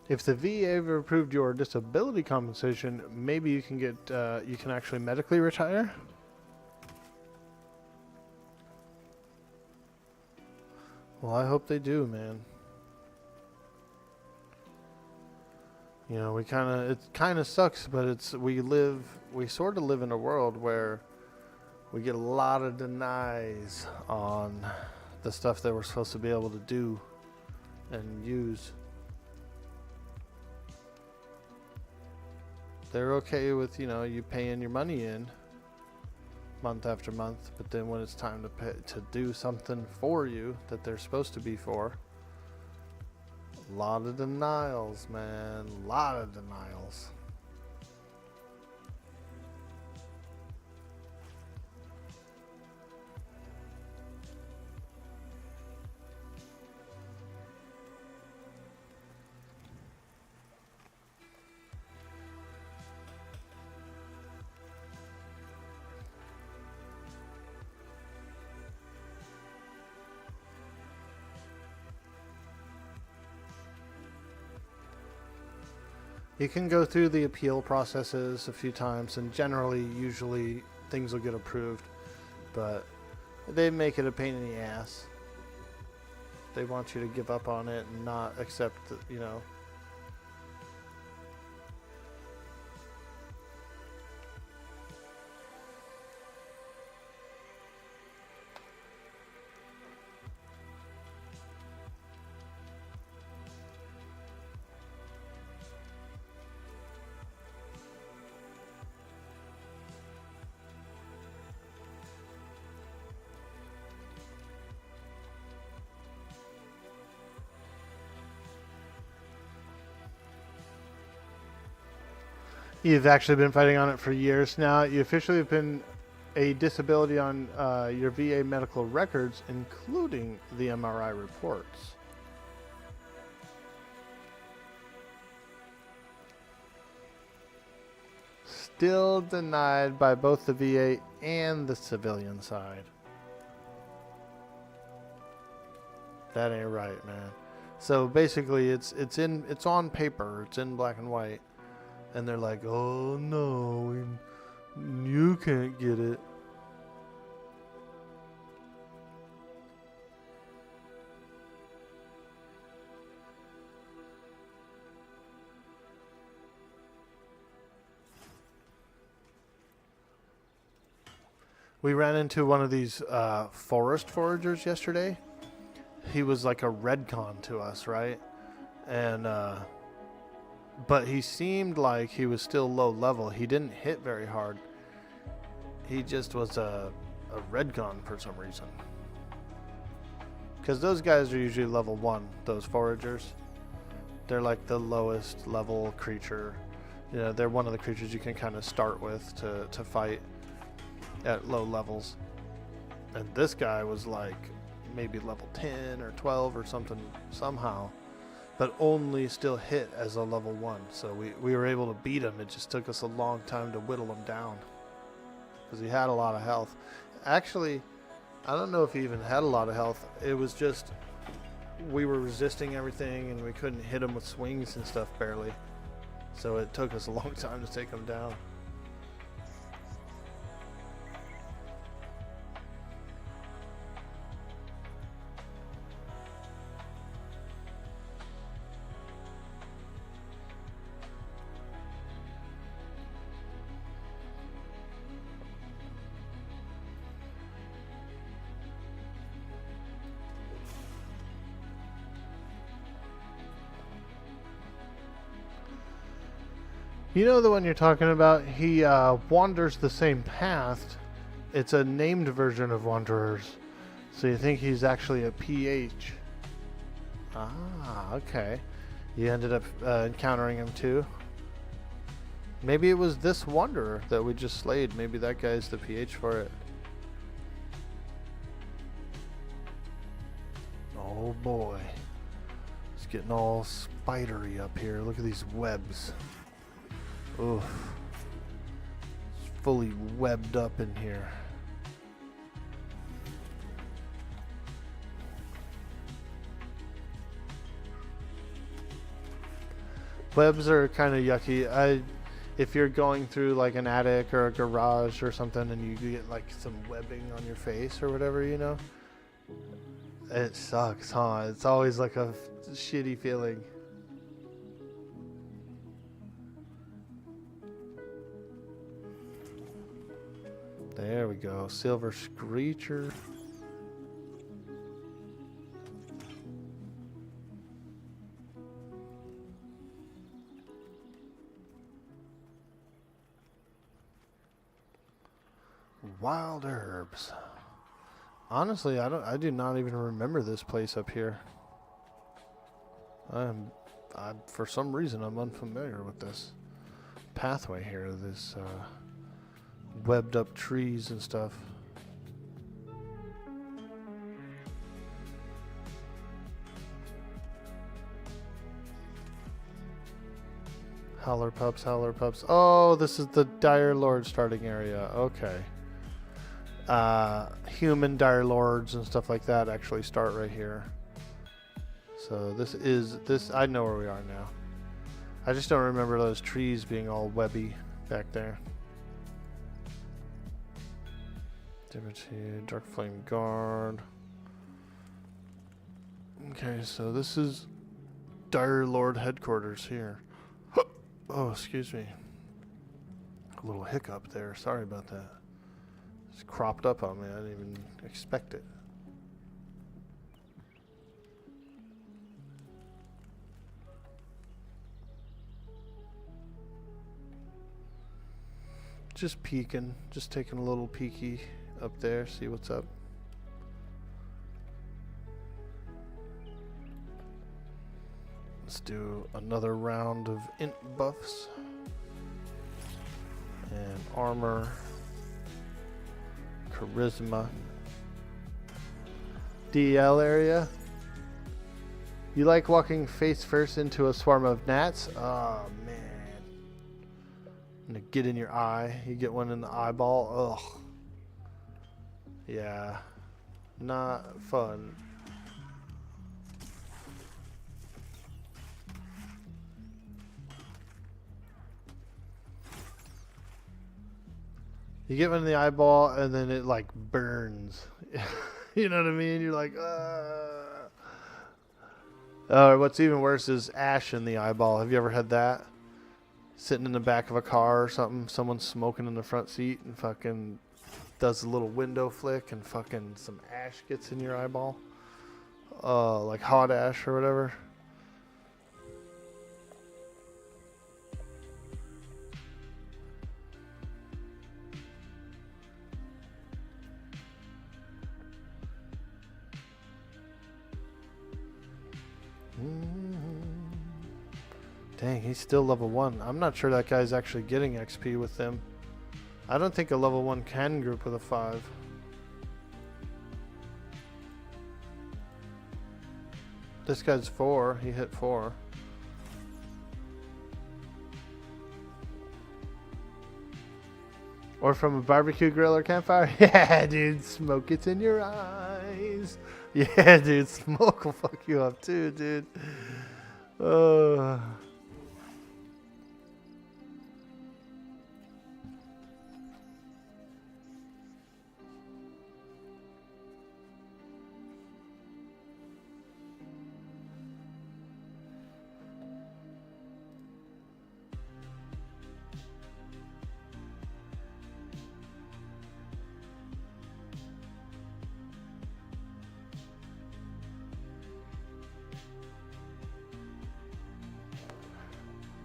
If the VA ever approved your disability compensation, maybe you can get, you can actually medically retire? Well, I hope they do, man. It kind of sucks, but we sort of live in a world where we get a lot of denies on the stuff that we're supposed to be able to do and use. They're okay with, you paying your money in month after month, but then when it's time to do something for you that they're supposed to be for, a lot of denials, man. A lot of denials. You can go through the appeal processes a few times, and usually things will get approved, but they make it a pain in the ass. They want you to give up on it and not accept, You've actually been fighting on it for years now. You officially have been a disability on your VA medical records, including the MRI reports. Still denied by both the VA and the civilian side. That ain't right, man. So basically, it's on paper. It's in black and white, and they're like, "Oh no, you can't get it." We ran into one of these forest foragers yesterday. He was like a redcon to us, right? And but he seemed like he was still low level. He didn't hit very hard. He just was a redcon for some reason. Because those guys are usually level 1, those foragers. They're like the lowest level creature. You know, they're one of the creatures you can kind of start with to fight at low levels. And this guy was like maybe level 10 or 12 or something somehow, but only still hit as a level 1. So we were able to beat him. It just took us a long time to whittle him down because he had a lot of health. Actually, I don't know if he even had a lot of health. It was just we were resisting everything and we couldn't hit him with swings and stuff barely. So it took us a long time to take him down. You know the one you're talking about? He wanders the same path. It's a named version of Wanderers. So you think he's actually a PH. Ah, okay. You ended up encountering him too. Maybe it was this Wanderer that we just slayed. Maybe that guy's the PH for it. Oh boy. It's getting all spidery up here. Look at these webs. Oof. It's fully webbed up in here. Webs are kind of yucky. If you're going through like an attic or a garage or something and you get like some webbing on your face or whatever, you know, it sucks, huh? It's always like a shitty feeling. There we go. Silver Screecher. Wild herbs. Honestly, I do not even remember this place up here. For some reason I'm unfamiliar with this pathway here, this webbed up trees and stuff. Howler pups, howler pups. Oh, this is the Dire Lord starting area. Okay. Human Dire Lords and stuff like that actually start right here. So this I know where we are now. I just don't remember those trees being all webby back there. Dark Flame Guard. Okay, so this is Dire Lord headquarters here. Oh, excuse me. A little hiccup there. Sorry about that. It's cropped up on me. I didn't even expect it. Just peeking. Just taking a little peeky up there, see what's up. Let's do another round of int buffs. And armor. Charisma. DL area. You like walking face first into a swarm of gnats? Oh man. I'm gonna get in your eye. You get one in the eyeball. Ugh. Yeah. Not fun. You get one in the eyeball and then it like burns. You know what I mean? You're like, what's even worse is ash in the eyeball. Have you ever had that? Sitting in the back of a car or something, someone's smoking in the front seat and fucking does a little window flick and fucking some ash gets in your eyeball. Like hot ash or whatever. Dang, he's still level 1. I'm not sure that guy's actually getting XP with them. I don't think a level 1 can group with a 5. This guy's 4. He hit 4. Or from a barbecue grill or campfire? Yeah, dude, smoke gets in your eyes. Yeah, dude, smoke will fuck you up too, dude.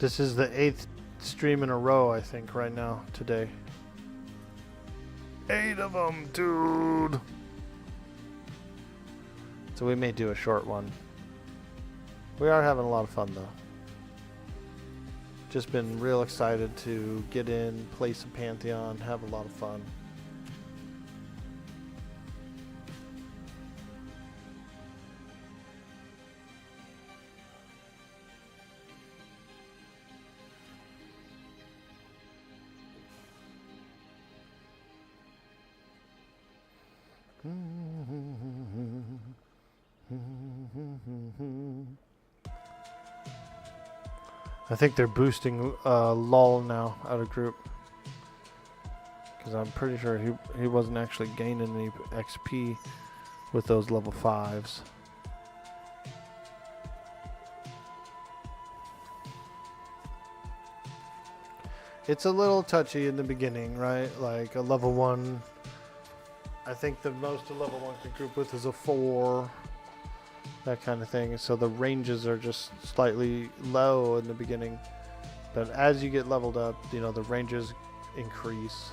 This is the 8th stream in a row, I think, right now, today. 8 of them, dude! So we may do a short one. We are having a lot of fun, though. Just been real excited to get in, play some Pantheon, have a lot of fun. I think they're boosting LOL now out of group. Because I'm pretty sure he wasn't actually gaining any XP with those level 5s. It's a little touchy in the beginning, right? Like a level 1. I think the most a level 1 can group with is a 4. That kind of thing. So the ranges are just slightly low in the beginning. But as you get leveled up, you know, the ranges increase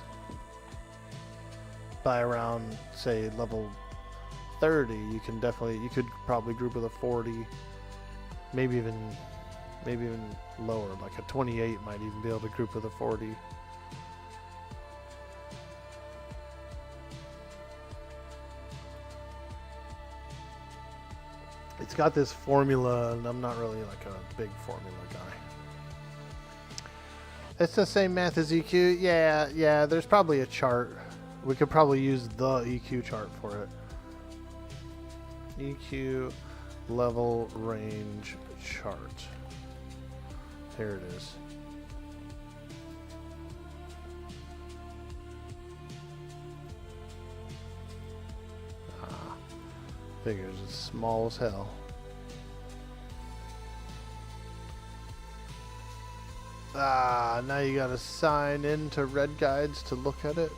by around, say, level 30. You could probably group with a 40, maybe even lower, like a 28 might even be able to group with a 40. It's got this formula, and I'm not really like a big formula guy. It's the same math as EQ. Yeah, there's probably a chart. We could probably use the EQ chart for it. EQ level range chart. Here it is. Figures it's small as hell. Now you gotta sign in to Red Guides to look at it.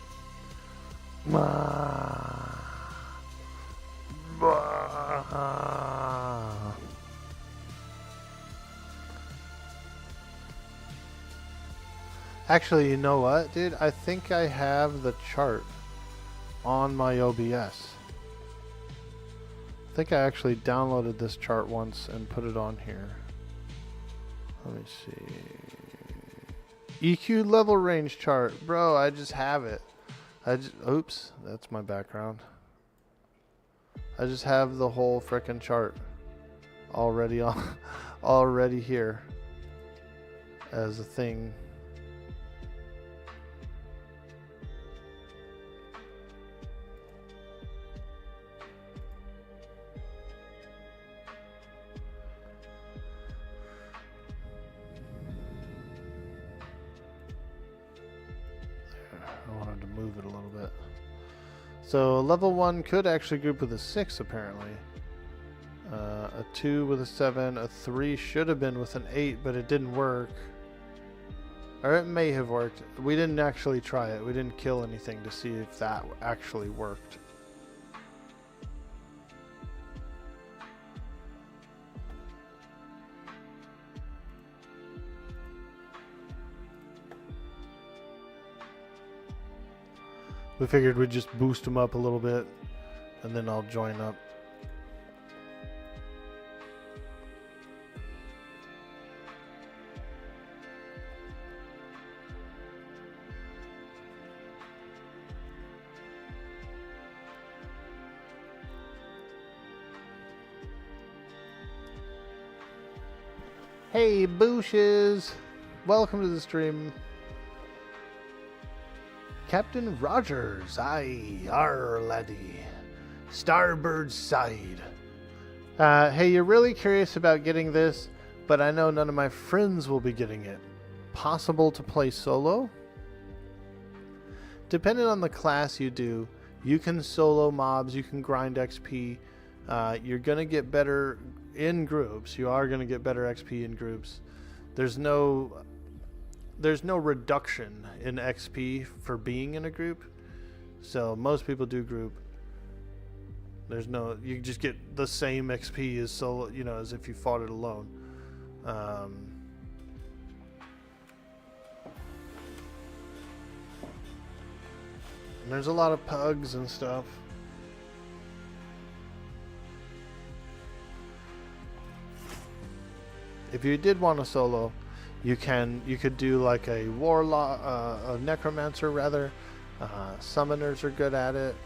Actually, you know what, dude? I think I have the chart on my OBS. I think I actually downloaded this chart once and put it on here. Let me see. EQ level range chart. Bro, I just have it. Oops, that's my background. I just have the whole frickin' chart already on, already here as a thing. I wanted to move it a little bit. So level 1 could actually group with a 6 apparently. A 2 with a 7, a 3 should have been with an 8, but it didn't work. Or it may have worked. We didn't actually try it. We didn't kill anything to see if that actually worked. We figured we'd just boost them up a little bit, and then I'll join up. Hey, Booshes! Welcome to the stream. Captain Rogers, aye, our laddie. Starboard side. Hey, you're really curious about getting this, but I know none of my friends will be getting it. Possible to play solo? Depending on the class you do, you can solo mobs, you can grind XP. You're going to get better in groups. You are going to get better XP in groups. There's no reduction in XP for being in a group, so most people do group. You just get the same XP as solo, as if you fought it alone. And there's a lot of pugs and stuff. If you did want to solo, you could do like a warlock, a necromancer rather. Summoners are good at it.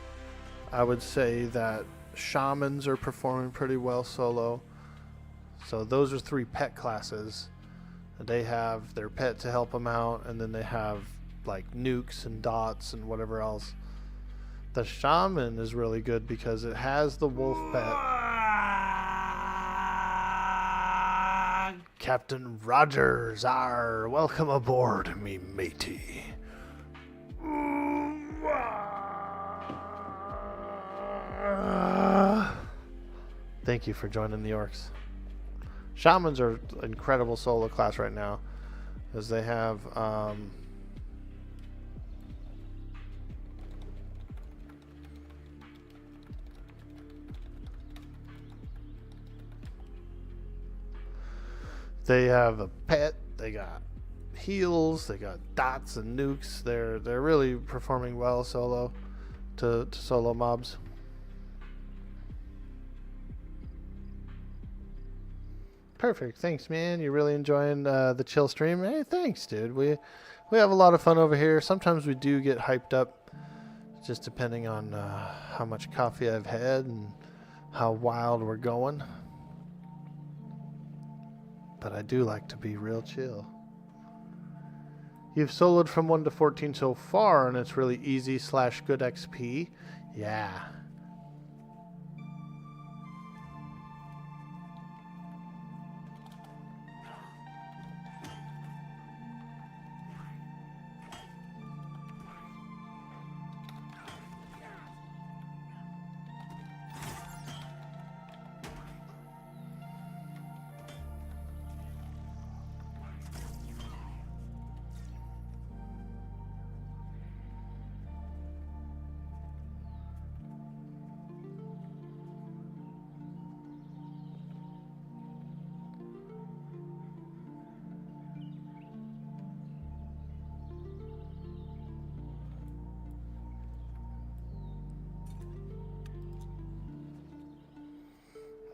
I would say that shamans are performing pretty well solo. So those are 3 pet classes. They have their pet to help them out, and then they have like nukes and dots and whatever else. The shaman is really good because it has the wolf pet. Captain Rogers, welcome aboard, me matey. Thank you for joining the orcs. Shamans are incredible solo class right now, as they have they have a pet, they got heals, they got dots and nukes. They're really performing well solo to solo mobs. Perfect. Thanks, man. You're really enjoying the chill stream. Hey, thanks, dude. We have a lot of fun over here. Sometimes we do get hyped up, just depending on how much coffee I've had and how wild we're going. But I do like to be real chill. You've soloed from 1 to 14 so far, and it's really easy / good XP. Yeah.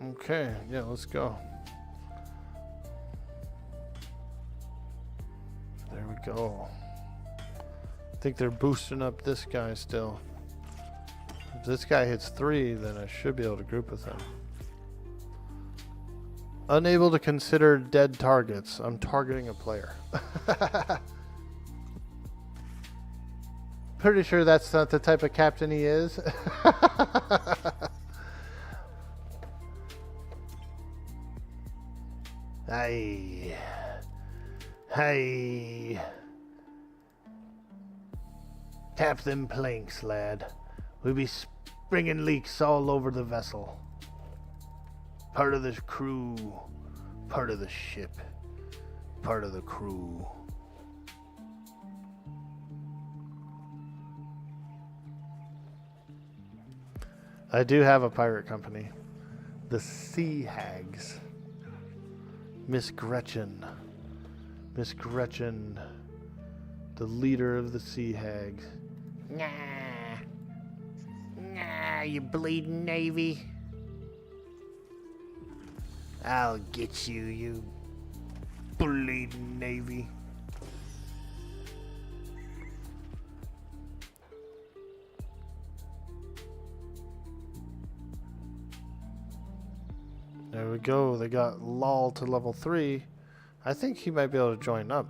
Okay, yeah, let's go. There we go. I think they're boosting up this guy still. If this guy hits 3, then I should be able to group with him. Unable to consider dead targets. I'm targeting a player. Pretty sure that's not the type of captain he is. Hey. Hey. Tap them planks, lad. We be springing leaks all over the vessel. Part of the crew. Part of the ship. Part of the crew. I do have a pirate company. The Sea Hags. Miss Gretchen. Miss Gretchen. The leader of the Sea Hags. Nah. Nah, you bleeding Navy. I'll get you, you bleeding Navy. There we go. They got Lol to level 3. I think he might be able to join up.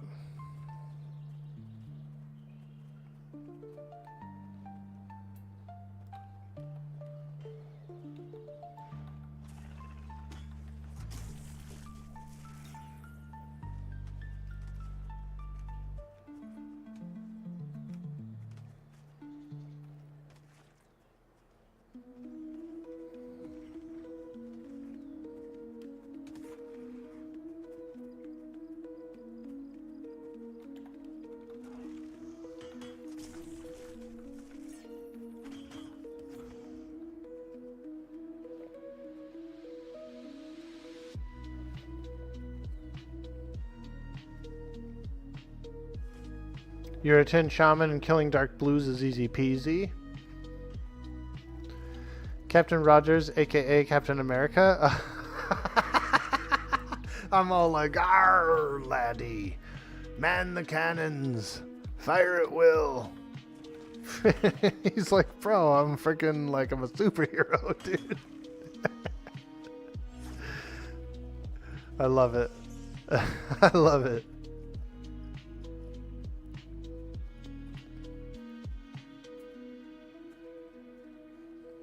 You're a 10 shaman and killing dark blues is easy peasy. Captain Rogers, aka Captain America. I'm all like, "Arr, laddie, man the cannons, fire at will." He's like, "Bro, I'm freaking like I'm a superhero, dude." I love it. I love it.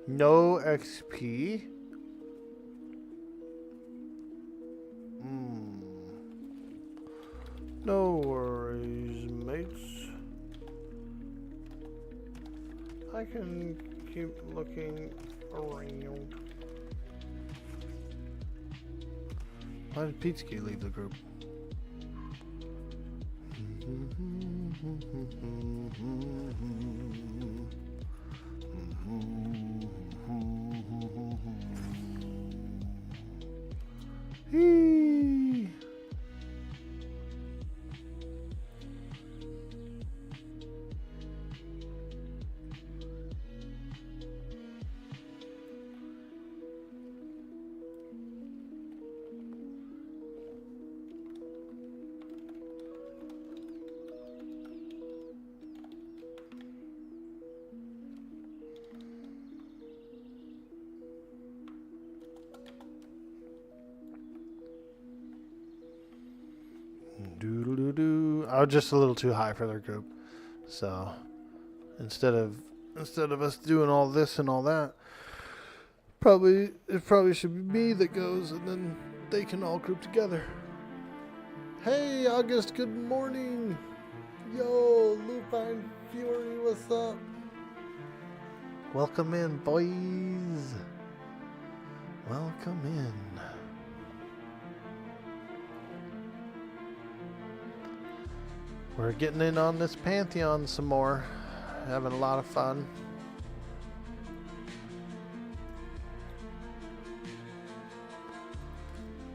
No XP. No worries, mates. I can keep looking around. Why did Pizky leave the group? Hee. I was just a little too high for their group, so instead of us doing all this and all that, it probably should be me that goes, and then they can all group together. Hey, August, good morning. Yo, Lupine Fury, what's up? Welcome in, boys. Welcome in. We're getting in on this Pantheon some more. Having a lot of fun.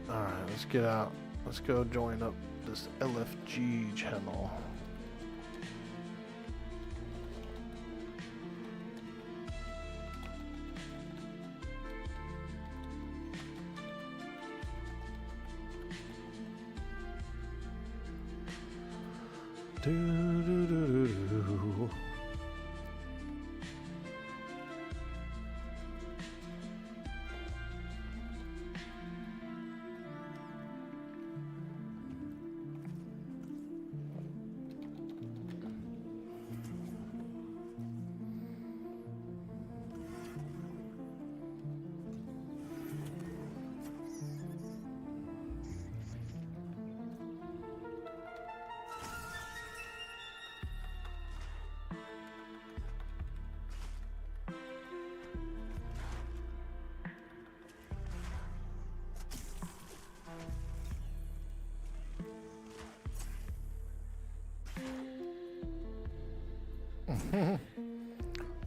Alright, let's get out. Let's go join up this LFG channel. Do-do-do-do-do.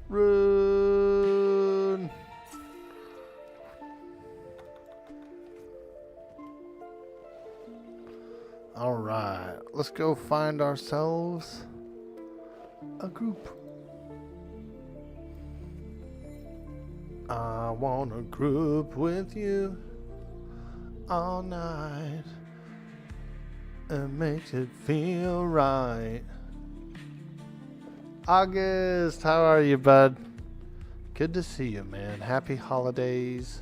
Run. All right, let's go find ourselves a group. I want a group with you all night. It makes it feel right. August, how are you, bud? Good to see you, man. Happy holidays.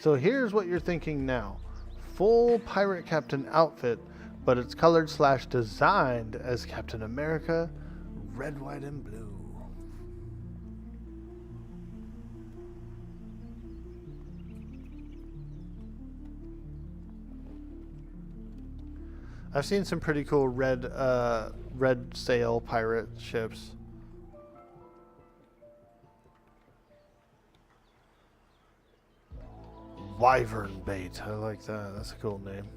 So here's what you're thinking now. Full pirate captain outfit, but it's colored / designed as Captain America, red, white, and blue. I've seen some pretty cool red sail pirate ships. Wyvern bait. I like that. That's a cool name.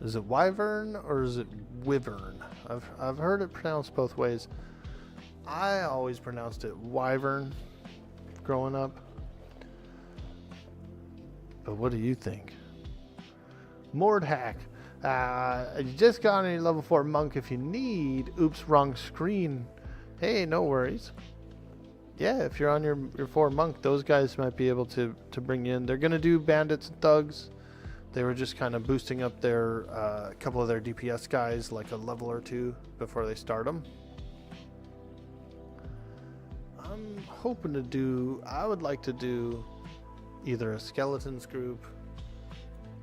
Is it wyvern or is it wyvern? I've heard it pronounced both ways. I always pronounced it wyvern growing up. But what do you think? Mordhack. You just got any level 4 monk if you need. Oops, wrong screen. Hey, no worries. Yeah, if you're on your 4 monk, those guys might be able to bring you in. They're going to do bandits and thugs. They were just kind of boosting up their couple of their DPS guys like a level or 2 before they start them. I'm hoping to do, I would like to do either a skeletons group,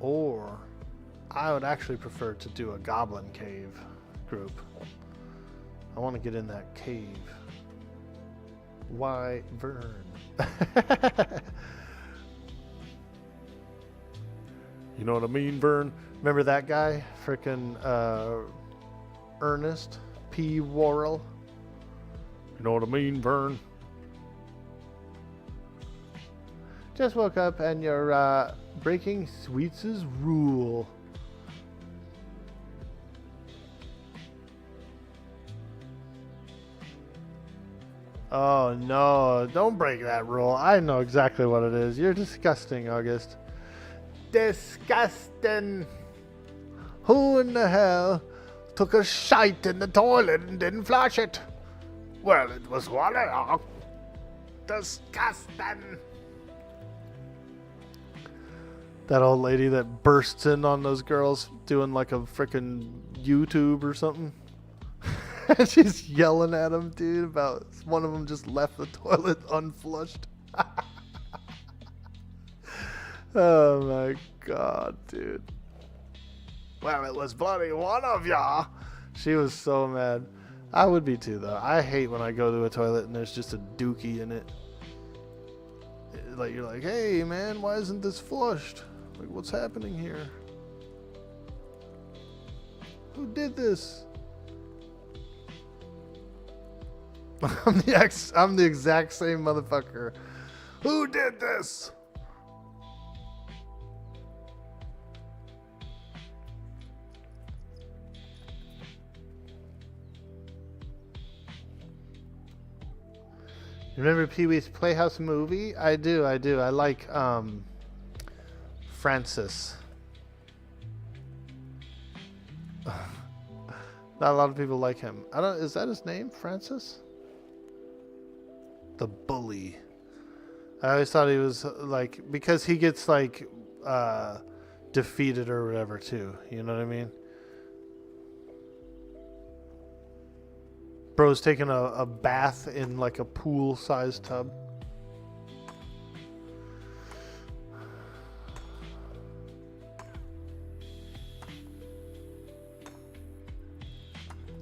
or I would actually prefer to do a goblin cave group. I want to get in that cave. Wyvern. You know what I mean, Vern? Remember that guy? Frickin' Ernest P. Worrell. You know what I mean, Vern? Just woke up and you're breaking Sweets' rule. Oh no, don't break that rule. I know exactly what it is. You're disgusting, August. Disgusting. Who in the hell took a shite in the toilet and didn't flush it? Well, it was Waaagh. Disgusting. That old lady that bursts in on those girls doing like a freaking YouTube or something. She's yelling at them, dude, about one of them just left the toilet unflushed. Oh my god, dude. Well, it was bloody one of ya. She was so mad. I would be too, though. I hate when I go to a toilet and there's just a dookie in it. Like, you're like, hey man, why isn't this flushed? Like, what's happening here? Who did this? I'm the exact same motherfucker. Who did this? You remember Pee-wee's Playhouse movie? I do. I like Francis. Not a lot of people like him. Is that his name? Francis? The bully. I always thought he was like, because he gets like defeated or whatever too. You know what I mean? Bro's taking a bath in like a pool-sized tub.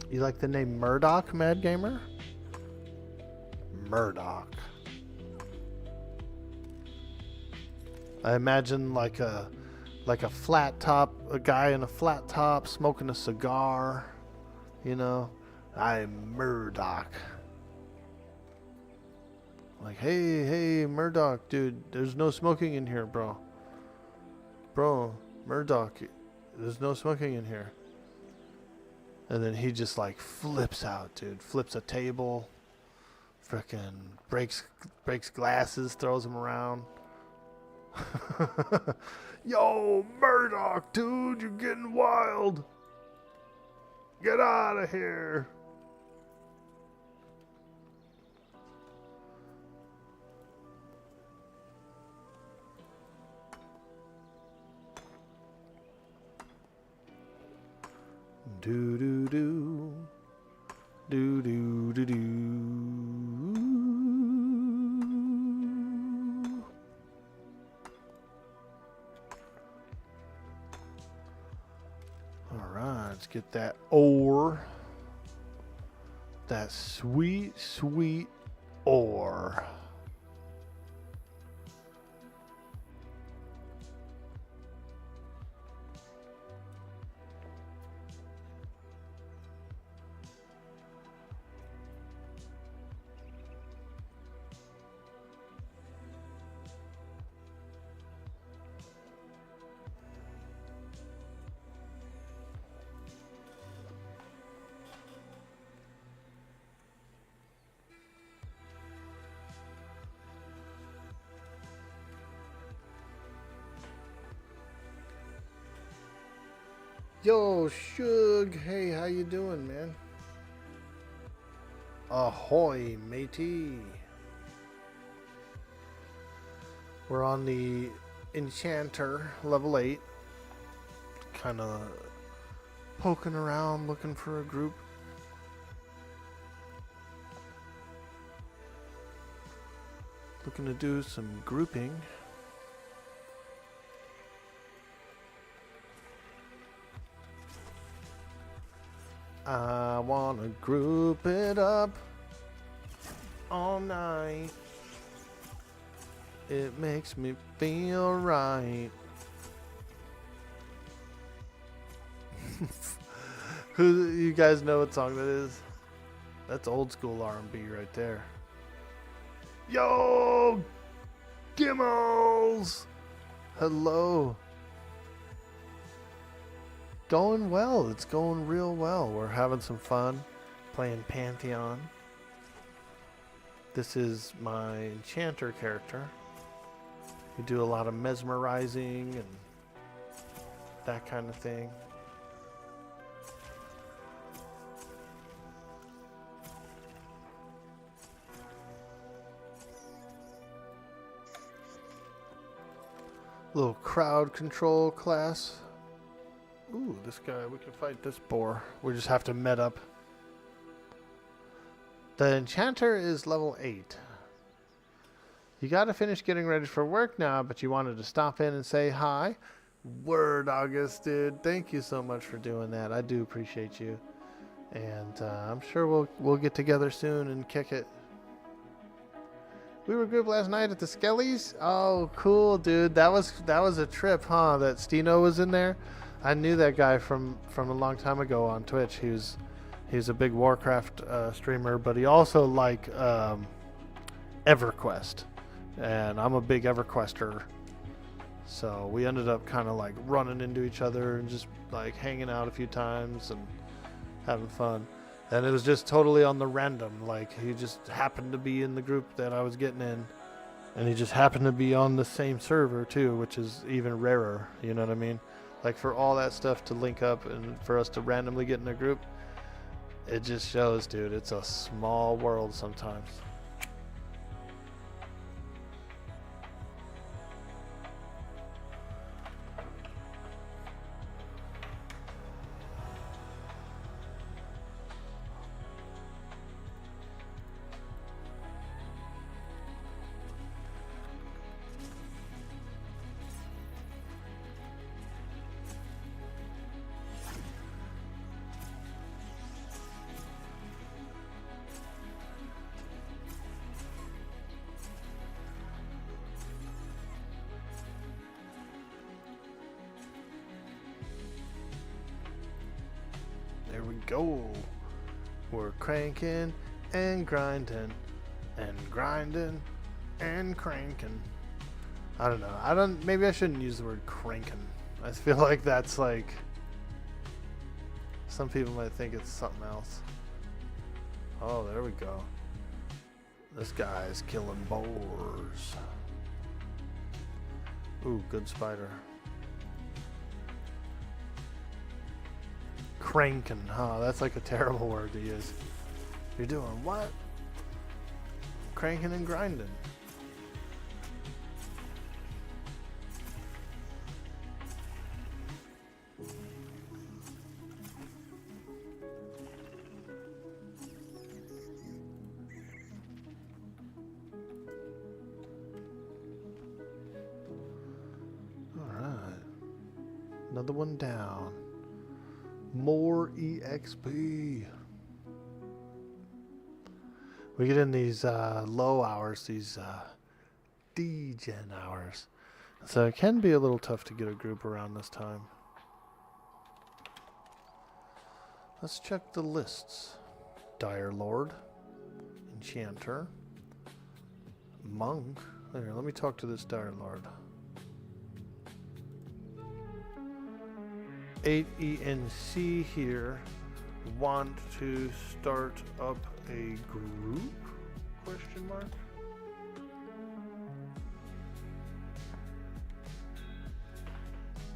You like the name Murdoch, Mad Gamer? Murdoch. I imagine like a flat top, a guy in a flat top smoking a cigar, you know. I'm Murdoch. Like, hey, Murdoch, dude, there's no smoking in here, bro. Bro, Murdoch, there's no smoking in here. And then he just like flips out, dude. Flips a table. Frickin' breaks glasses, throws them around. Yo, Murdoch, dude, you're getting wild. Get out of here. Do do do. Do do do do. All right, let's get that ore. That sweet, sweet ore. Yo, Shug, hey, how you doing, man? Ahoy, matey. We're on the Enchanter, level 8. Kind of poking around, looking for a group. Looking to do some grouping. I wanna group it up all night. It makes me feel right. Who, you guys know what song that is? That's old school R&B right there. Yo, Gimmels! Hello. Going well. It's going real well. We're having some fun playing Pantheon. This is my Enchanter character. We do a lot of mesmerizing and that kind of thing. Little crowd control class. Ooh, this guy, we can fight this boar. We just have to met up. The Enchanter is level 8. You gotta finish getting ready for work now, but you wanted to stop in and say hi. Word, August, dude. Thank you so much for doing that. I do appreciate you. And I'm sure we'll get together soon and kick it. We were grouped last night at the Skellies. Oh, cool, dude. That was a trip, huh? That Steno was in there. I knew that guy from a long time ago on Twitch. He's a big Warcraft streamer, but he also like EverQuest, and I'm a big EverQuester. So we ended up kind of like running into each other and just like hanging out a few times and having fun. And it was just totally on the random. Like he just happened to be in the group that I was getting in, and he just happened to be on the same server too, which is even rarer. You know what I mean? Like for all that stuff to link up and for us to randomly get in a group, it just shows, dude, it's a small world sometimes. go. We're cranking and grinding and grinding and cranking. I don't know. Maybe I shouldn't use the word cranking. I feel like that's like, some people might think it's something else. Oh, there we go. This guy's killing boars. Ooh, good spider. Cranking, huh? That's like a terrible word to use. You're doing what? Cranking and grinding. Another one down. More EXP. We get in these low hours, these D-Gen hours. So it can be a little tough to get a group around this time. Let's check the lists. Dire Lord. Enchanter. Monk. Here, let me talk to this Dire Lord. 8ENC here want to start up a group? Question mark.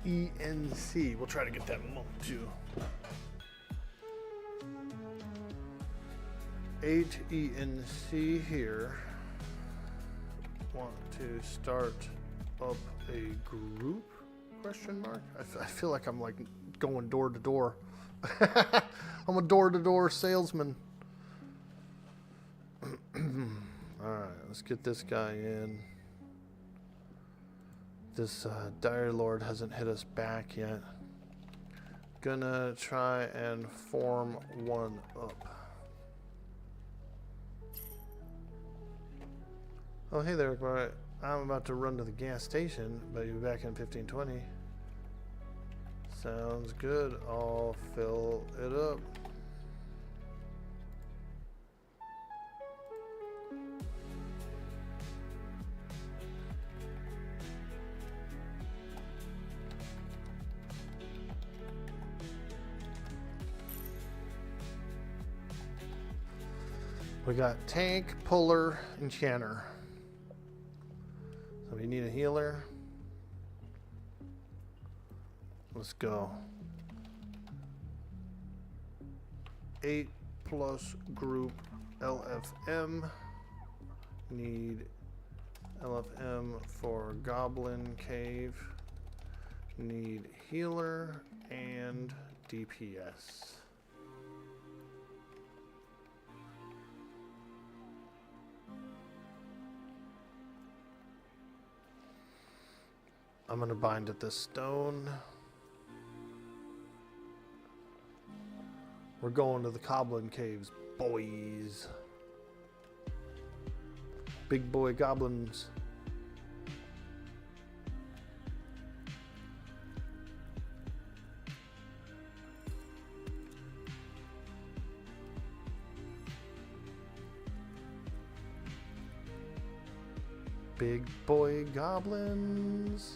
ENC. We'll try to get that monk too. 8ENC here want to start up a group? Question mark. I feel like I'm like going door to door. I'm a door to door salesman. Alright, let's get this guy in. This Dire Lord hasn't hit us back yet. Gonna try and form one up. Oh, hey there, Mark. I'm about to run to the gas station, but you'll be back in 15-20. Sounds good. I'll fill it up. We got tank, puller, enchanter. So we need a healer. Let's go. 8+ group LFM. Need LFM for Goblin Cave. Need healer and DPS. I'm gonna bind at this stone. We're going to the Goblin Caves, boys. Big boy goblins. Big boy goblins.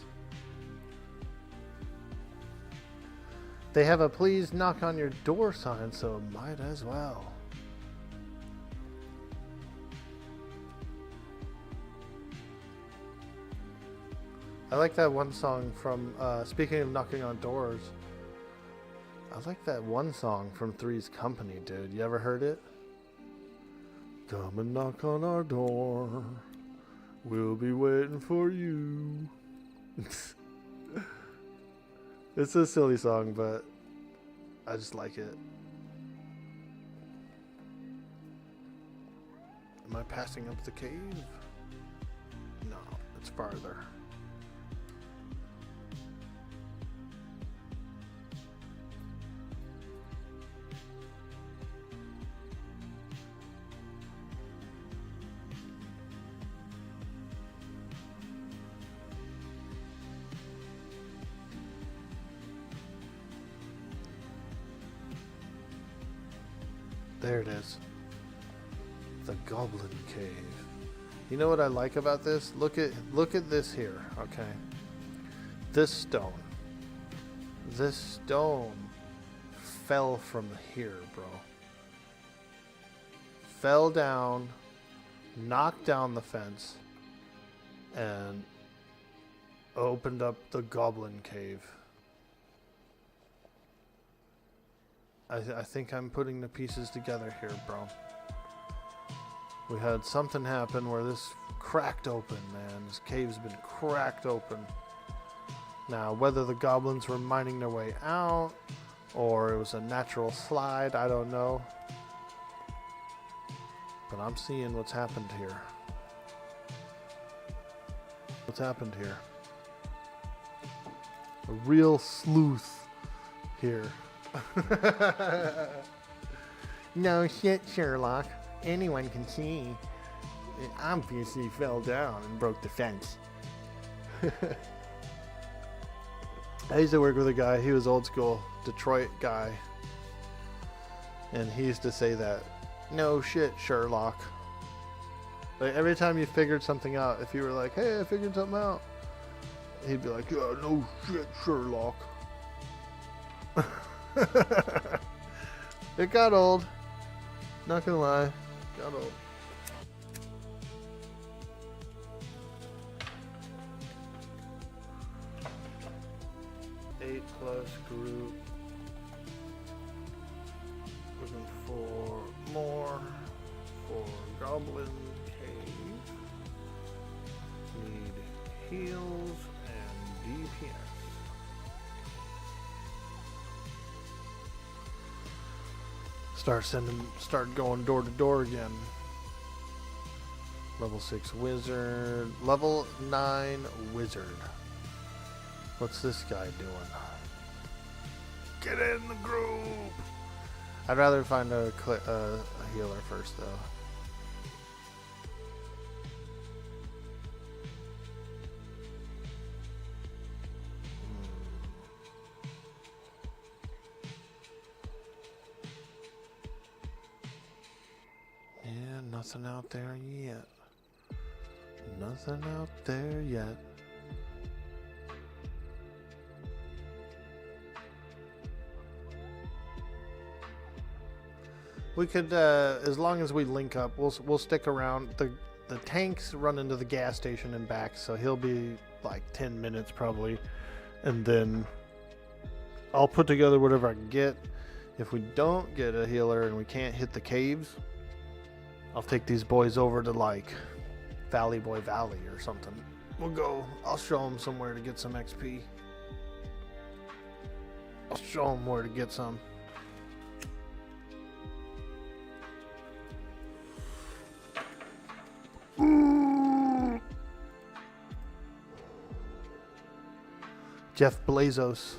They have a please knock on your door sign, so might as well. I like that one song from, speaking of knocking on doors, I like that one song from Three's Company, dude. You ever heard it? Come and knock on our door. We'll be waiting for you. It's a silly song, but I just like it. Am I passing up the cave? No, it's farther. There it is. The Goblin Cave. You know what I like about this? Look at this here, okay? This stone fell from here, bro. Fell down, knocked down the fence, and opened up the Goblin Cave. I think I'm putting the pieces together here, bro. We had something happen where this cracked open, man. This cave's been cracked open. Now, whether the goblins were mining their way out, or it was a natural slide, I don't know. But I'm seeing what's happened here. What's happened here? A real sleuth here. No shit, Sherlock. Anyone can see. It obviously fell down and broke the fence. I used to work with a guy, he was old school, Detroit guy. And he used to say that, no shit, Sherlock. Like every time you figured something out, if you were like, hey, I figured something out, he'd be like, yeah, no shit, Sherlock. It got old. Not gonna lie. Got old. Eight plus group. Looking for more for Goblin Cave. Need heals and DPS. Start going door to door again. Level 6 wizard. Level 9 wizard. What's this guy doing? Get in the group! I'd rather find a healer first, though. Yeah, nothing out there yet. Nothing out there yet. We could, as long as we link up, we'll stick around. The tanks run into the gas station and back, so he'll be like 10 minutes probably, and then I'll put together whatever I can get. If we don't get a healer and we can't hit the caves, I'll take these boys over to like Valley Boy Valley or something. We'll go. I'll show them somewhere to get some XP. I'll show them where to get some. Jeff Bezos.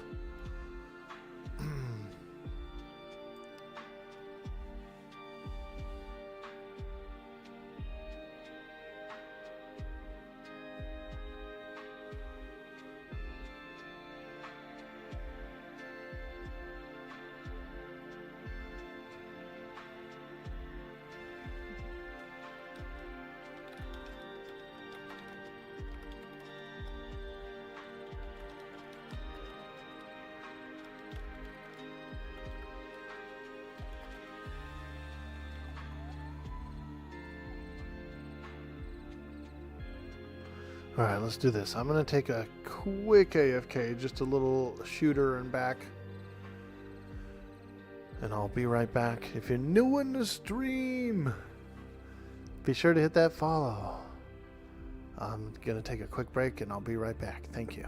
Alright, let's do this. I'm going to take a quick AFK, just a little shooter and back. And I'll be right back. If you're new in the stream, be sure to hit that follow. I'm going to take a quick break and I'll be right back. Thank you.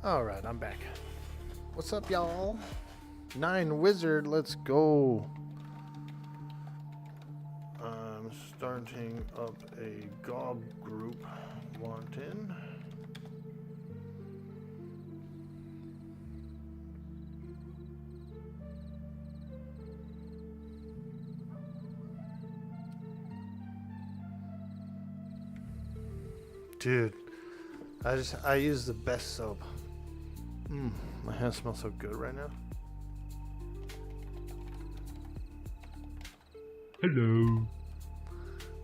Alright, I'm back. What's up, y'all? 9 wizard, let's go. I'm starting up a gob group. Wanting. Dude, I use the best soap. My hands smell so good right now. Hello.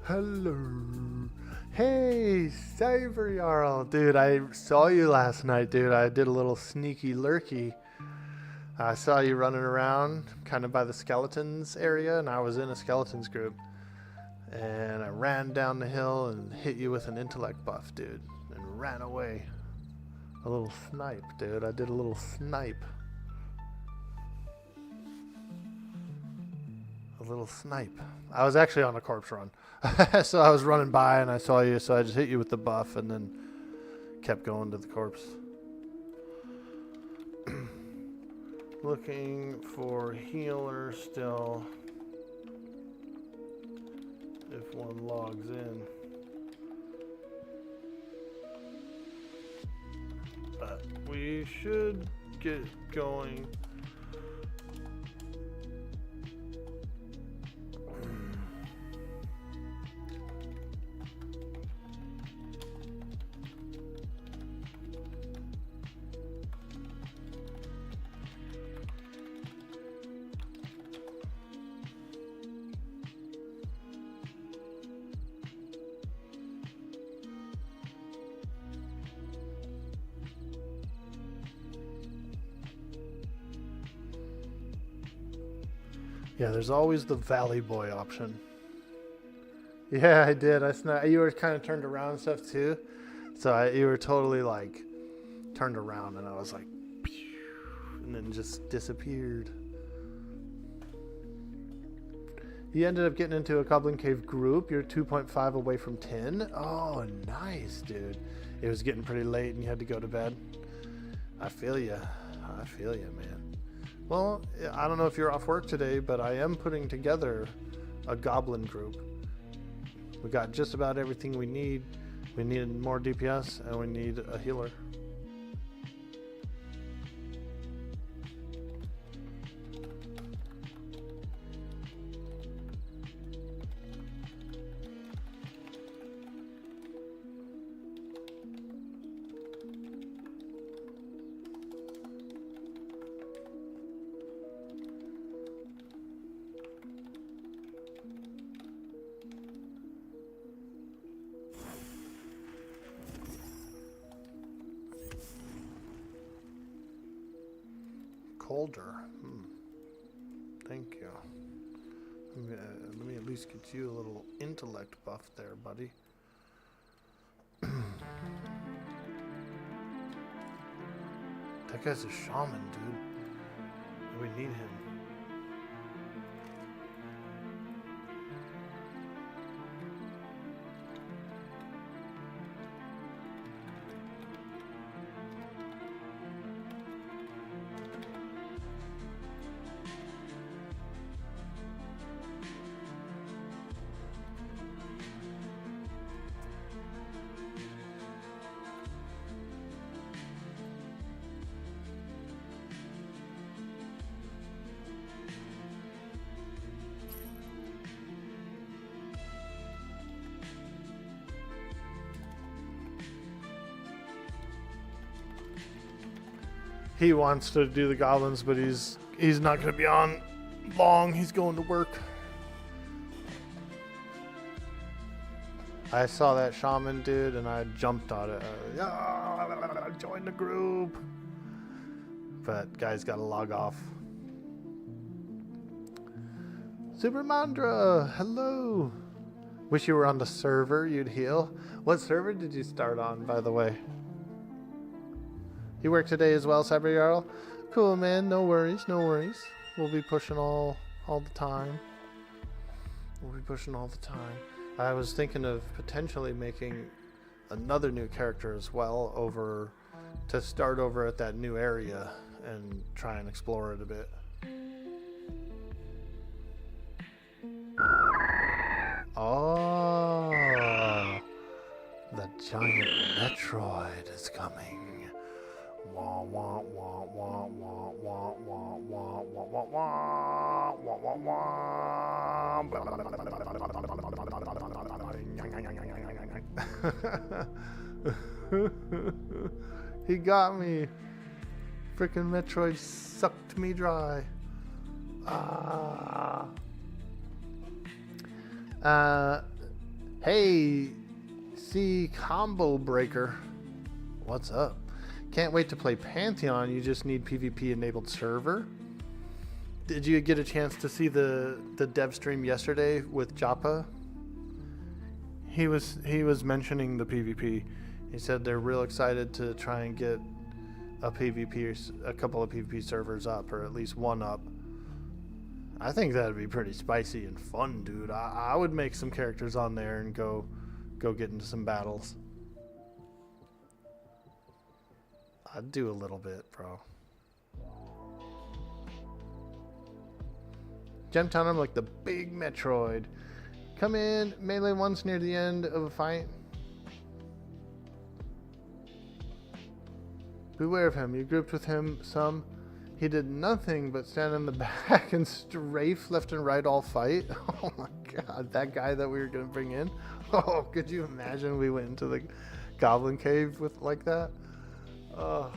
Hello. Hey, Cyber Jarl. Dude, I saw you last night, dude. I did a little sneaky lurky. I saw you running around kind of by the skeletons area, and I was in a skeletons group. And I ran down the hill and hit you with an intellect buff, dude. And ran away. A little snipe, dude. I did a little snipe. A little snipe. I was actually on a corpse run. So I was running by and I saw you, so I just hit you with the buff and then kept going to the corpse. Looking for healer still. If one logs in. But we should get going. Yeah, there's always the Valley Boy option. Yeah, I did. You were kind of turned around and stuff too. So you were totally like turned around and I was like, and then just disappeared. You ended up getting into a Goblin Cave group. You're 2.5 away from 10. Oh, nice, dude. It was getting pretty late and you had to go to bed. I feel you. I feel you, man. Well, I don't know if you're off work today, but I am putting together a goblin group. We got just about everything we need. We need more DPS and we need a healer. Colder. Thank you. Let me at least get you a little intellect buff there, buddy. That guy's a shaman, dude. We need him. He wants to do the goblins, but he's not going to be on long. He's going to work. I saw that shaman dude and I jumped on it. Join the group. But guy's got to log off. Super Mandra, hello. Wish you were on the server, you'd heal. What server did you start on, by the way? You work today as well, Cyber Jarl? Cool, man. No worries, no worries. We'll be pushing all the time. We'll be pushing all the time. I was thinking of potentially making another new character as well over to start over at that new area and try and explore it a bit. Oh, the giant Metroid is coming. Wah wah wah wah wah wah wah wah wah wah wah wah. He got me. Frickin' Metroid sucked me dry. Hey, see Combo Breaker. What's up? Can't wait to play Pantheon. You just need PvP enabled server. Did you get a chance to see the dev stream yesterday with Joppa? He was mentioning the PvP. He said they're real excited to try and get a couple of PvP servers up, or at least one up. I think that'd be pretty spicy and fun, dude. I would make some characters on there and go get into some battles. I'd do a little bit, bro. Gemtown, I'm like the big Metroid. Come in, melee once near the end of a fight. Beware of him. You grouped with him some. He did nothing but stand in the back and strafe left and right all fight. Oh my god, that guy that we were going to bring in. Oh, could you imagine we went into the Goblin Cave with like that? Oh.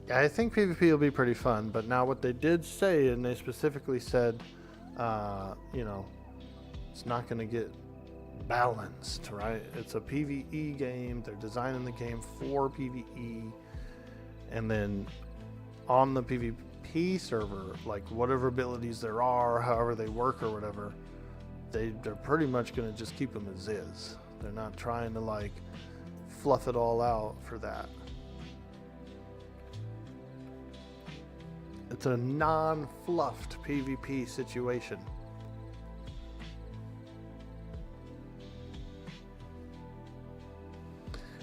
Yeah, I think PvP will be pretty fun, but now what they did say, and they specifically said, you know, it's not going to get balanced, right? It's a PvE game. They're designing the game for PvE. And then on the PvP server, like whatever abilities there are, however they work or whatever, they're pretty much going to just keep them as is. They're not trying to like fluff it all out for that. It's a non-fluffed PvP situation.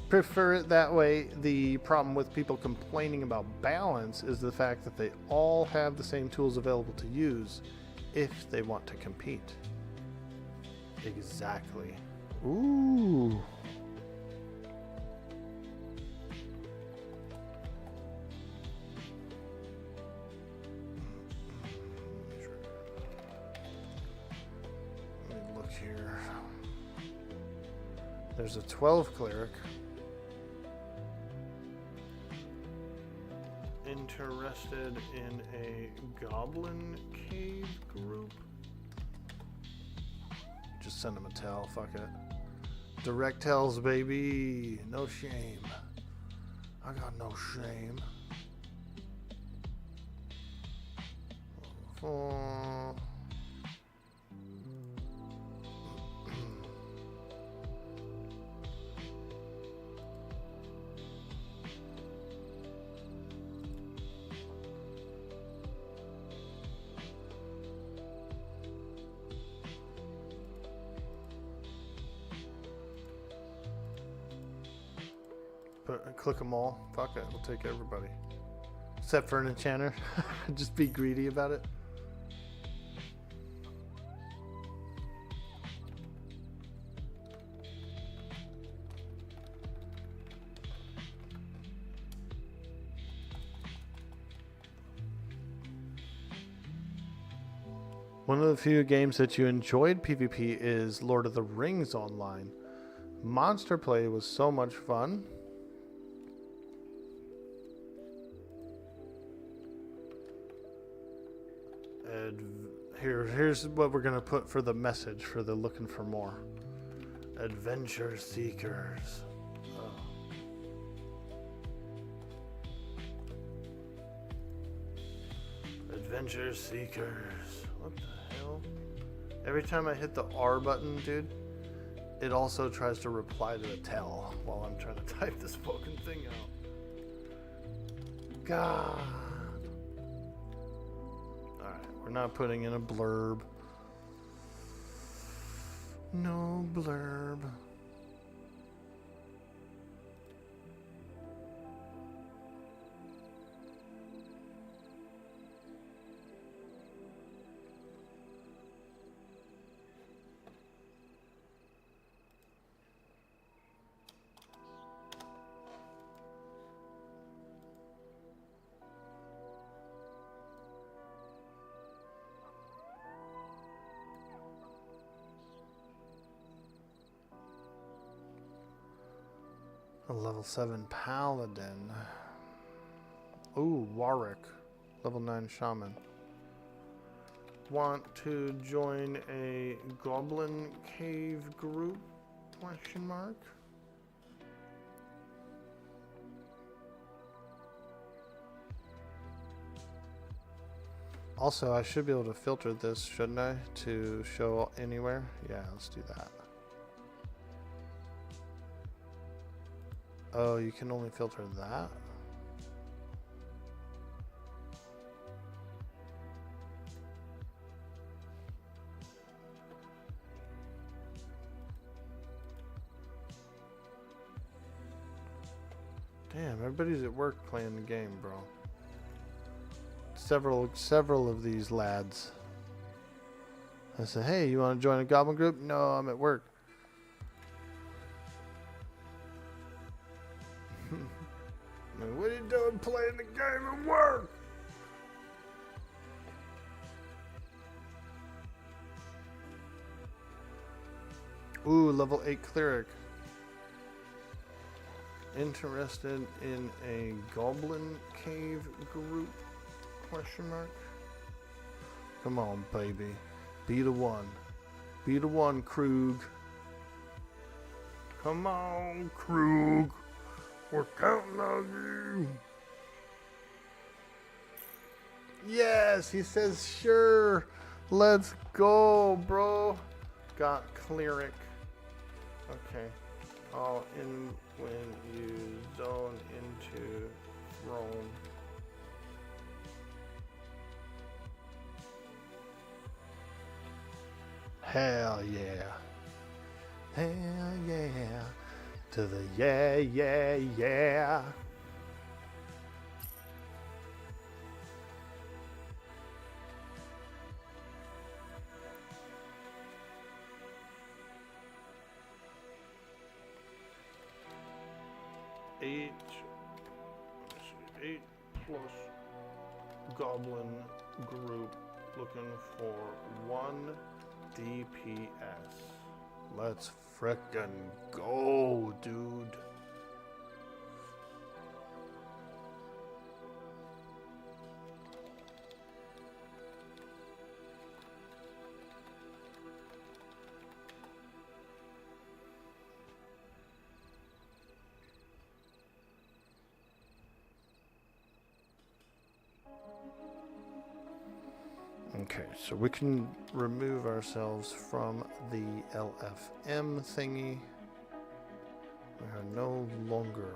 Prefer it that way. The problem with people complaining about balance is the fact that they all have the same tools available to use if they want to compete. Exactly. Ooh. Let me look here. There's a 12 cleric. Interested in a Goblin Cave group? Just send them a tell, fuck it. Direct tells, baby. No shame. I got no shame. Click them all. Fuck it. We'll take everybody. Except for an enchanter. Just be greedy about it. One of the few games that you enjoyed PvP is Lord of the Rings Online. Monster play was so much fun. Here's what we're gonna put for the message for the looking for more. Adventure seekers. Oh. Adventure seekers. What the hell? Every time I hit the R button, dude, it also tries to reply to the tell while I'm trying to type this fucking thing out. God. We're not putting in a blurb. No blurb. A level 7 paladin. Ooh, Waaagh. Level 9 shaman. Want to join a goblin cave group? Question mark. Also, I should be able to filter this, shouldn't I? To show anywhere? Yeah, let's do that. Oh, you can only filter that? Damn, everybody's at work playing the game, bro. Several of these lads. I said, hey, you want to join a goblin group? No, I'm at work. What are you doing playing the game at work? Ooh, level 8 cleric. Interested in a goblin cave group? Question mark. Come on, baby. Be the one. Be the one, Krug. Come on, Krug. We're counting on you. Yes, he says sure. Let's go, bro. Got cleric. Okay. All in when you zone into throne. Hell yeah. Hell yeah. To the yeah, yeah, yeah. Eight plus goblin group looking for 1 DPS. Let's frickin' go, dude. Okay, so we can remove ourselves from the LFM thingy. We are no longer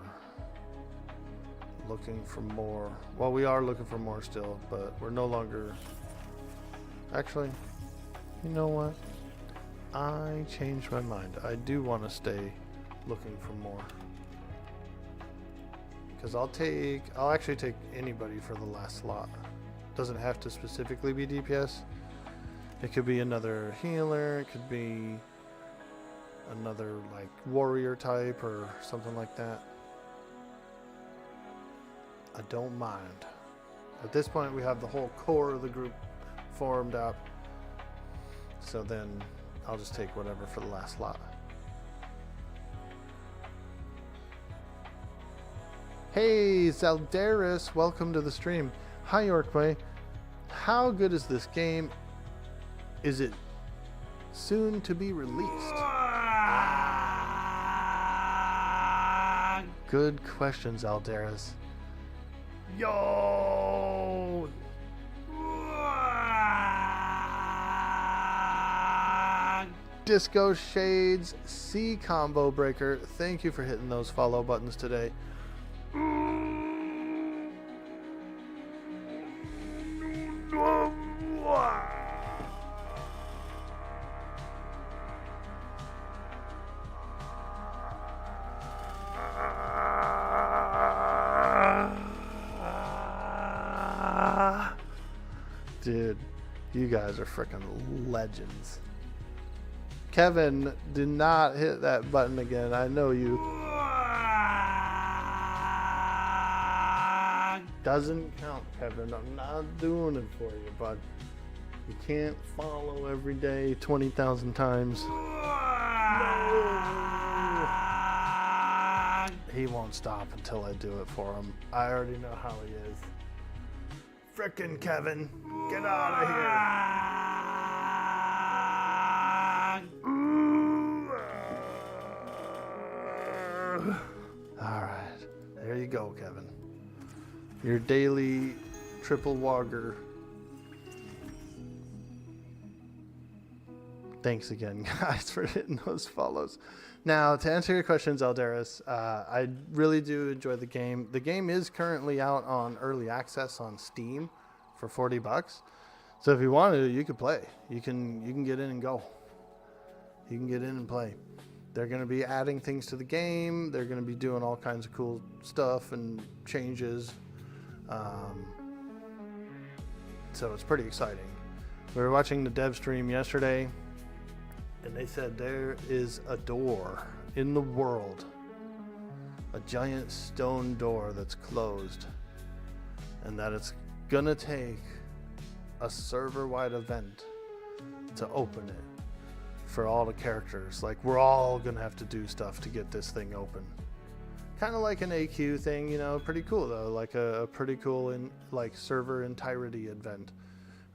looking for more. Well, we are looking for more still, but we're no longer... Actually, you know what? I changed my mind. I do want to stay looking for more. Because I'll actually take anybody for the last slot. Doesn't have to specifically be DPS. It could be another healer, it could be another like warrior type or something like that. I don't mind. At this point we have the whole core of the group formed up. So then I'll just take whatever for the last slot. Hey, Azeris, welcome to the stream. Hi, Orkie. How good is this game? Is it soon to be released? Good questions, Azeris. Yo! Disco Shades, C Combo Breaker. Thank you for hitting those follow buttons today. Dude, you guys are freaking legends. Kevin, do not hit that button again. I know you. Doesn't count, Kevin. I'm not doing it for you, bud. You can't follow every day 20,000 times. No. He won't stop until I do it for him. I already know how he is. Frickin' Kevin, get out of here. Alright, there you go, Kevin. Your daily triple Waaagh. Thanks again, guys, for hitting those follows. Now, to answer your questions, Alderis, I really do enjoy the game. The game is currently out on early access on Steam for $40. So if you want to, you can play. You can get in and go. You can get in and play. They're going to be adding things to the game. They're going to be doing all kinds of cool stuff and changes. So it's pretty exciting. We were watching the dev stream yesterday, and they said there is a door in the world, a giant stone door that's closed, and that it's gonna take a server-wide event to open it for all the characters. Like, we're all gonna have to do stuff to get this thing open. Kind of like an AQ thing, you know, pretty cool though, like a pretty cool server entirety event,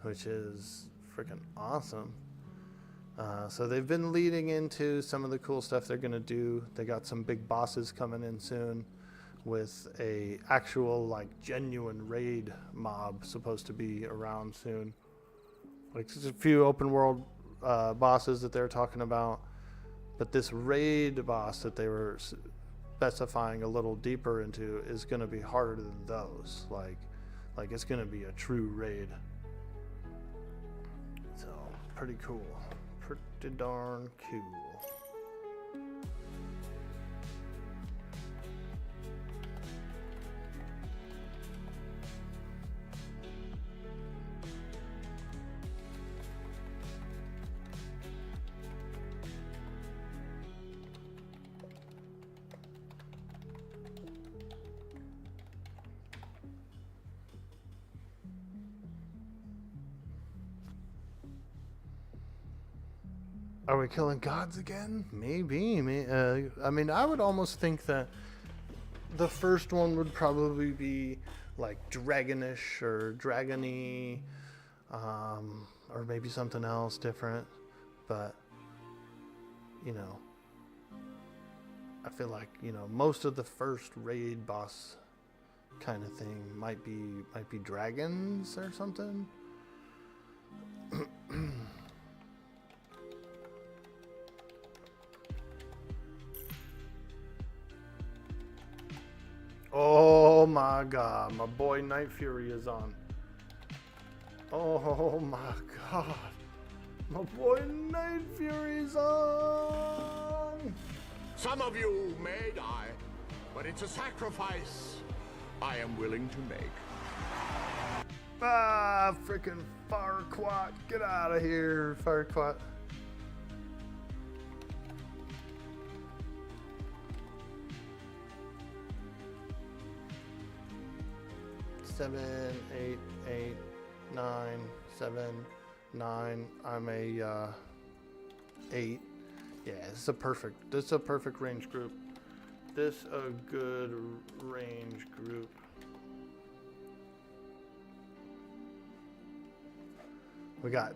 which is freaking awesome. So they've been leading into some of the cool stuff they're gonna do. They got some big bosses coming in soon, with a actual like genuine raid mob supposed to be around soon. Like, there's a few open world bosses that they're talking about, but this raid boss that they were specifying a little deeper into is gonna be harder than those. Like it's gonna be a true raid. So pretty cool. Pretty darn cool. Are we killing gods again? Maybe. I mean, I would almost think that the first one would probably be like dragonish or dragony, or maybe something else different. But, you know, I feel like, you know, most of the first raid boss kind of thing might be dragons or something. Oh my god, my boy Night Fury is on. Oh my god, my boy Night Fury's on. Some of you may die, but it's a sacrifice I am willing to make. Ah, freaking Farquaad, get out of here, Farquaad. Seven, 8, 8, 9, 7, 9. I'm a 8. Yeah, this is a perfect range group. This a good range group. We got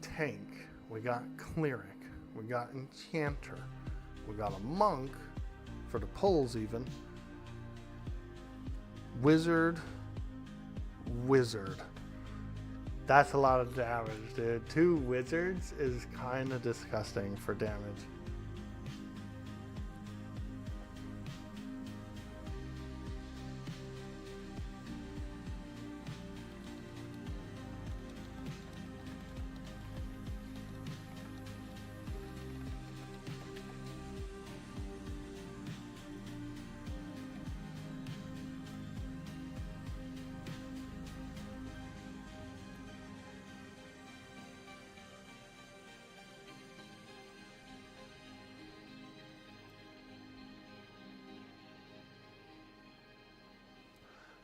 tank. We got cleric. We got enchanter. We got a monk for the pulls even. Wizard. That's a lot of damage, dude. 2 wizards is kind of disgusting for damage.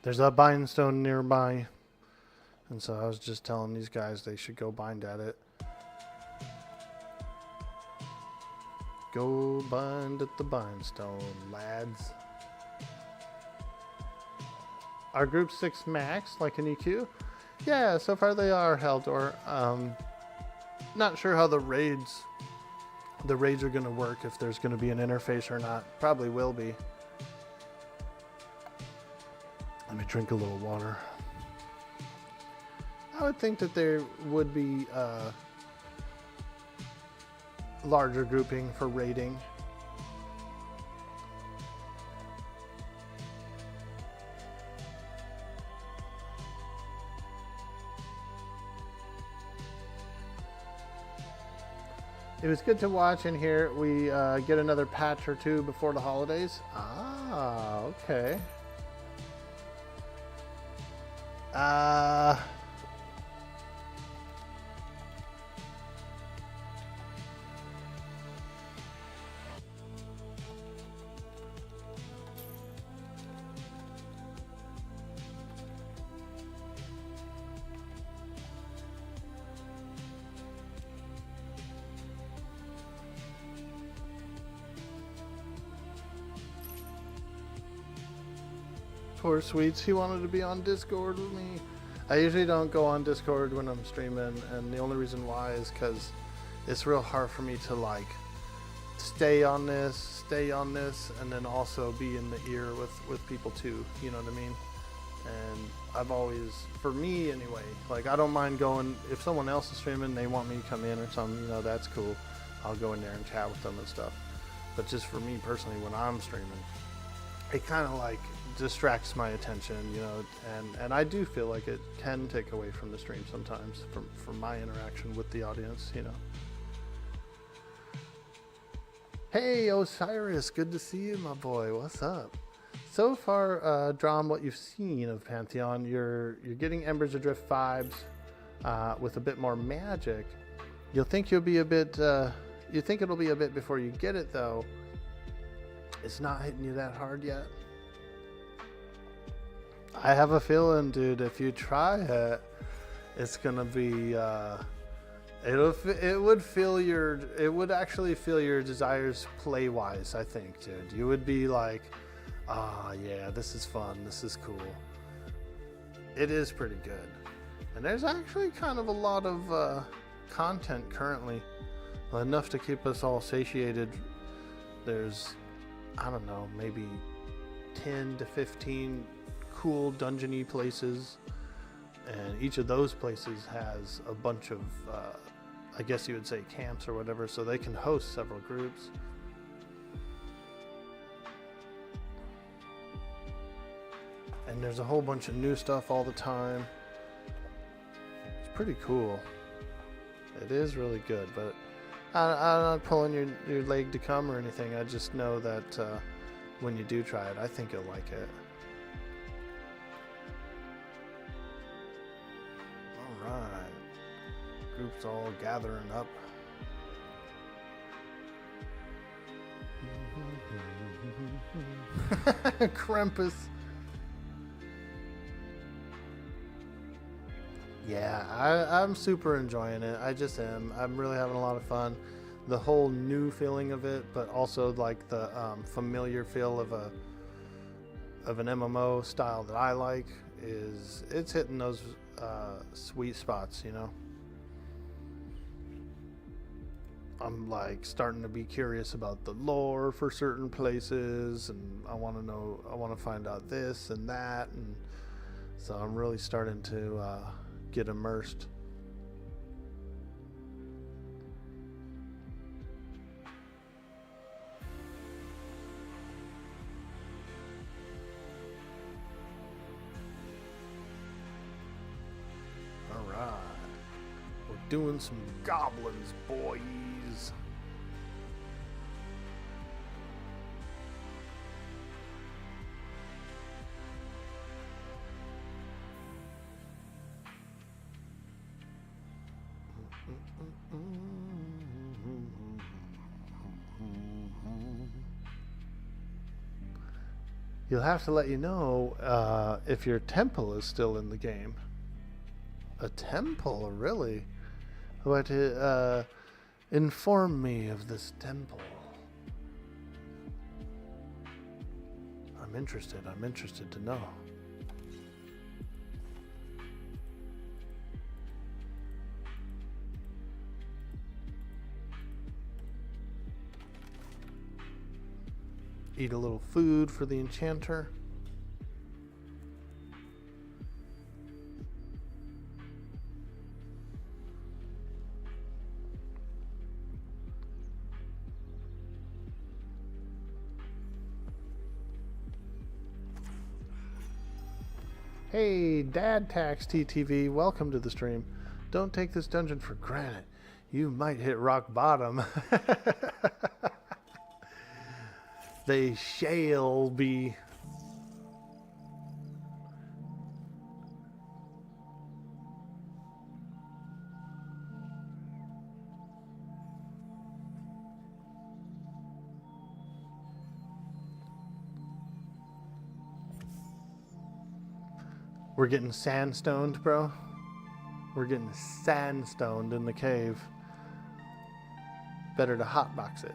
There's a bind stone nearby, and so I was just telling these guys they should go bind at it. Go bind at the bindstone, lads. Are group 6 max like an EQ? Yeah, so far they are, Haldor. Not sure how the raids are gonna work, if there's gonna be an interface or not. Probably will be. Let me drink a little water. I would think that there would be larger grouping for raiding. It was good to watch and hear. We get another patch or two before the holidays. Ah, okay. Poor Sweets, he wanted to be on Discord with me. I usually don't go on Discord when I'm streaming, and the only reason why is because it's real hard for me to like stay on this, and then also be in the ear with people too, you know what I mean? And I've always, for me anyway, like I don't mind going, if someone else is streaming, they want me to come in or something, you know, that's cool. I'll go in there and chat with them and stuff. But just for me personally, when I'm streaming, it kind of like distracts my attention, you know, and I do feel like it can take away from the stream sometimes, from my interaction with the audience, you know. Hey Osiris, good to see you, my boy. What's up? So far, Drom, what you've seen of Pantheon, you're getting Embers Adrift vibes with a bit more magic. You'll think you'll be a bit, you think it'll be a bit before you get it though. It's not hitting you that hard yet. I have a feeling, dude, if you try it, it's gonna be, it would actually fill your desires play-wise, I think, dude. You would be like, ah, yeah, this is fun, this is cool. It is pretty good. And there's actually kind of a lot of content currently, enough to keep us all satiated. There's, I don't know, maybe 10 to 15 cool dungeony places, and each of those places has a bunch of I guess you would say camps or whatever, so they can host several groups. And there's a whole bunch of new stuff all the time. It's pretty cool. It is really good, but I'm not pulling your leg to come or anything. I just know that when you do try it, I think you'll like it. Alright. Groups all gathering up. Krampus. Yeah, I'm super enjoying it. I just am. I'm really having a lot of fun. The whole new feeling of it, but also like the familiar feel of an MMO style that I like it's hitting those sweet spots, you know. I'm like starting to be curious about the lore for certain places, and I want to find out this and that, and so I'm really starting to get immersed. Alright, we're doing some goblins, boys. You'll have to let you know if your temple is still in the game. A temple, really? What? Inform me of this temple. I'm interested. I'm interested to know. Eat a little food for the Enchanter. Hey, Dad Tax TTV, welcome to the stream. Don't take this dungeon for granted. You might hit rock bottom. They shall be. We're getting sandstoned, bro. We're getting sandstoned in the cave. Better to hotbox it.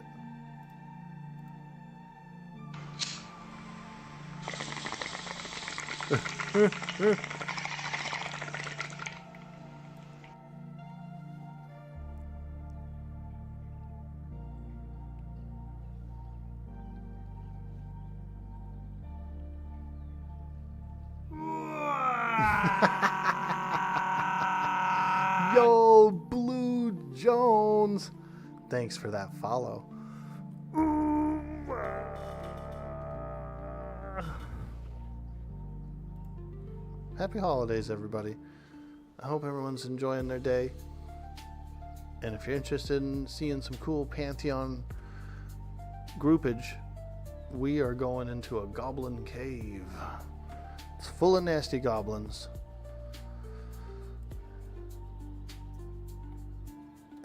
Yo, Blue Jones. Thanks for that follow. Happy holidays, everybody. I hope everyone's enjoying their day. And if you're interested in seeing some cool Pantheon groupage, we are going into a goblin cave. It's full of nasty goblins.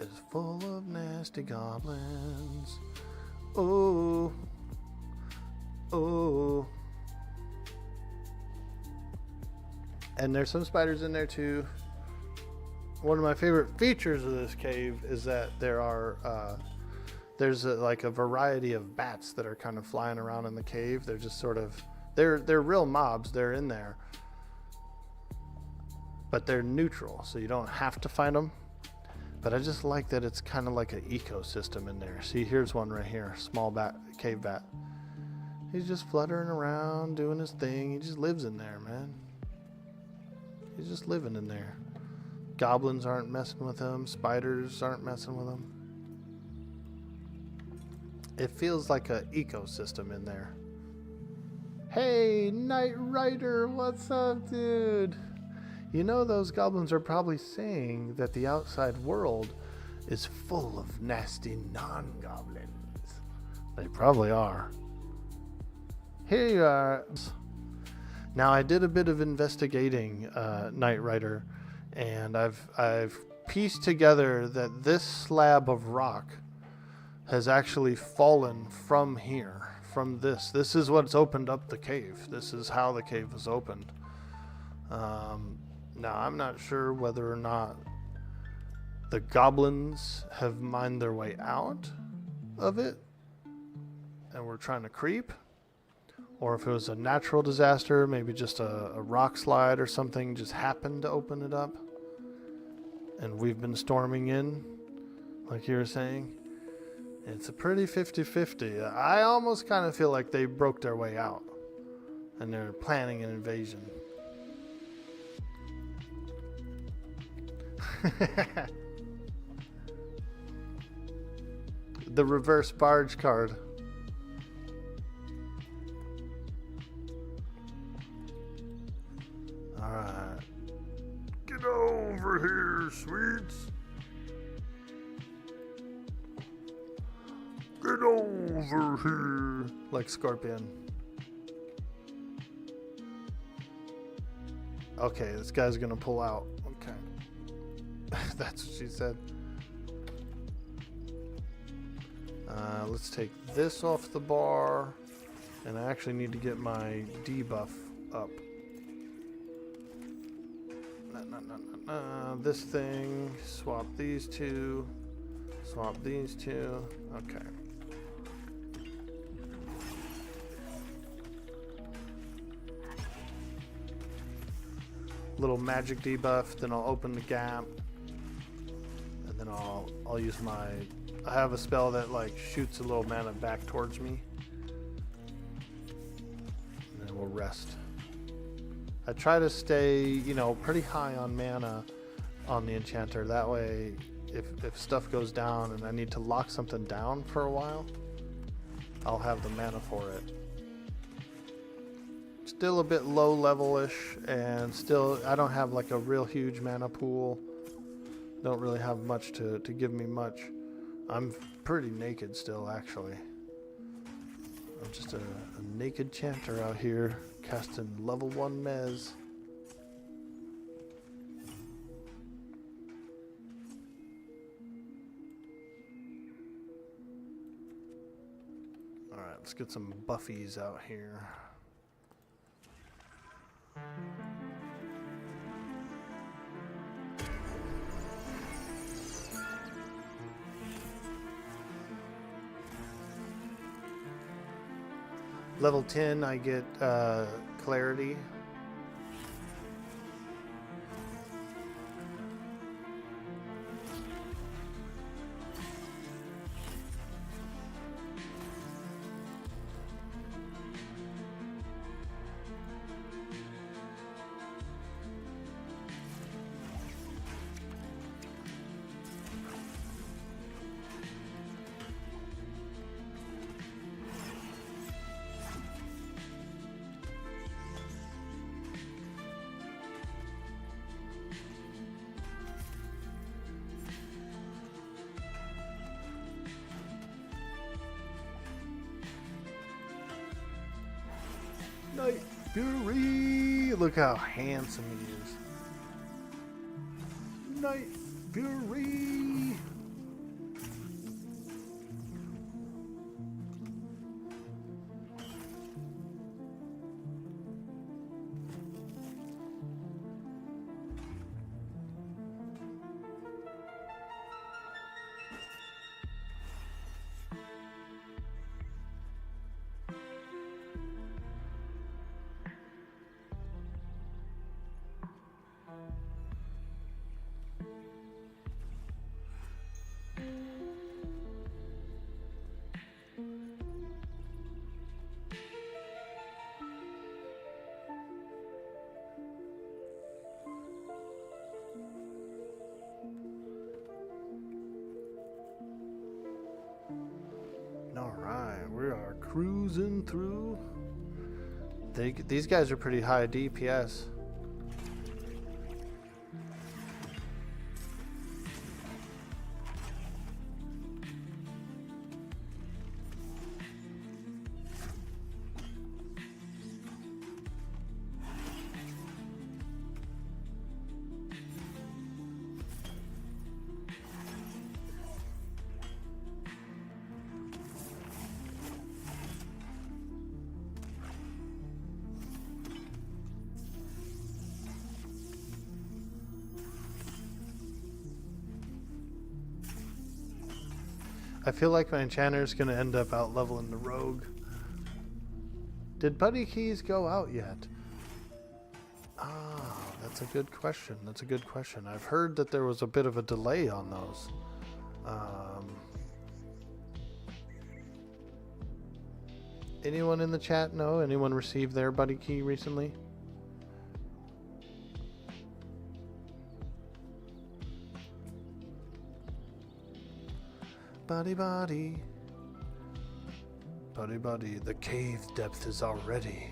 It's full of nasty goblins. Oh. Oh. And there's some spiders in there too. One of my favorite features of this cave is that there's like a variety of bats that are kind of flying around in the cave. They're just sort of, they're real mobs. They're in there, but they're neutral, so you don't have to find them. But I just like that it's kind of like an ecosystem in there. See, here's one right here, small bat, cave bat. He's just fluttering around, doing his thing. He just lives in there, man. He's just living in there. Goblins aren't messing with him. Spiders aren't messing with him. It feels like an ecosystem in there. Hey, Knight Rider, what's up, dude? You know those goblins are probably saying that the outside world is full of nasty non-goblins. They probably are. Here you are. Now, I did a bit of investigating, Knight Rider, and I've pieced together that this slab of rock has actually fallen from here, from this. This is what's opened up the cave. This is how the cave was opened. Now, I'm not sure whether or not the goblins have mined their way out of it and we're trying to creep, or if it was a natural disaster, maybe just a rock slide or something just happened to open it up and we've been storming in, like you were saying. It's a pretty 50-50. I almost kind of feel like they broke their way out and they're planning an invasion. The reverse barge card. Alright. Get over here, sweets. Get over here. Like Scorpion. Okay, this guy's gonna pull out. Okay. That's what she said. Let's take this off the bar. And I actually need to get my debuff up. This thing. Swap these two. Swap these two. Okay. little magic debuff, then I'll open the gap, and then I'll use my. I have a spell that like shoots a little mana back towards me, and then we'll rest. I try to stay, you know, pretty high on mana on the Enchanter. That way, if stuff goes down and I need to lock something down for a while, I'll have the mana for it. Still a bit low level-ish, and still I don't have like a real huge mana pool. Don't really have much to give me much. I'm pretty naked still, actually. I'm just a naked chanter out here casting level 1 mez. Alright, let's get some buffies out here. Level 10, I get clarity. Night Fury! Look how handsome he is. Night Fury! Alright, we are cruising through. These guys are pretty high DPS. I feel like my Enchanter is going to end up out leveling the Rogue. Did Buddy Keys go out yet? Ah, that's a good question. That's a good question. I've heard that there was a bit of a delay on those. Anyone in the chat know? Anyone received their Buddy Key recently? Buddy, buddy. Buddy, buddy. The cave depth is already.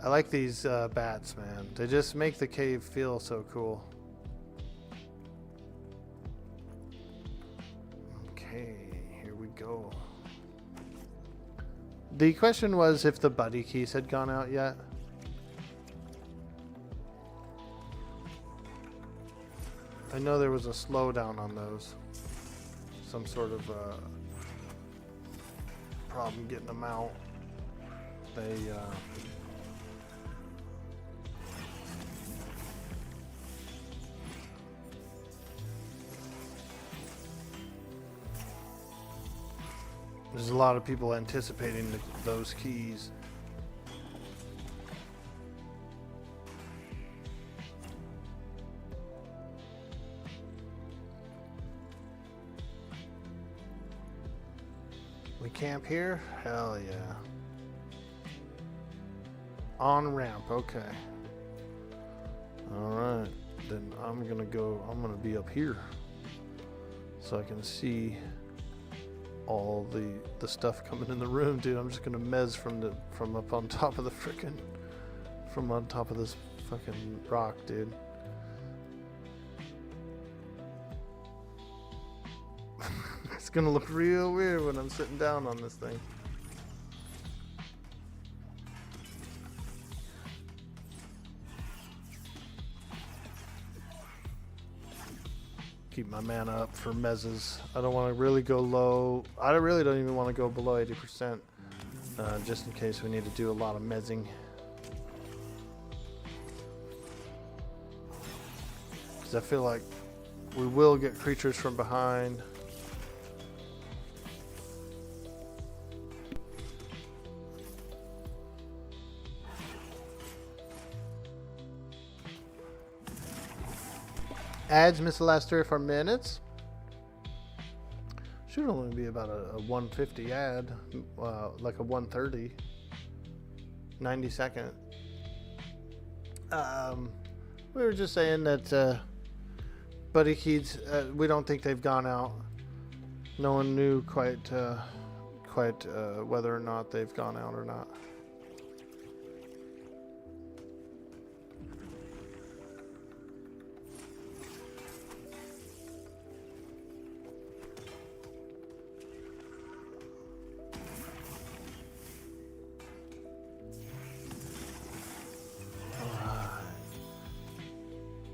I like these bats, man. They just make the cave feel so cool. Okay, here we go. The question was if the Buddy Keys had gone out yet. I know there was a slowdown on those. Some sort of problem getting them out. They there's a lot of people anticipating those keys. We camp here? Hell yeah. On ramp, okay. Alright. Then I'm gonna be up here. So I can see all the stuff coming in the room, dude. I'm just gonna mez from up on top of the frickin' from on top of this fucking rock, dude. It's gonna look real weird when I'm sitting down on this thing. Keep my mana up for mezzes. I don't want to really go low. I really don't even want to go below 80%, just in case we need to do a lot of mezzing. Because I feel like we will get creatures from behind. Ads missed the last 3 or 4 minutes. Should only be about a 150 ad, like a 130. 90 second. We were just saying that Buddy Keats, we don't think they've gone out. No one knew quite whether or not they've gone out or not.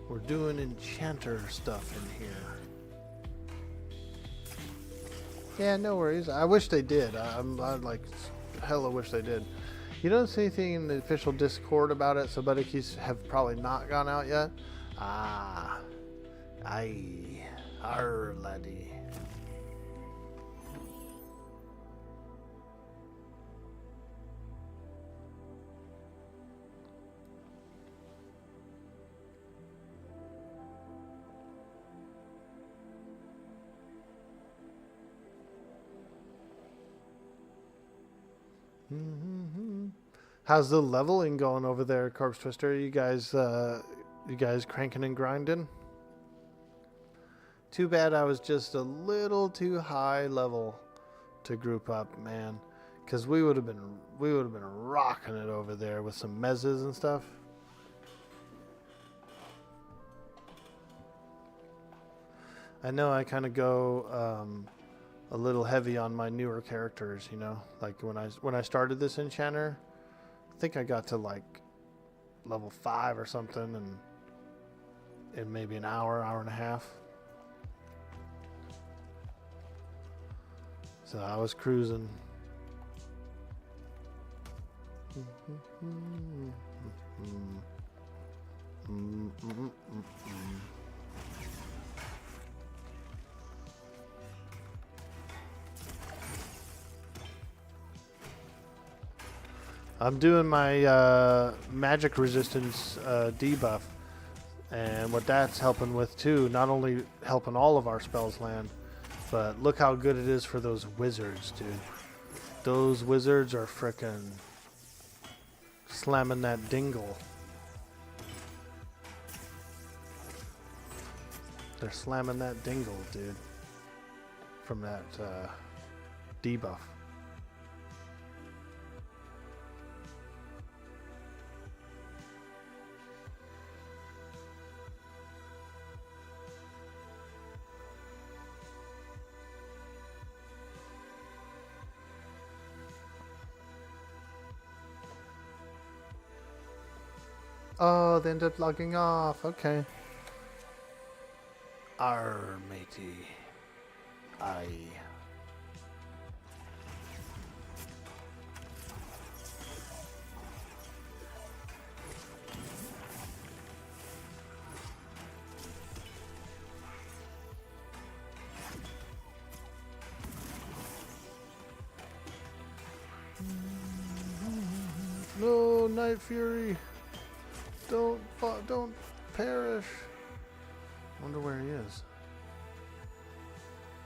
We're doing Enchanter stuff in here. Yeah, no worries. I wish they did. I like hella wish they did. You don't see anything in the official Discord about it, so Buddy Keys have probably not gone out yet. Ah. Aye. Arr, laddie. How's the leveling going over there, Corpse Twister? You guys cranking and grinding? Too bad I was just a little too high level to group up, man. Because we would have been rocking it over there with some mezzes and stuff. I know I kind of go a little heavy on my newer characters, you know, like when I started this Enchanter, I think I got to like level 5 or something, and in maybe an hour and a half. So I was cruising. I'm doing my magic resistance debuff, and what that's helping with too, not only helping all of our spells land, but look how good it is for those wizards, dude. Those wizards are frickin' slamming that dingle. They're slamming that dingle, dude, from that debuff. Oh, they ended up logging off. Okay. Arr, matey. Aye. No, Night Fury. Don't perish. Wonder where he is.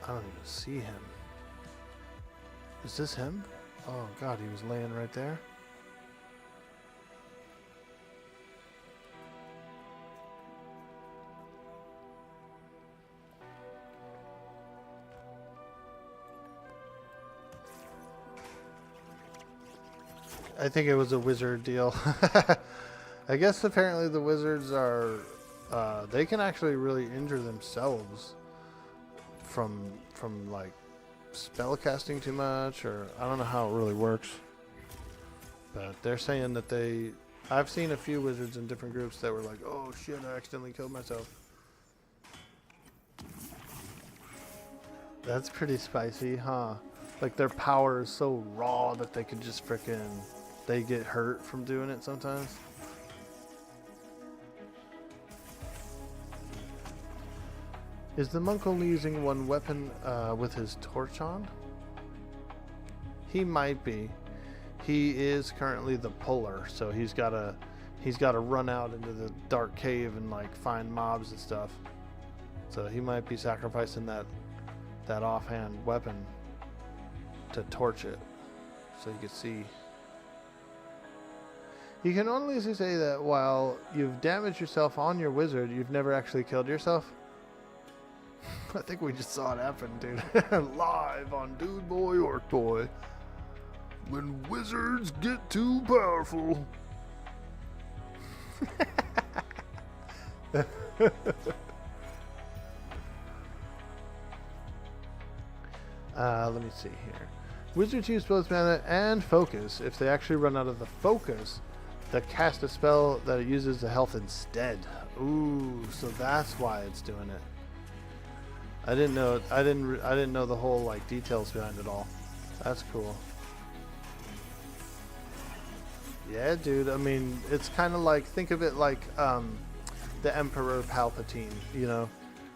I don't even see him. Is this him? Oh god, he was laying right there. I think it was a wizard deal. I guess apparently the wizards are, they can actually really injure themselves from like spell casting too much, or I don't know how it really works. But they're saying that I've seen a few wizards in different groups that were like, oh shit, I accidentally killed myself. That's pretty spicy, huh? Like their power is so raw that they could just they get hurt from doing it sometimes. Is the monk only using one weapon with his torch on? He might be. He is currently the puller, so he's gotta run out into the dark cave and like find mobs and stuff. So he might be sacrificing that offhand weapon to torch it, so you can see. You can only say that while you've damaged yourself on your wizard, you've never actually killed yourself. I think we just saw it happen, dude. Live on Dude Boy Orc Boy. When wizards get too powerful. Let me see here. Wizards use both mana and focus. If they actually run out of the focus, they cast a spell that it uses the health instead. Ooh, so that's why it's doing it. I didn't know. I didn't know the whole like details behind it all. That's cool. Yeah, dude. I mean, it's kind of like, think of it like the Emperor Palpatine. You know,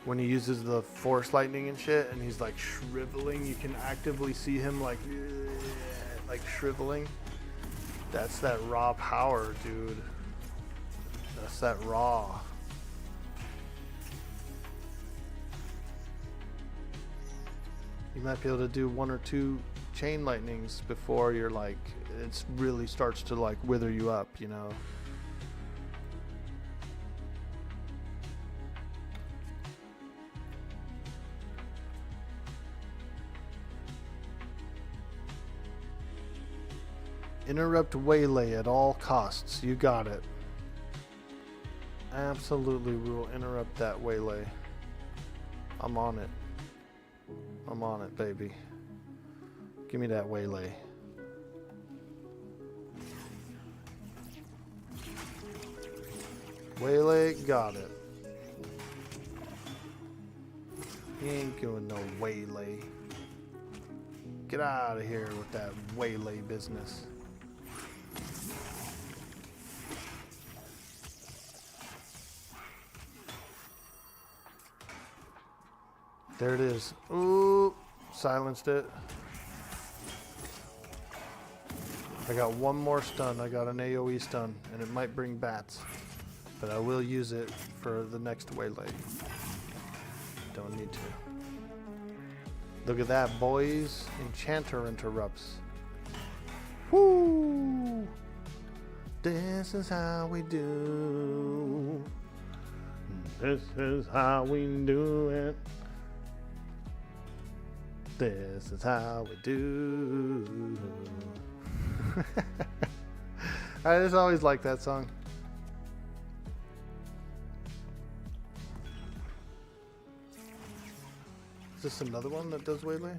when he uses the Force lightning and shit, and he's like shriveling. You can actively see him like shriveling. That's that raw power, dude. That's that raw. You might be able to do 1 or 2 chain lightnings before you're like, it really starts to like wither you up, you know. Interrupt waylay at all costs. You got it. Absolutely, we will interrupt that waylay. I'm on it. I'm on it, baby. Give me that waylay. Waylay, got it. He ain't doing no waylay. Get out of here with that waylay business. There it is. Ooh, silenced it. I got one more stun. I got an AoE stun, and it might bring bats, but I will use it for the next waylay. Don't need to. Look at that, boys. Enchanter interrupts. Woo! This is how we do. This is how we do it. This is how we do. I just always like that song. Is this another one that does waylay?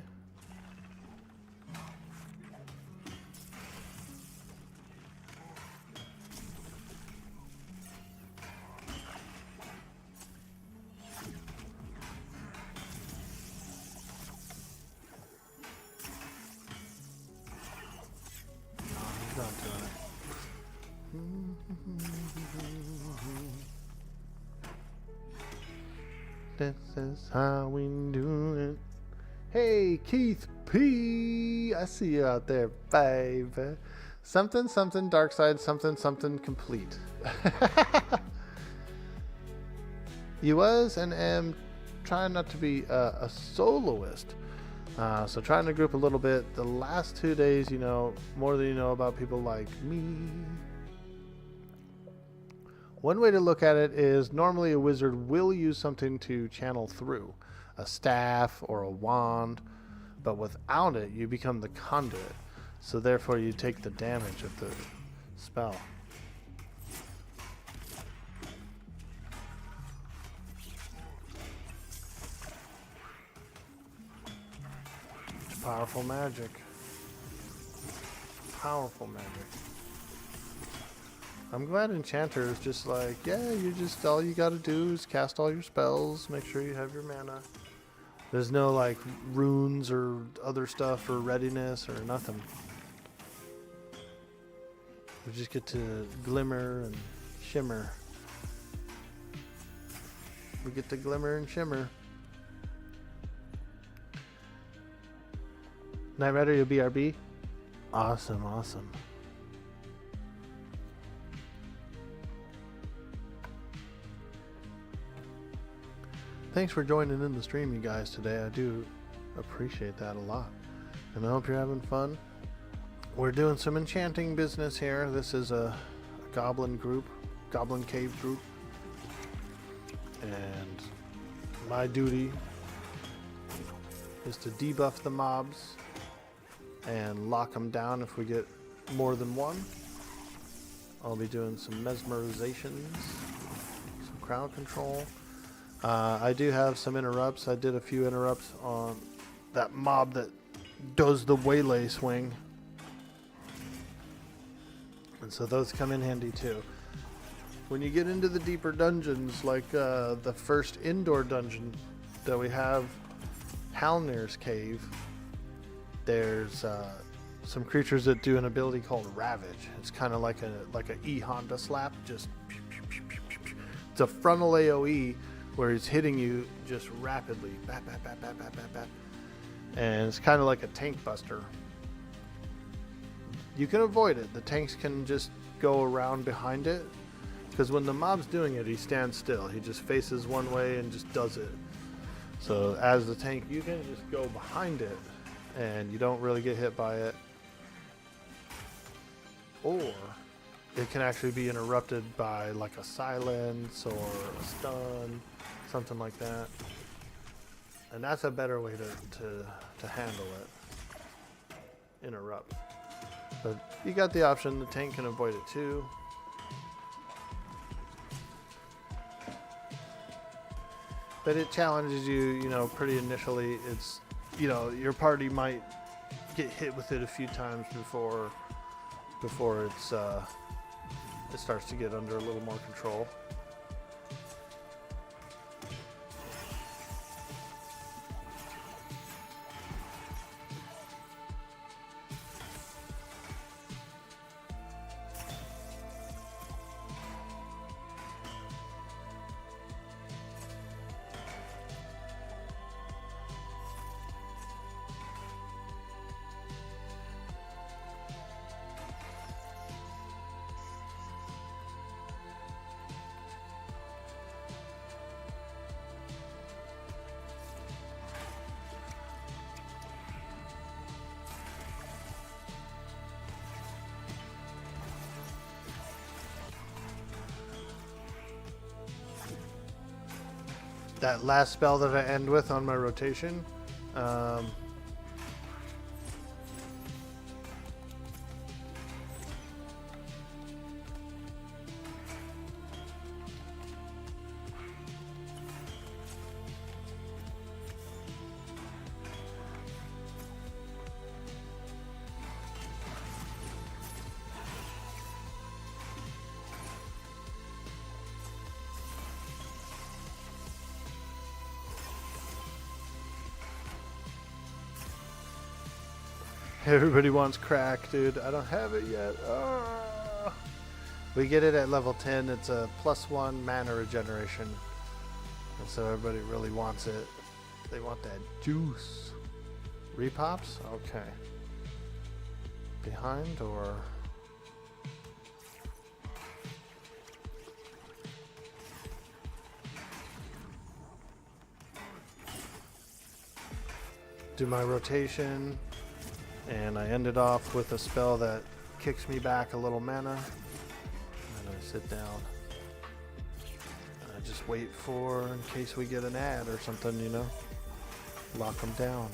This is how we do it. Hey, Keith P. I see you out there, babe. Something, something, dark side, something, something, complete. You was and am trying not to be a soloist. So trying to group a little bit. The last 2 days, you know, more than you know about people like me. One way to look at it is normally a wizard will use something to channel through. A staff or a wand. But without it, you become the conduit. So therefore you take the damage of the spell. It's powerful magic. Powerful magic. I'm glad Enchanter is just like, yeah, you just, all you gotta do is cast all your spells, make sure you have your mana. There's no like runes or other stuff or readiness or nothing. We just get to glimmer and shimmer. We get to glimmer and shimmer. Night Rider, you'll BRB? Awesome, awesome. Thanks for joining in the stream, you guys, today. I do appreciate that a lot. And I hope you're having fun. We're doing some enchanting business here. This is a goblin group, goblin cave group. And my duty is to debuff the mobs and lock them down if we get more than one. I'll be doing some mesmerizations, some crowd control. I do have some interrupts. I did a few interrupts on that mob that does the waylay swing. And so those come in handy too. When you get into the deeper dungeons, like the first indoor dungeon that we have, Halnir's Cave, there's some creatures that do an ability called Ravage. It's kind of like a E Honda slap. Just it's a frontal AoE where he's hitting you just rapidly. Bap, bap, bap, bap, bap, bap, bap. And it's kind of like a tank buster. You can avoid it. The tanks can just go around behind it. Because when the mob's doing it, he stands still. He just faces one way and just does it. So as the tank, you can just go behind it. And you don't really get hit by it. Or it can actually be interrupted by like a silence or a stun. Something like that. And that's a better way to handle it. Interrupt. But you got the option, the tank can avoid it too. But it challenges you, you know, pretty initially. It's, you know, your party might get hit with it a few times before it's it starts to get under a little more control. That last spell that I end with on my rotation, everybody wants crack, dude. I don't have it yet. Oh. We get it at level 10. It's a +1 mana regeneration. And so everybody really wants it. They want that juice. Repops? Okay. Behind or... do my rotation, and I ended off with a spell that kicks me back a little mana, and I sit down. And I just wait for, in case we get an ad or something, you know, lock them down.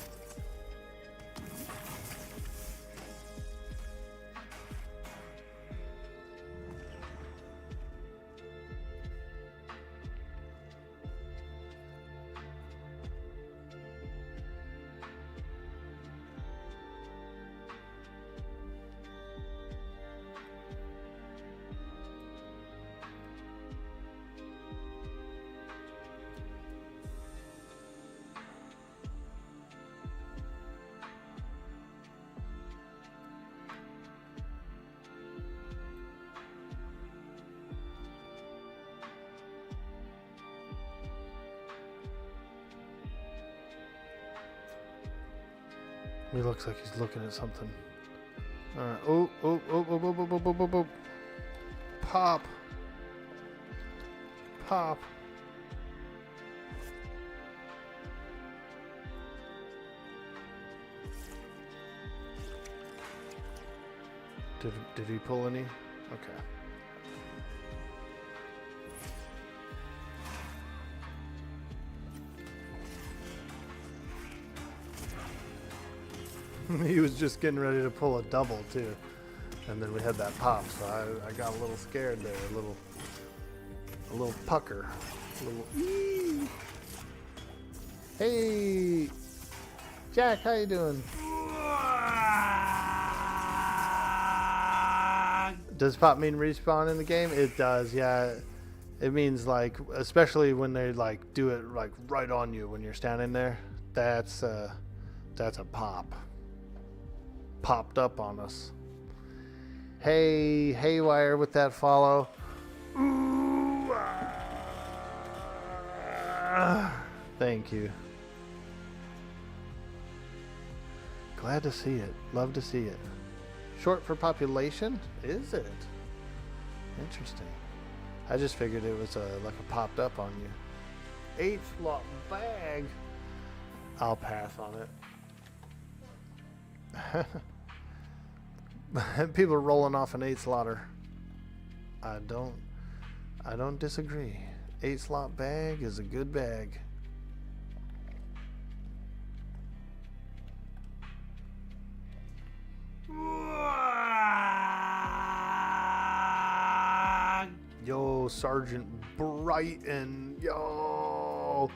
He looks like he's looking at something. Alright. Oh. Pop. Pop. Did he pull any? Okay. He was just getting ready to pull a double too, and then we had that pop, so I got a little scared there, a little pucker, a little. Ee! Hey, Jack, how you doing? Does pop mean respawn in the game? It does, yeah. It means like, especially when they like do it like right on you when you're standing there. That's a pop. Popped up on us. Hey, Haywire with that follow. Ooh, thank you. Glad to see it. Love to see it. Short for population? Is it? Interesting. I just figured it was like a popped up on you. 8 slot bag. I'll pass on it. People are rolling off an 8 slaughter. I don't disagree. 8 slot bag is a good bag. Yo, Sergeant Brighton. Yo.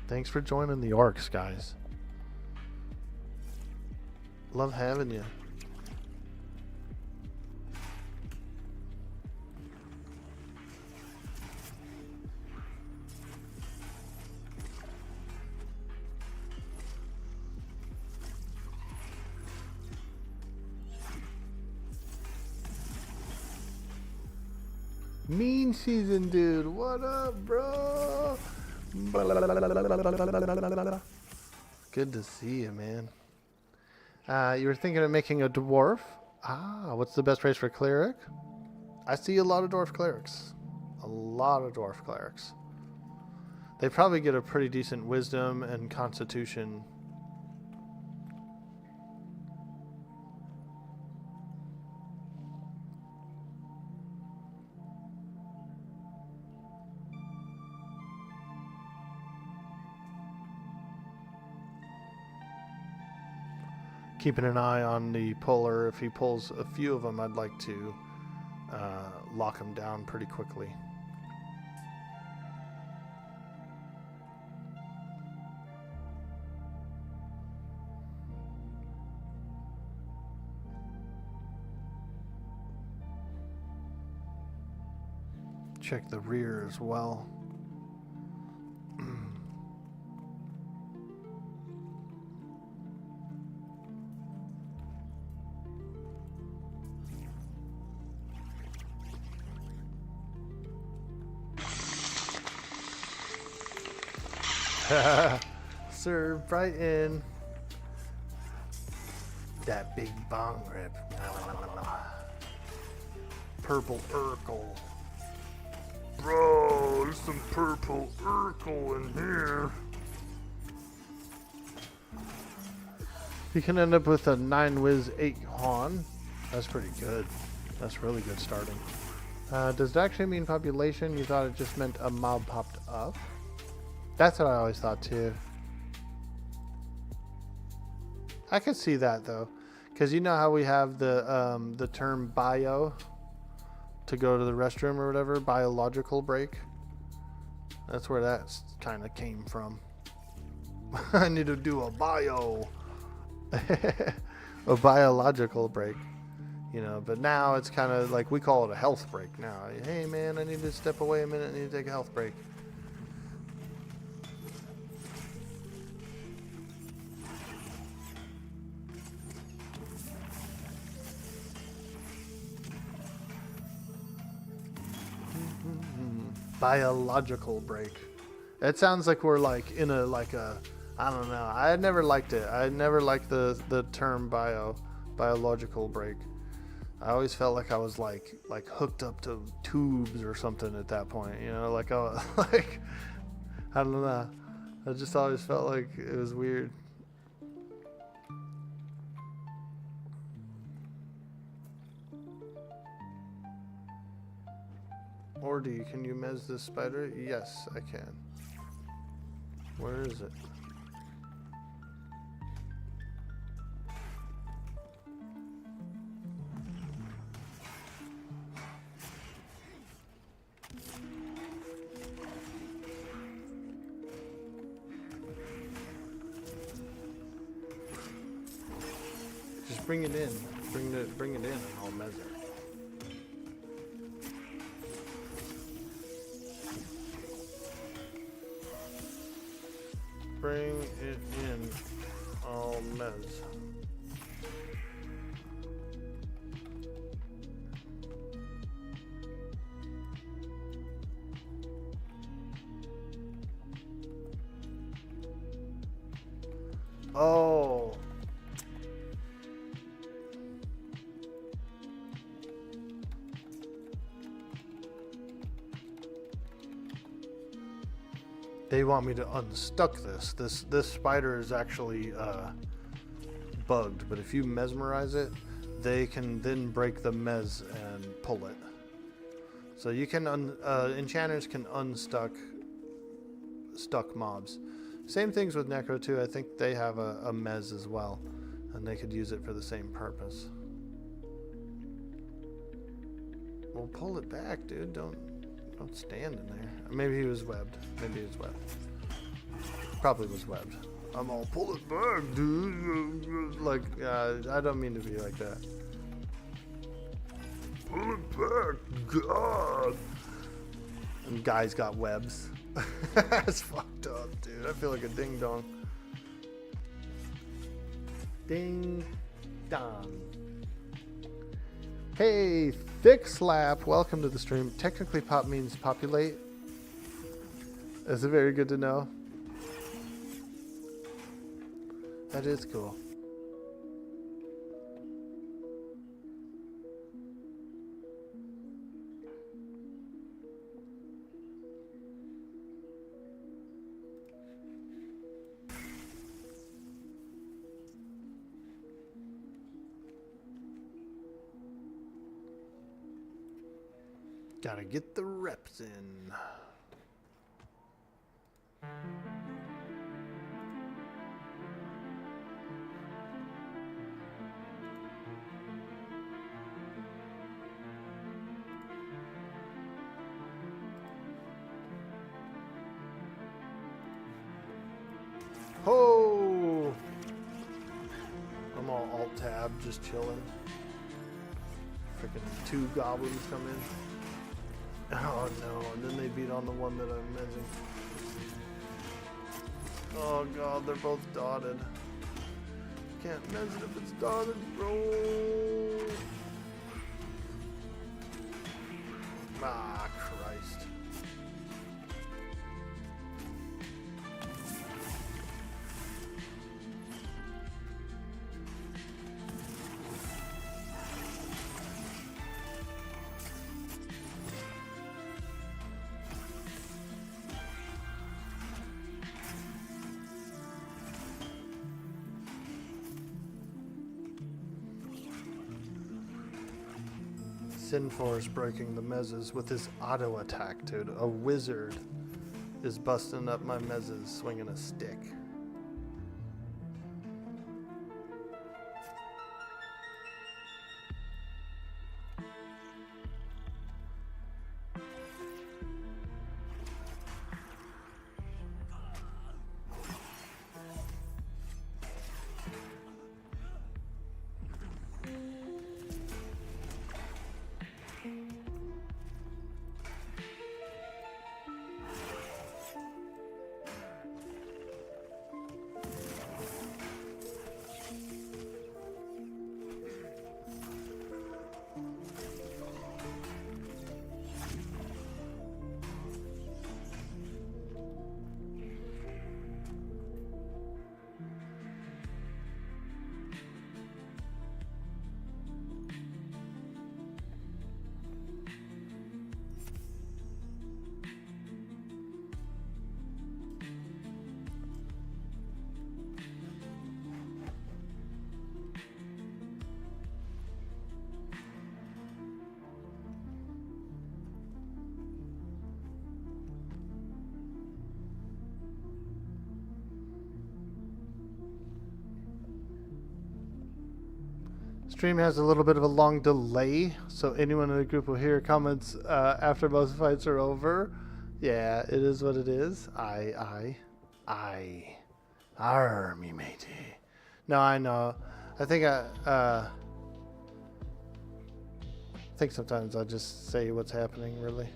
Thanks for joining the Orcs, guys. Love having you. Mean season, dude. What up, bro? Good to see you, man. You were thinking of making a dwarf? What's the best race for cleric? I see a lot of dwarf clerics. A lot of dwarf clerics. They probably get a pretty decent wisdom and constitution. Keeping an eye on the puller. If he pulls a few of them, I'd like to lock him down pretty quickly. Check the rear as well. Sir Brighton. That big bong rip. Purple Urkel. Bro, there's some purple Urkel in here. You can end up with a 9 Wiz 8 Han. That's pretty good. That's really good starting. Does it actually mean population? You thought it just meant a mob popped up? That's what I always thought too. I could see that though, because you know how we have the term bio to go to the restroom or whatever, biological break. That's where that kind of came from. I need to do a bio, a biological break, you know. But now it's kind of like we call it a health break now. Hey man, I need to step away a minute. I need to take a health break. Biological break. It sounds like we're like in a I don't know. I never liked it. I never liked the term biological break. I always felt like I was like hooked up to tubes or something at that point. You know, like I don't know. I just always felt like it was weird. Orkie, can you mez this spider? Yes, I can. Where is it? Just bring it in. Bring it in and I'll mez it. Bring it in, all mez. Oh. They want me to unstuck this. This spider is actually bugged, but if you mesmerize it, they can then break the mez and pull it. So you can enchanters can unstuck stuck mobs. Same things with Necro too. I think they have a mez as well, and they could use it for the same purpose. Well, pull it back, dude. Don't stand in there. Maybe he was webbed. Maybe he was webbed. Probably was webbed. I'm all, pull it back, dude. Like, I don't mean to be like that. Pull it back, God. And guys got webs. That's fucked up, dude. I feel like a ding dong. Ding dong. Hey, Thick Slap, welcome to the stream. Technically, pop means populate. That's very good to know. That is cool. Gotta get the reps in. Ho! I'm all alt-tab, just chilling. Freaking 2 goblins come in. Oh no, and then they beat on the one that I'm mezzing. Oh god, they're both dotted. Can't mez it if it's dotted, bro. Ah, Christ. Sinfor's breaking the mezzes with his auto attack, dude. A wizard is busting up my mezzes swinging a stick. Stream has a little bit of a long delay, so anyone in the group will hear comments after most fights are over. Yeah, it is what it is. Me matey. No, I know. I think sometimes I just say what's happening, really.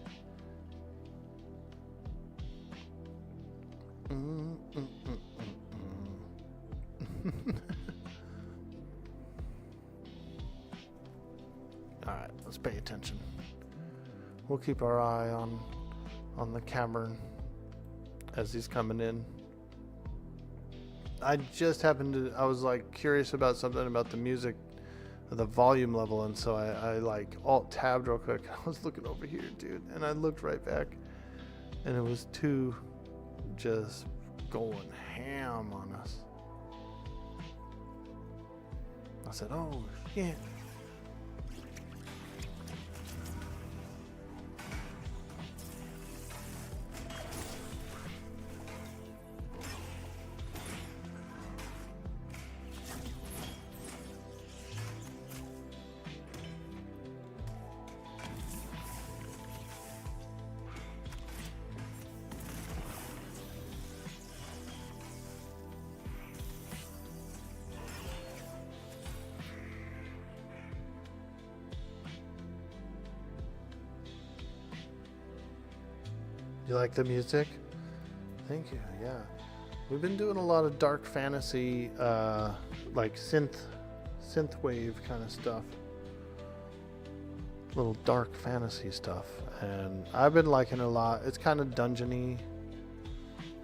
Alright, let's pay attention. We'll keep our eye on the cavern as he's coming in. I just happened to, I was like curious about something about the music, the volume level, and so I like alt-tabbed real quick. I was looking over here, dude, and I looked right back, and it was 2 just going ham on us. I said, oh, shit. You like the music? Thank you. Yeah, we've been doing a lot of dark fantasy, like synth wave kind of stuff, little dark fantasy stuff, and I've been liking it a lot. It's kind of dungeony.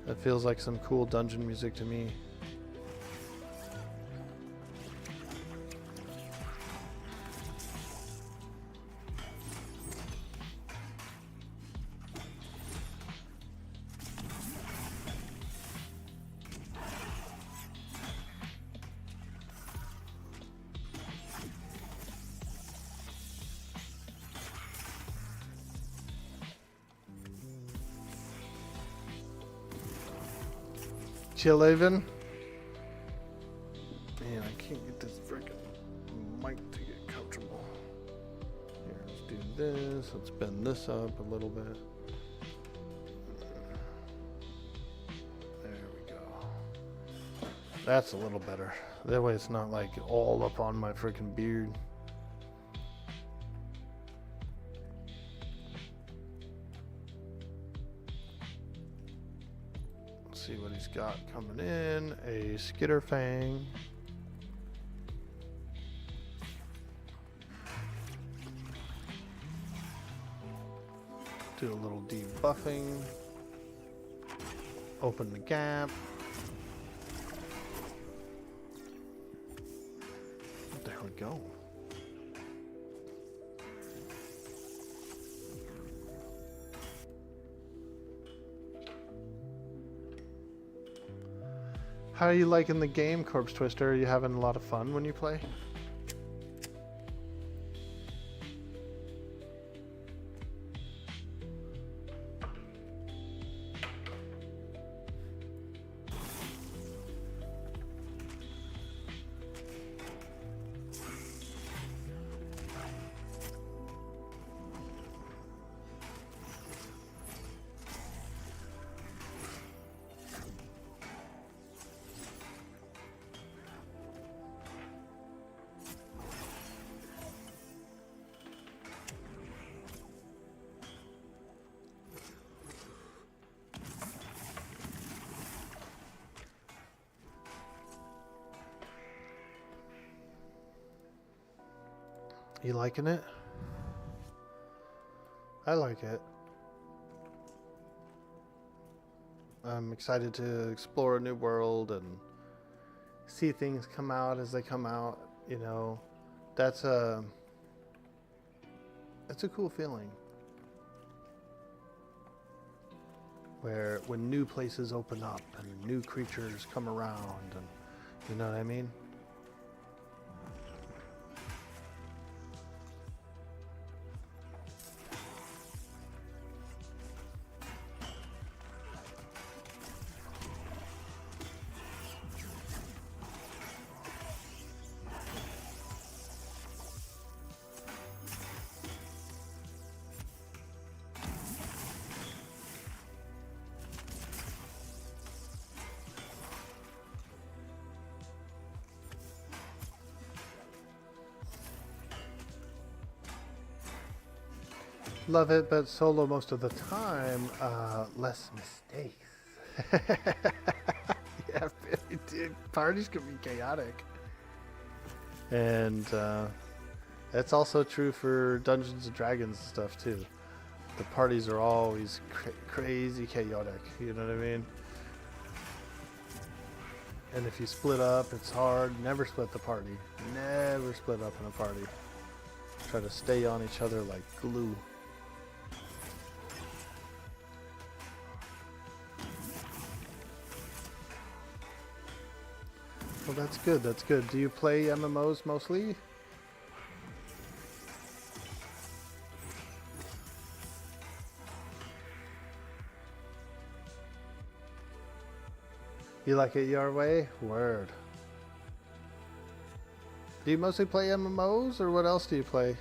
It feels like some cool dungeon music to me. Chillhaven. Man, I can't get this freaking mic to get comfortable. Here, let's do this. Let's bend this up a little bit. There we go. That's a little better. That way it's not like all up on my freaking beard. See what he's got coming in. A Skitterfang. Do a little debuffing. Open the gap. There we go. How are you liking the game, Corpse Twister? Are you having a lot of fun when you play? You liking it? I like it. I'm excited to explore a new world and see things come out as they come out. You know, that's a cool feeling. Where when new places open up and new creatures come around, and you know what I mean? Love it, but solo most of the time. Less mistakes. Yeah, really, dude. Parties can be chaotic. And that's also true for Dungeons and Dragons and stuff, too. The parties are always crazy chaotic. You know what I mean? And if you split up, it's hard. Never split the party. Never split up in a party. Try to stay on each other like glue. Well, that's good. That's good. Do you play MMOs mostly? You like it your way? Word. Do you mostly play MMOs, or what else do you play?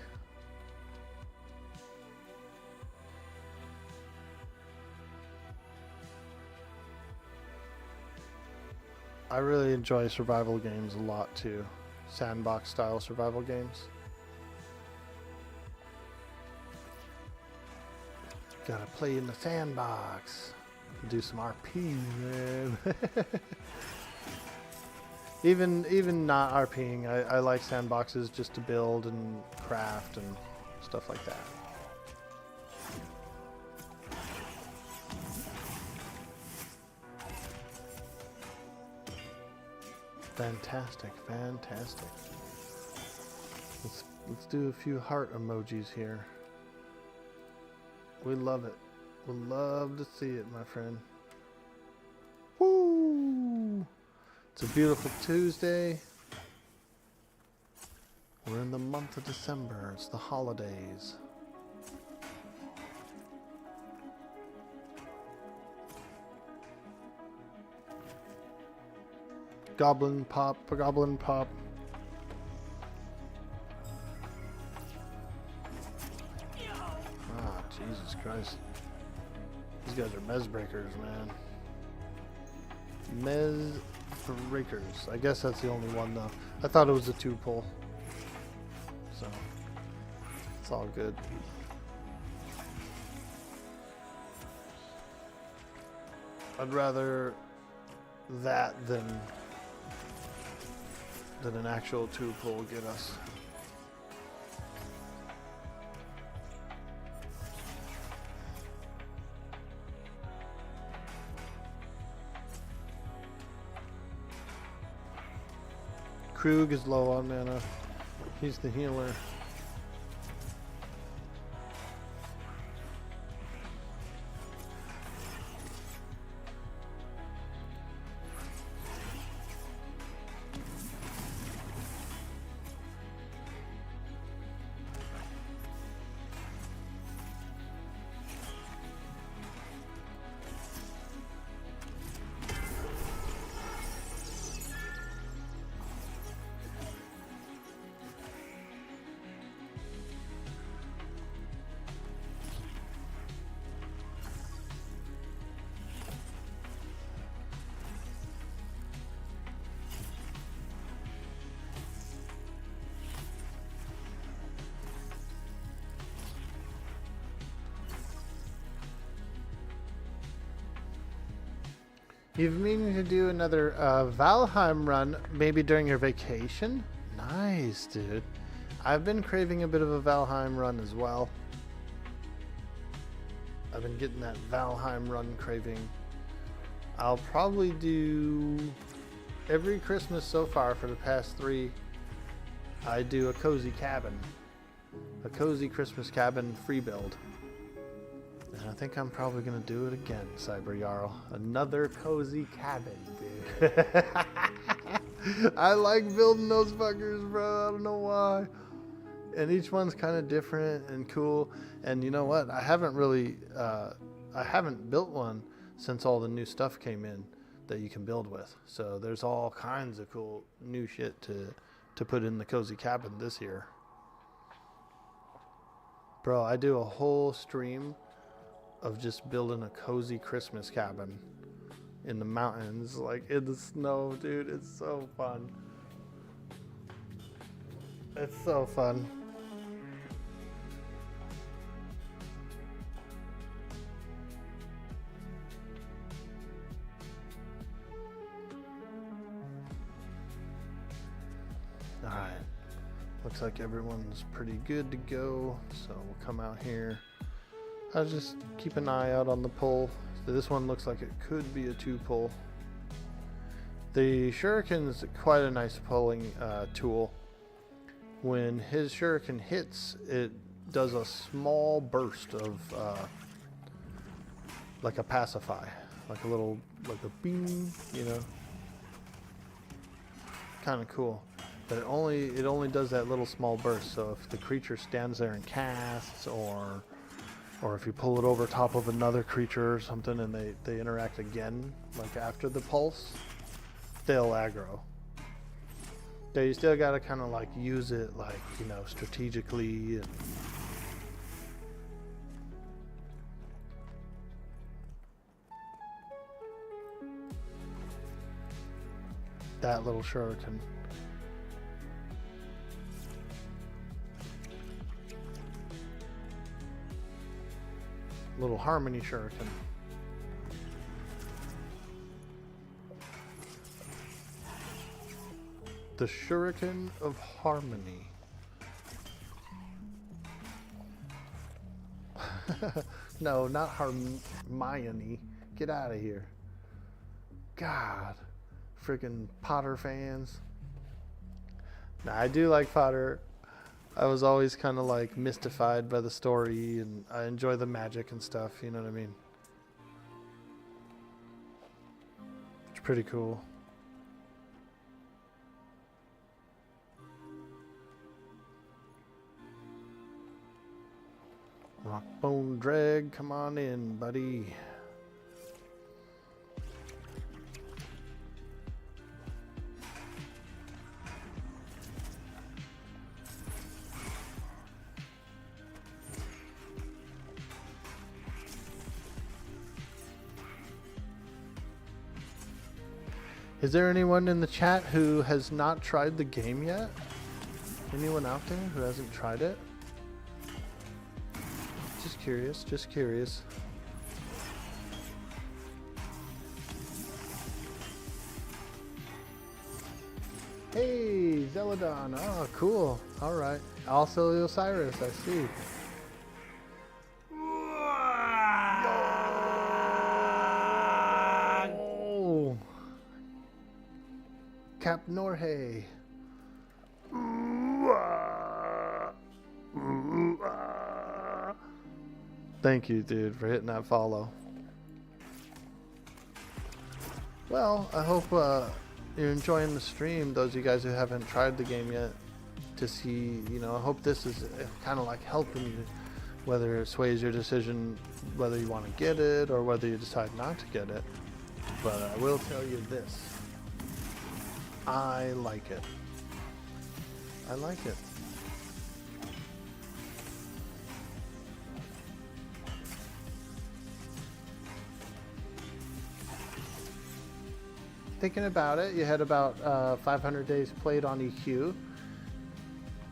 I really enjoy survival games a lot too. Sandbox style survival games. Gotta play in the sandbox. Do some RP, man. even not RPing, I like sandboxes just to build and craft and stuff like that. Fantastic, fantastic. Let's do a few heart emojis here. We love it. We'll love to see it, my friend. Woo! It's a beautiful Tuesday. We're in the month of December. It's the holidays. Goblin pop, goblin pop. Ah, Jesus Christ. These guys are mez breakers, man. Mez breakers. I guess that's the only one, though. I thought it was a 2-pull. So, it's all good. I'd rather that than an actual 2-pull get us. Krug is low on mana. He's the healer. You've meaning to do another Valheim run, maybe during your vacation? Nice, dude. I've been craving a bit of a Valheim run as well. I've been getting that Valheim run craving. I'll probably do every Christmas so far for the past 3. I do a cozy cabin. A cozy Christmas cabin free build. And I think I'm probably going to do it again, Cyber Jarl. Another cozy cabin, dude. I like building those fuckers, bro. I don't know why. And each one's kind of different and cool. And you know what? I haven't really, I haven't built one since all the new stuff came in that you can build with. So there's all kinds of cool new shit to put in the cozy cabin this year. Bro, I do a whole stream of just building a cozy Christmas cabin in the mountains, like in the snow, dude. It's so fun. It's so fun. Alright. Looks like everyone's pretty good to go, so we'll come out here. I'll just keep an eye out on the pull. So this one looks like it could be a 2-pull. The shuriken is quite a nice pulling tool. When his shuriken hits, it does a small burst of like a pacify, like a bing, you know. Kind of cool. But it only does that little small burst. So if the creature stands there and casts, or if you pull it over top of another creature or something and they interact again, like after the pulse, they'll aggro. So you still gotta kind of like use it, like, you know, strategically. And that little shuriken. Little harmony shuriken. The shuriken of harmony. No, not Hermione. Get out of here. God. Freaking Potter fans. Nah, I do like Potter. I was always kind of like mystified by the story, and I enjoy the magic and stuff, you know what I mean? It's pretty cool. Rockbone Dreg, come on in, buddy. Is there anyone in the chat who has not tried the game yet? Anyone out there who hasn't tried it? Just curious, just curious. Hey, Zeladon. Oh, cool. All right. Also Osiris, I see. Cap Norhay. Thank you, dude, for hitting that follow. Well, I hope you're enjoying the stream, those of you guys who haven't tried the game yet, to see, you know, I hope this is kind of like helping you, whether it sways your decision, whether you want to get it or whether you decide not to get it. But I will tell you this. I like it. I like it. Thinking about it, you had about 500 days played on EQ.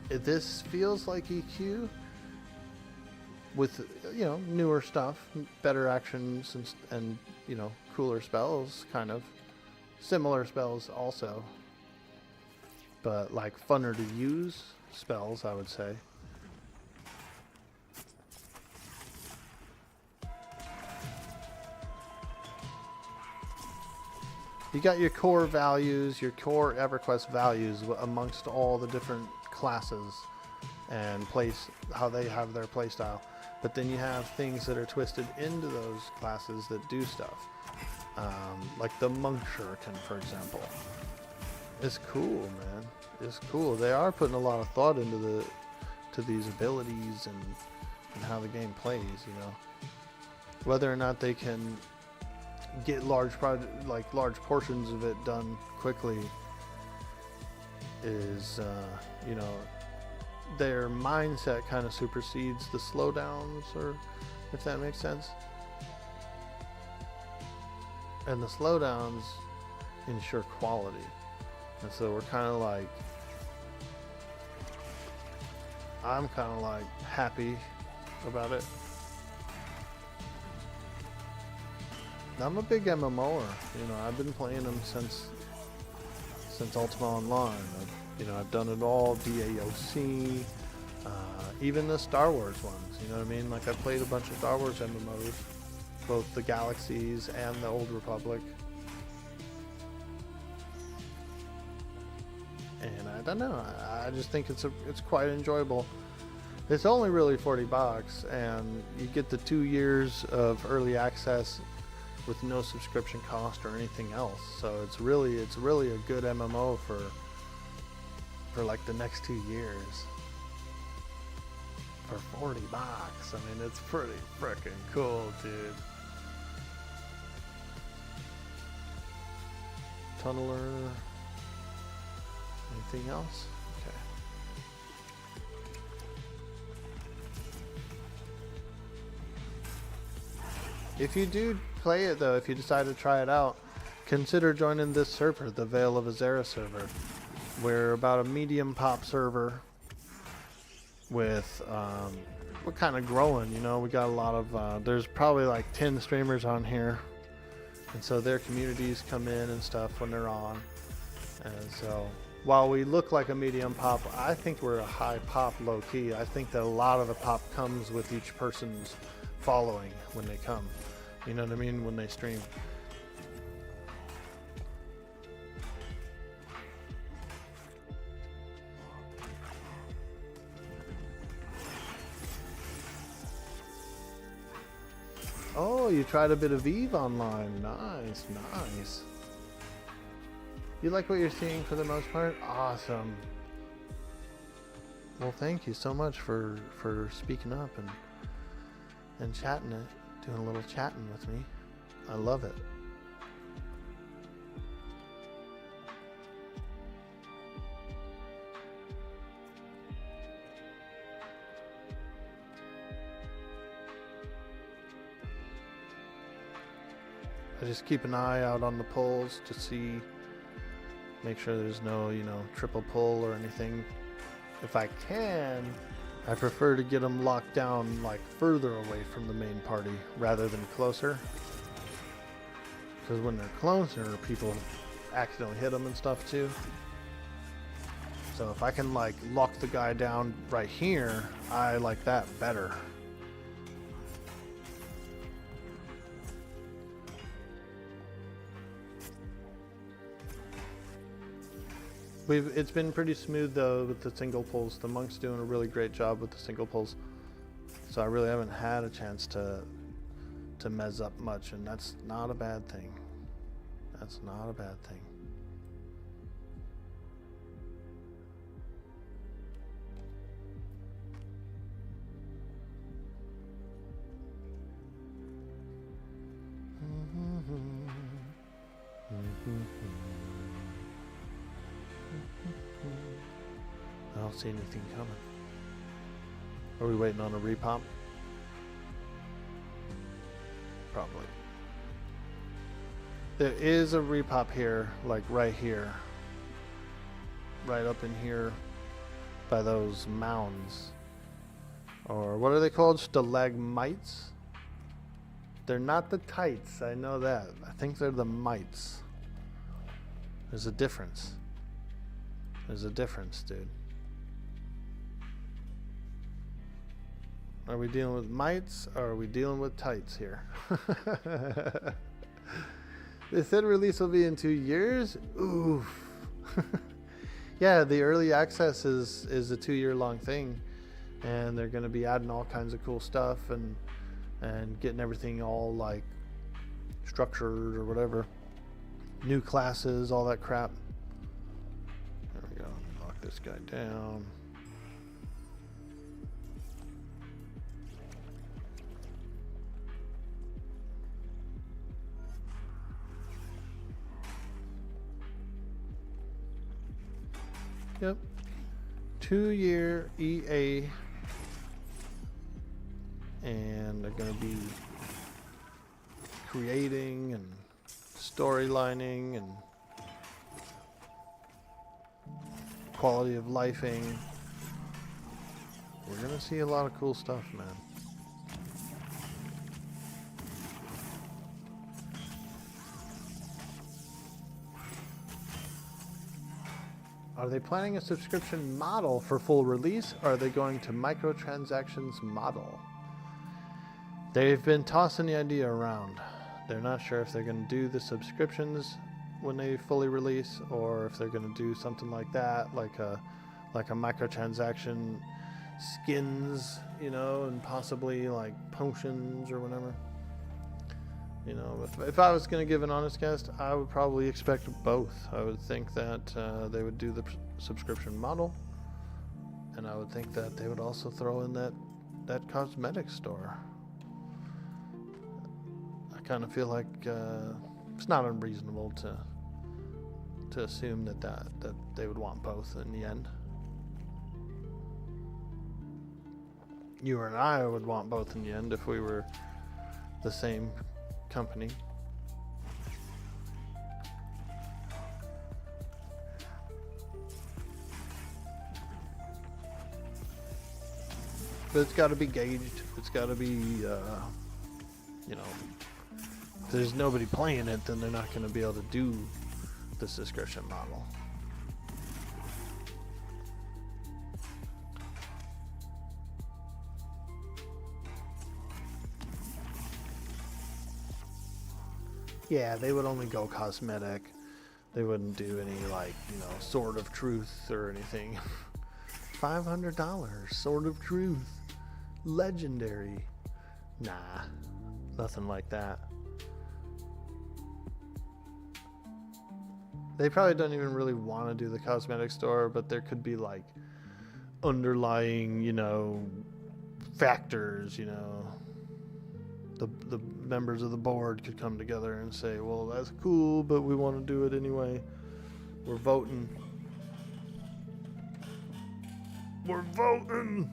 This feels like EQ with, you know, newer stuff, better actions and you know, cooler spells, kind of. Similar spells also. but like funner to use spells, I would say. You got your core values, your core EverQuest values amongst all the different classes and how they have their playstyle. But then you have things that are twisted into those classes that do stuff. Like the Monk Shuriken, for example. It's cool, man. It's cool. They are putting a lot of thought into these abilities and how the game plays, you know. Whether or not they can get large portions of it done quickly is, you know, their mindset kind of supersedes the slowdowns, or if that makes sense. And the slowdowns ensure quality. And so we're kind of like, I'm kind of like happy about it. I'm a big MMOer, you know. I've been playing them since Ultima Online. I've done it all, DAOC, even the Star Wars ones. You know what I mean? Like, I played a bunch of Star Wars MMOs, both the Galaxies and the Old Republic. And I don't know. I just think it's quite enjoyable. It's only really $40, and you get the 2 years of early access with no subscription cost or anything else. So it's really a good MMO for like the next 2 years for $40. I mean, it's pretty freaking cool, dude. Tunneler. Anything else? Okay. If you do play it, though, if you decide to try it out, consider joining this server, the Veil of Azeris server. We're about a medium pop server with, we're kind of growing, you know. We got a lot of, there's probably like 10 streamers on here. And so their communities come in and stuff when they're on. And so while we look like a medium pop, I think we're a high pop low key. I think that a lot of the pop comes with each person's following when they come. You know what I mean? When they stream. Oh, you tried a bit of Eve online. Nice, nice. You like what you're seeing for the most part? Awesome. Well, thank you so much for speaking up and chatting it. Doing a little chatting with me. I love it. I just keep an eye out on the pulls to see, make sure there's no, you know, triple pull or anything. If I can, I prefer to get them locked down like further away from the main party rather than closer. Because when they're closer, people accidentally hit them and stuff too. So if I can like lock the guy down right here, I like that better. It's been pretty smooth though with the single pulls. The monk's doing a really great job with the single pulls. So I really haven't had a chance to mess up much, and that's not a bad thing. That's not a bad thing. I don't see anything coming. Are we waiting on a repop? Probably. There is a repop here, like right here. Right up in here by those mounds. Or what are they called? Stalagmites? They're not the tights, I know that. I think they're the mites. There's a difference. There's a difference, dude. Are we dealing with mites or are we dealing with tights here? They said release will be in 2 years? Oof. Yeah, the early access is a 2-year long thing. And they're going to be adding all kinds of cool stuff and getting everything all like structured or whatever. New classes, all that crap. There we go. Knock this guy down. Yep. 2-year EA. And they're going to be creating and storylining and quality of lifing. We're going to see a lot of cool stuff, man. Are they planning a subscription model for full release, or are they going to microtransactions model? They've been tossing the idea around. They're not sure if they're going to do the subscriptions when they fully release, or if they're going to do something like that, like a microtransaction skins, you know, and possibly like potions or whatever. You know, if I was going to give an honest guess, I would probably expect both. I would think that they would do the subscription model, and I would think that they would also throw in that cosmetic store. I kind of feel like it's not unreasonable to assume that they would want both in the end. You and I would want both in the end if we were the same company. But it's got to be gauged. It's got to be, you know, if there's nobody playing it, then they're not going to be able to do the subscription model. Yeah, they would only go cosmetic. They wouldn't do any, like, you know, Sword of Truth or anything. $500, Sword of Truth. Legendary. Nah, nothing like that. They probably don't even really want to do the cosmetic store, but there could be, like, underlying, you know, factors, you know. The members of the board could come together and say, well, that's cool, but we want to do it anyway. We're voting. We're voting.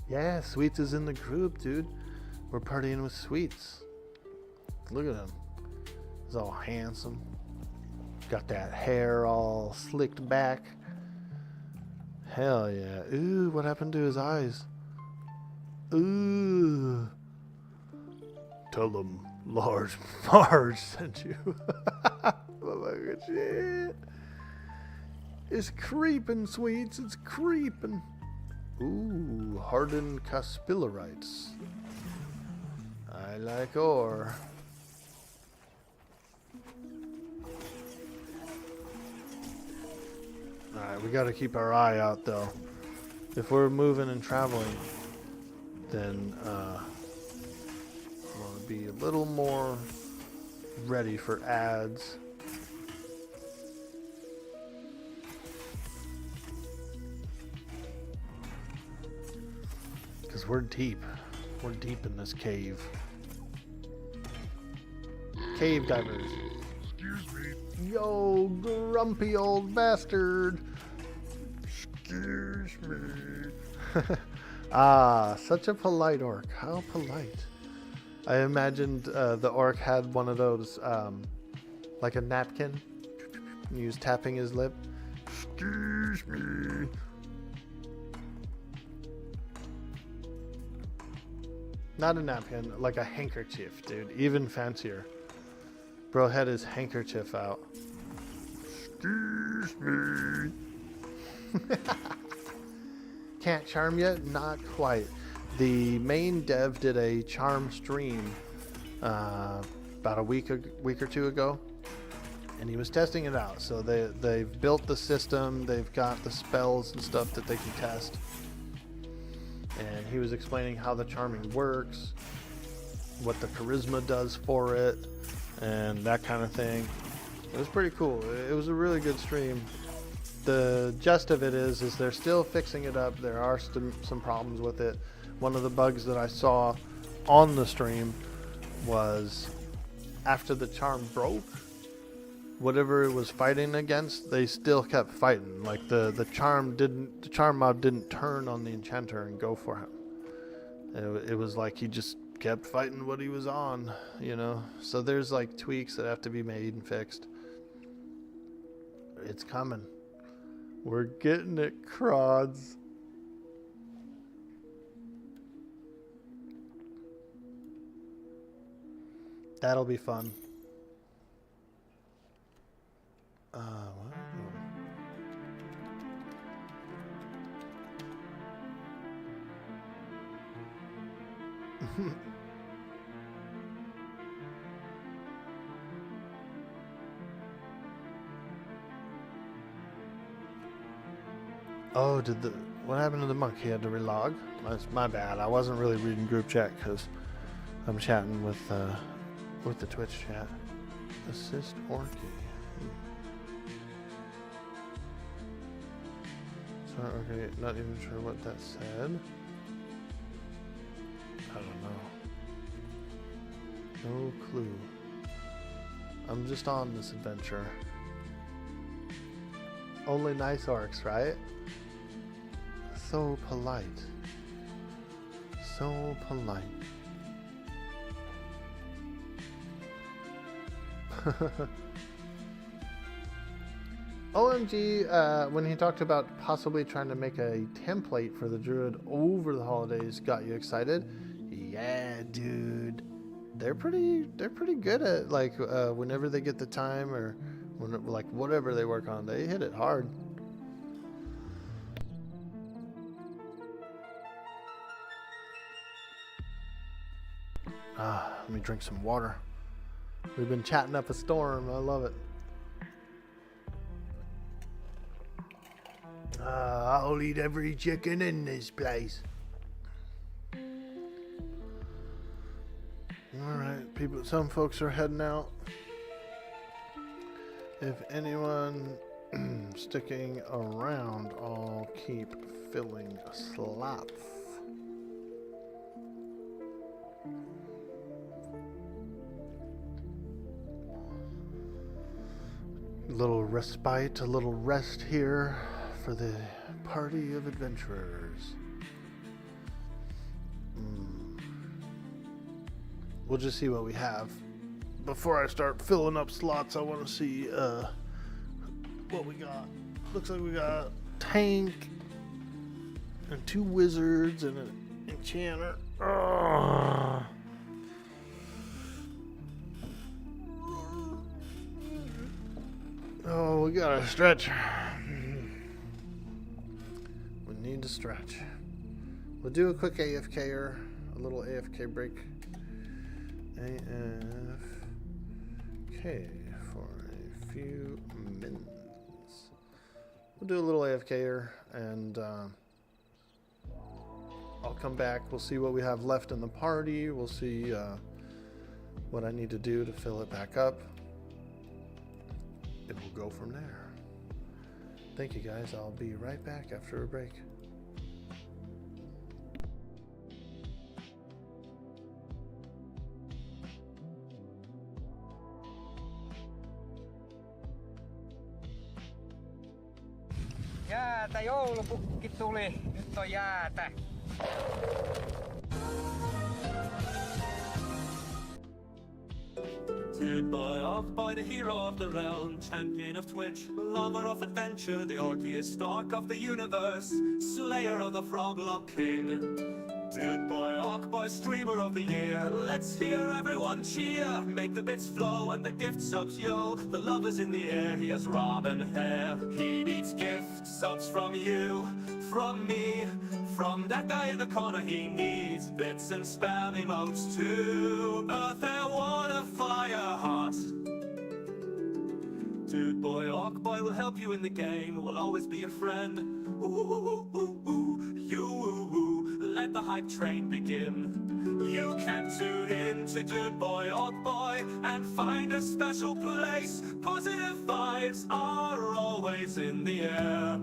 Yeah, Sweets is in the group, dude. We're partying with Sweets. Look at him. He's all handsome. Got that hair all slicked back. Hell yeah. Ooh, what happened to his eyes? Ooh. Tell them Marge sent you. Oh my god, shit. It's creeping, Sweets. It's creeping. Ooh, hardened caspillarites. I like ore. Alright, we gotta keep our eye out though. If we're moving and traveling, then we'll be a little more ready for ads. Because we're deep. We're deep in this cave. Cave divers. Excuse me. Yo, grumpy old bastard. Excuse me. Ah, such a polite orc. How polite. I imagined the orc had one of those, like a napkin. He was tapping his lip. Excuse me. Not a napkin, like a handkerchief, dude. Even fancier. Bro had his handkerchief out. Excuse me. Can't charm yet? Not quite. The main dev did a charm stream about a week or two ago, and he was testing it out. So they've built the system, they've got the spells and stuff that they can test, and he was explaining how the charming works, what the charisma does for it, and that kind of thing. It was pretty cool. It was a really good stream. The gist of it is they're still fixing it up. There are some problems with it. One of the bugs that I saw on the stream was after the charm broke, whatever it was fighting against, they still kept fighting. Like the charm mob didn't turn on the Enchanter and go for him. It was like he just kept fighting what he was on, you know. So there's like tweaks that have to be made and fixed. It's coming. We're getting it, Crods. That'll be fun. What? Oh, what happened to the monk? He had to relog? That's my bad. I wasn't really reading group chat because I'm chatting with the Twitch chat. Assist Orkie. Sorry, okay, not even sure what that said. I don't know. No clue. I'm just on this adventure. Only nice orcs, right? So polite. So polite. OMG, when he talked about possibly trying to make a template for the druid over the holidays, got you excited? Yeah, dude. They're pretty good at, like, whenever they get the time, or like whatever they work on, they hit it hard. Let me drink some water. We've been chatting up a storm. I love it. I'll eat every chicken in this place. Alright, people. Some folks are heading out. If anyone sticking around, I'll keep filling slots. A little respite, a little rest here for the party of adventurers. We'll just see what we have. Before I start filling up slots, I want to see what we got. Looks like we got a tank and 2 wizards and an enchanter. Oh, we gotta stretch. We need to stretch. We'll do a quick AFK'er, a little AFK break. AFK for a few minutes. We'll do a little AFK'er, and I'll come back. We'll see what we have left in the party. We'll see what I need to do to fill it back up. And we'll go from there. Thank you guys. I'll be right back after a break. Jäätä, joulupukki tuli. Nyt on jäätä. Led by the hero of the realm, champion of Twitch, lover of adventure, the Orkie is stalk of the universe, slayer of the Froglock King. Dude boy, Orc boy, streamer of the year. Let's hear everyone cheer. Make the bits flow and the gift subs, yo. The love is in the air, he has robin hair. He needs gift subs from you, from me, from that guy in the corner. He needs bits and spam emotes too. Earth, air, water, fire, heart. Dude boy, Orc boy will help you in the game. Will always be a friend. Ooh, ooh, ooh, ooh, you, ooh, ooh. Let the hype train begin. You can tune in to Dude boy, Orc boy, and find a special place. Positive vibes are always in the air.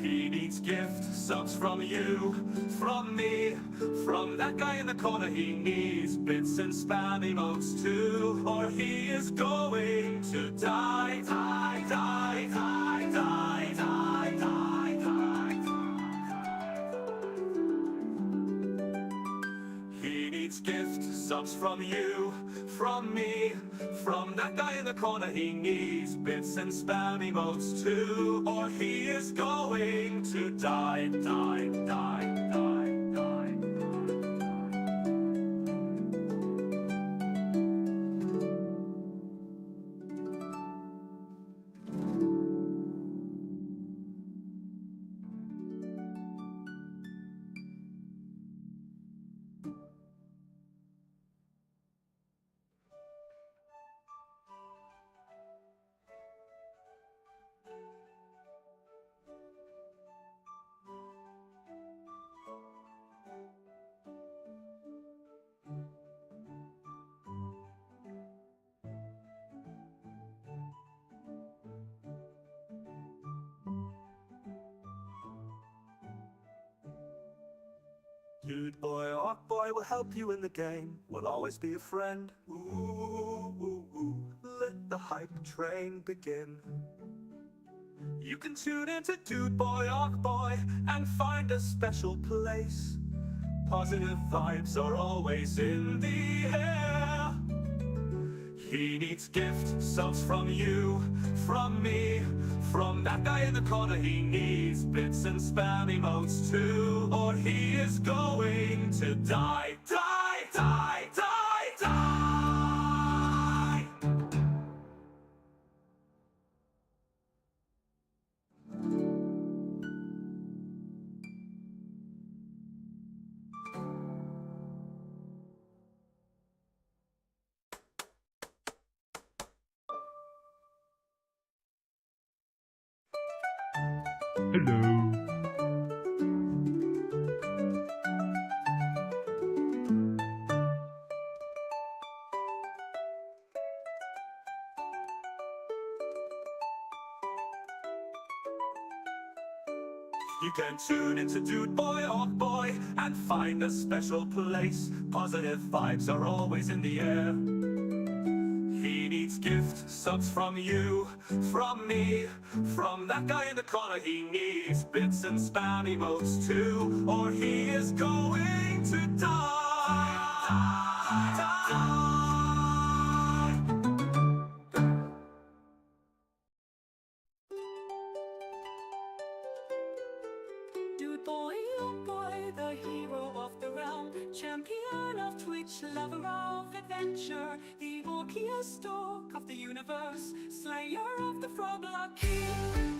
He needs gift subs from you, from me, from that guy in the corner. He needs bits and spam emotes too, or he is going to die, die, die, die, die, die, die, die. He needs gift subs from you, from me, from that guy in the corner. He needs bits and spam emotes too, or he is going to die, die, die, die, die. Dude boy, Orc boy will help you in the game. Will always be a friend. Ooh, ooh, ooh. Let the hype train begin. You can tune into Dude boy, Orc boy, and find a special place. Positive vibes are always in the air. He needs gift subs from you, from me, from that guy in the corner. He needs bits and spam emotes too, or he is going to die, die, die, die, die. You can tune into Dude boy, Orc boy, and find a special place. Positive vibes are always in the air. He needs gift subs from you, from me, from that guy in the corner. He needs bits and spam emotes too, or he is going to die, die, die. Dude boy, Orc boy, the hero of the realm, champion of Twitch, lover of adventure, the Orkie stalk of the universe, slayer of the frog-blood king.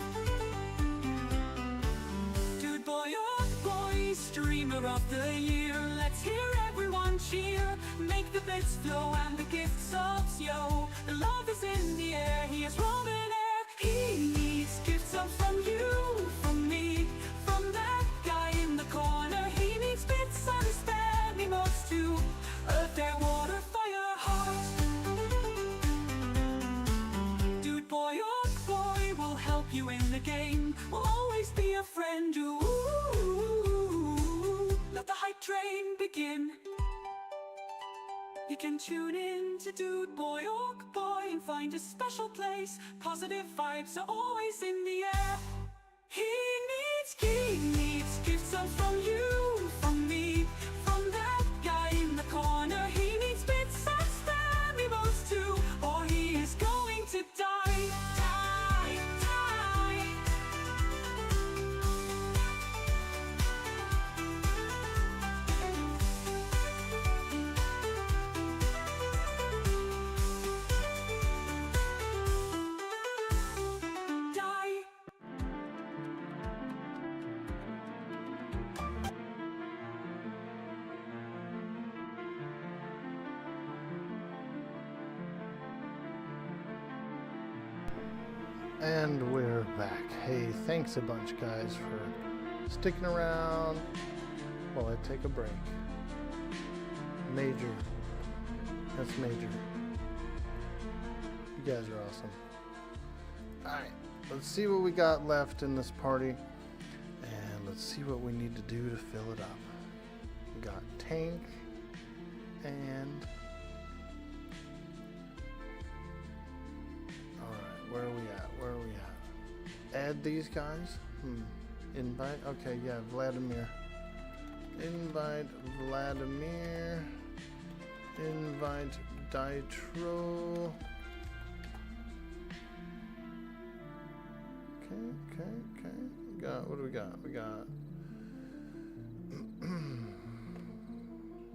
Dude boy, Orc boy, streamer of the year. Let's hear everyone cheer. Make the bits flow and the gift subs, yo. The love is in the air, he is robin air. He needs gift subs from you, from me, from that guy in the corner. He needs bits and spam emotes too. Earth, air, water, fire, heart. Dude boy, Orc boy will help you in the game. Will always be a friend. Ooh, let the hype train begin. You can tune in to Dude boy, Orc boy, and find a special place. Positive vibes are always in the air. He needs gifts from you, from me, from that guy in the corner. He needs bits and spam emotes too, or he is going to die, die, die. And we're back. Hey, thanks a bunch, guys, for sticking around while I take a break. Major. That's major. You guys are awesome. Alright, let's see what we got left in this party. And let's see what we need to do to fill it up. We got tank and... Alright, where are we at? Where are we at? Add these guys? Invite? Okay, yeah, Vladimir. Invite Vladimir. Invite Ditro. Okay. What do we got? We got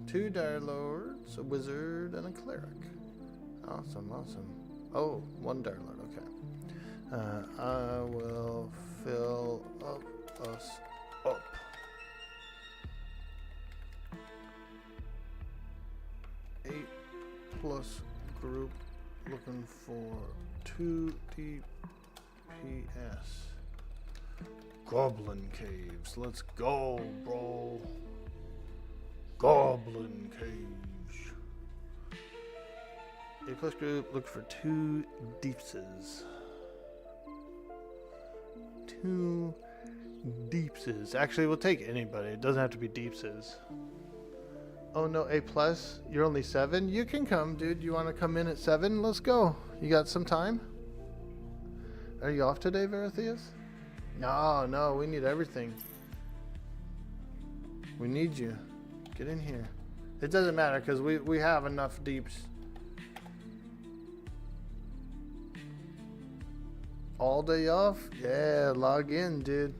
2 Dire Lords, a wizard, and a cleric. Awesome. Oh, 1 Dire Lord, okay. I will fill us up. Eight plus group looking for 2 DPS. Goblin caves. Let's go, bro. Goblin caves. 8 plus group, look for 2 deepses. 2 deepses. Actually, we'll take anybody. It doesn't have to be deepses. Oh no, A plus? You're only 7? You can come, dude. You want to come in at 7? Let's go. You got some time? Are you off today, Veratheus? No, we need everything. We need you. Get in here. It doesn't matter because we have enough deeps. All day off? Yeah, log in, dude.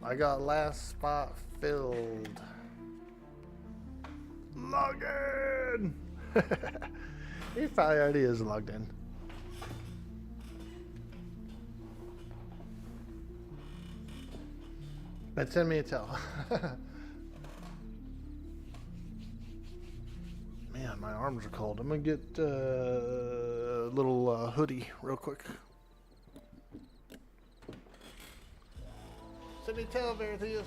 I got last spot filled. Log in! He probably already is logged in. But send me a tell. Man, my arms are cold. I'm gonna get a little hoodie real quick. Send me a tell, Veratheus.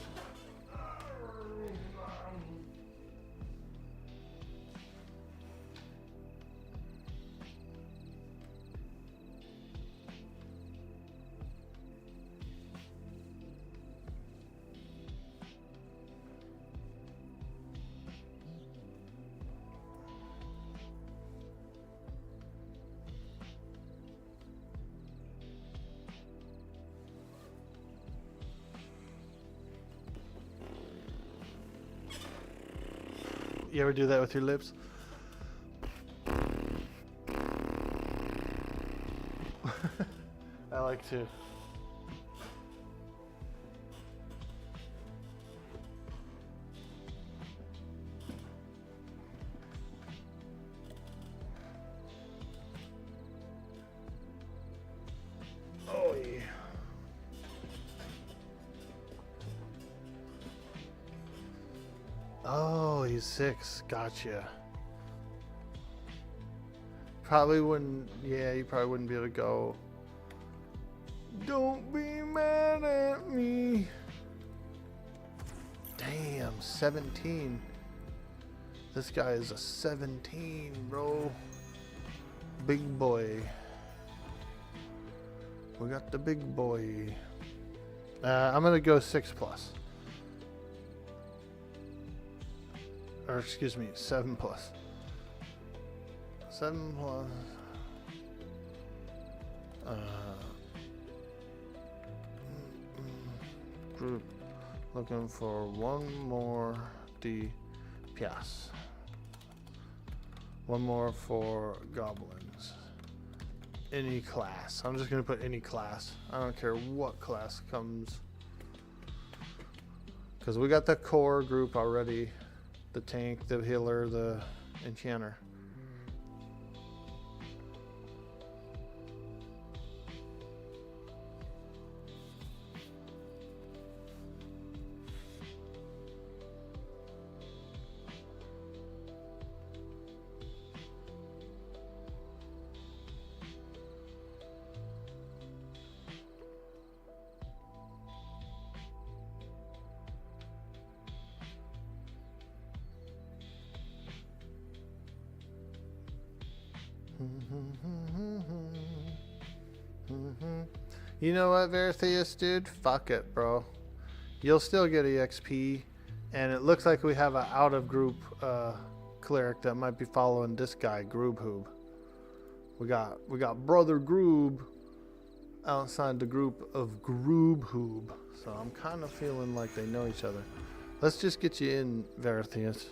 You ever do that with your lips? I like to. Oh yeah. Oh, he's 6. Gotcha. Probably wouldn't. Yeah, you probably wouldn't be able to go. Don't be mad at me. Damn, 17. This guy is a 17, bro. Big boy. We got the big boy. I'm gonna go 6 plus. Or excuse me, 7 plus. 7 plus. Group looking for 1 more DPS. 1 more for goblins. Any class. I'm just gonna put any class. I don't care what class comes. Because we got the core group already. The tank, the healer, the enchanter. You know what, Veritheus, dude? Fuck it, bro. You'll still get EXP, and it looks like we have an out-of-group cleric that might be following this guy, Groobhoob. We got Brother Groob outside the group of Groobhoob, so I'm kind of feeling like they know each other. Let's just get you in, Veritheus.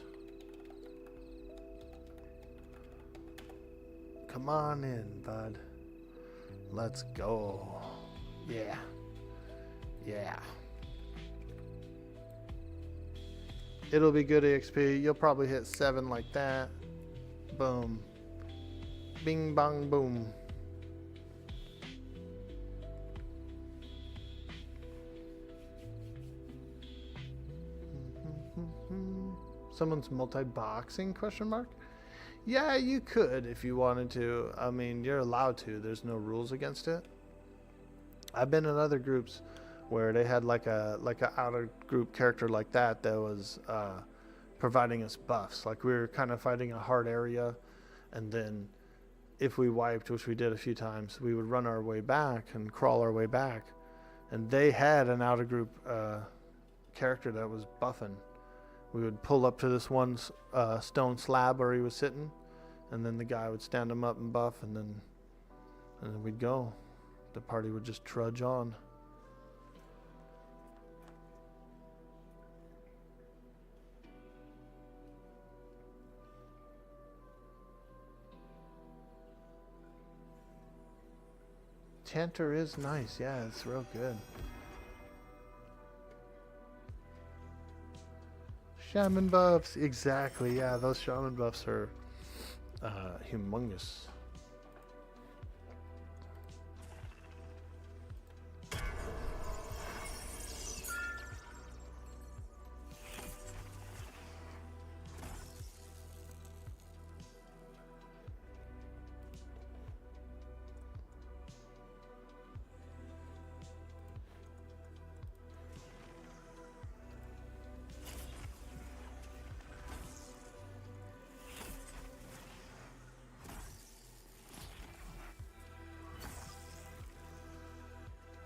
Come on in, bud. Let's go. Yeah. Yeah. It'll be good EXP. You'll probably hit 7 like that. Boom. Bing bong boom. Someone's multi-boxing, question mark? Yeah, you could if you wanted to. I mean, you're allowed to. There's no rules against it. I've been in other groups where they had like a outer group character like that was providing us buffs. Like we were kind of fighting a hard area, and then if we wiped, which we did a few times, we would run our way back and crawl our way back, and they had an outer group character that was buffing. We would pull up to this one stone slab where he was sitting, and then the guy would stand him up and buff, and then we'd go. The party would just trudge on. Enchanter is nice, yeah, it's real good. Shaman buffs, exactly, yeah, those shaman buffs are humongous.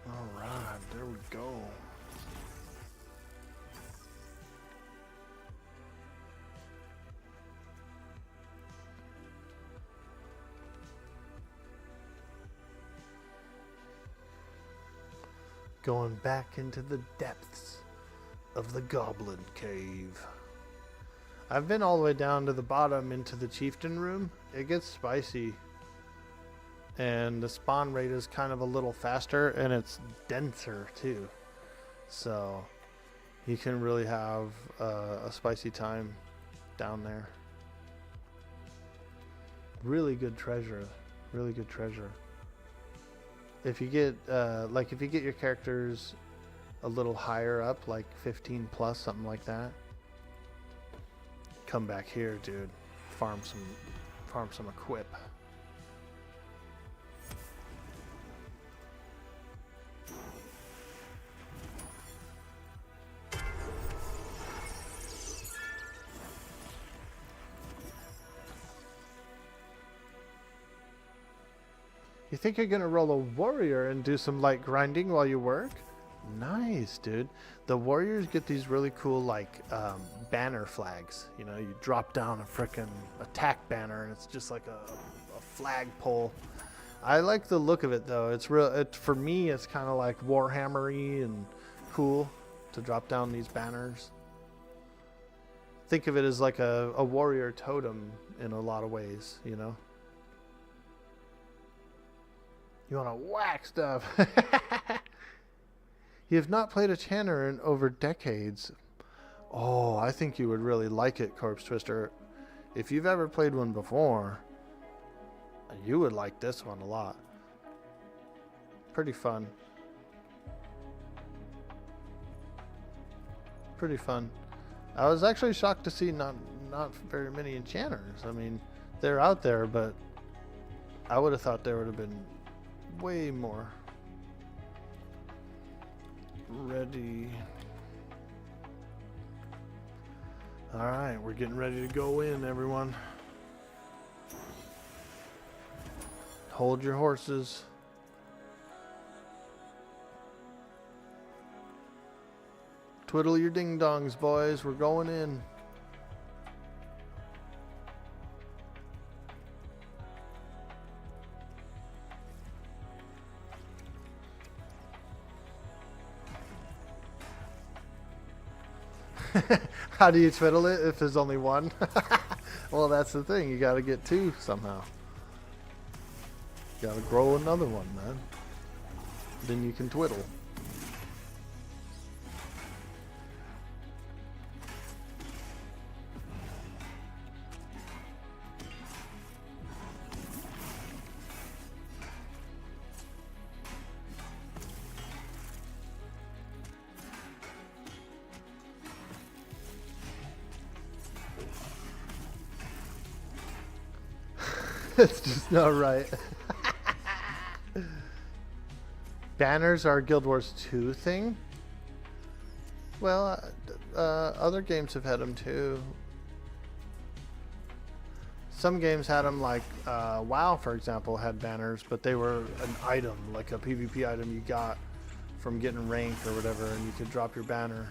Alright, there we go. Going back into the depths of the Goblin Cave. I've been all the way down to the bottom into the Chieftain room. It gets spicy. And the spawn rate is kind of a little faster, and it's denser too, so you can really have a spicy time down there. Really good treasure, really good treasure. If you get if you get your characters a little higher up, like 15 plus, something like that, come back here, dude. Farm some equip. You think you're gonna roll a warrior and do some light grinding while you work? Nice, dude. The warriors get these really cool banner flags. You know, you drop down a frickin' attack banner and it's just like a flagpole. I like the look of it though. It's real. For me, it's kind of like Warhammer-y and cool to drop down these banners. Think of it as like a warrior totem in a lot of ways, you know. You want to whack stuff. You have not played Enchanter in over decades. Oh, I think you would really like it, Corpse Twister. If you've ever played one before, you would like this one a lot. Pretty fun. Pretty fun. I was actually shocked to see not very many enchanters. I mean, they're out there, but I would have thought there would have been way more. Ready. Alright, we're getting ready to go in, everyone. Hold your horses. Twiddle your ding-dongs, boys. We're going in. How do you twiddle it if there's only one? Well, that's the thing. You got to get two somehow. You got to grow another one, man. Then you can twiddle. It's just not right. Banners are Guild Wars 2 thing? Well, other games have had them too. Some games had them, like WoW, for example, had banners, but they were an item, like a PvP item you got from getting rank or whatever, and you could drop your banner.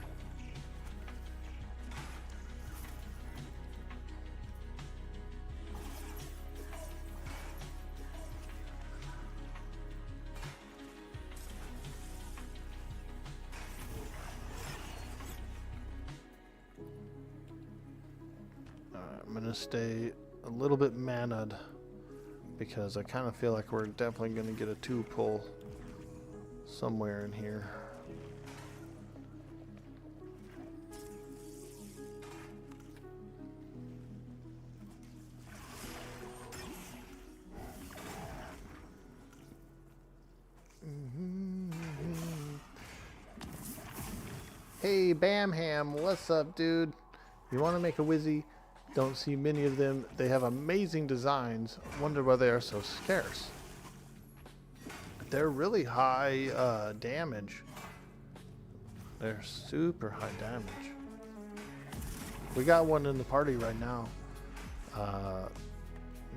I'm gonna stay a little bit mana'd because I kind of feel like we're definitely gonna get a 2-pull somewhere in here. Hey Bamham, what's up, dude? You want to make a Wizzy? Don't see many of them. They have amazing designs. Wonder why they are so scarce. They're really high damage. They're super high damage. We got one in the party right now.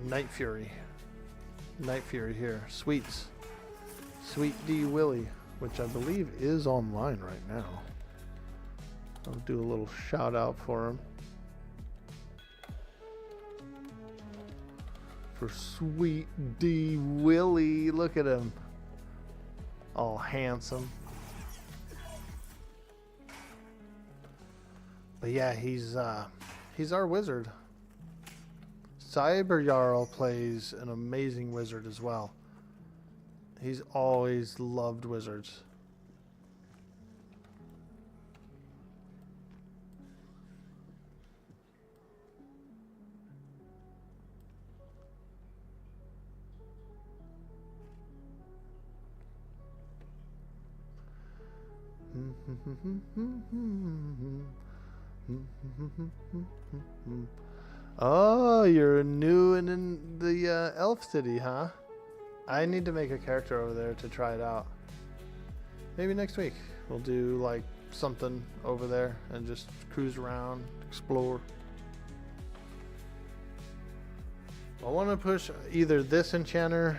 Night Fury. Night Fury here. Sweets. Sweet D Willie, which I believe is online right now. I'll do a little shout out for him. For Sweet D Willie. Look at him. All handsome. But yeah, he's our wizard. Cyber Jarl plays an amazing wizard as well. He's always loved wizards. Oh, you're new in the Elf City, huh? I need to make a character over there to try it out. Maybe next week we'll do like something over there and just cruise around, explore. I want to push either this Enchanter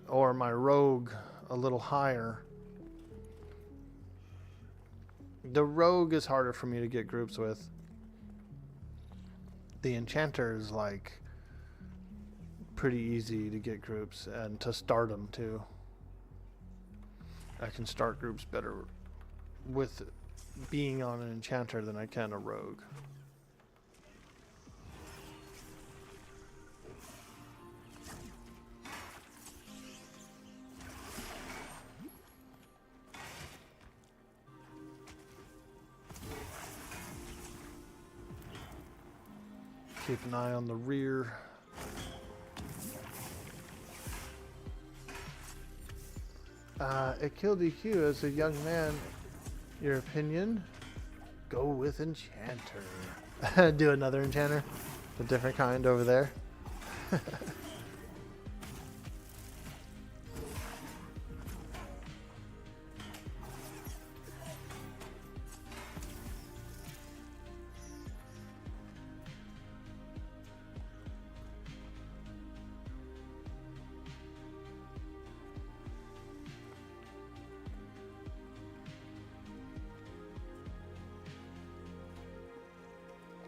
or my Rogue a little higher. The Rogue is harder for me to get groups with. The Enchanter is like pretty easy to get groups and to start them too. I can start groups better with being on an Enchanter than I can a Rogue. Keep an eye on the rear. It killed EQ as a young man. Your opinion? Go with Enchanter. Do another Enchanter. A different kind over there.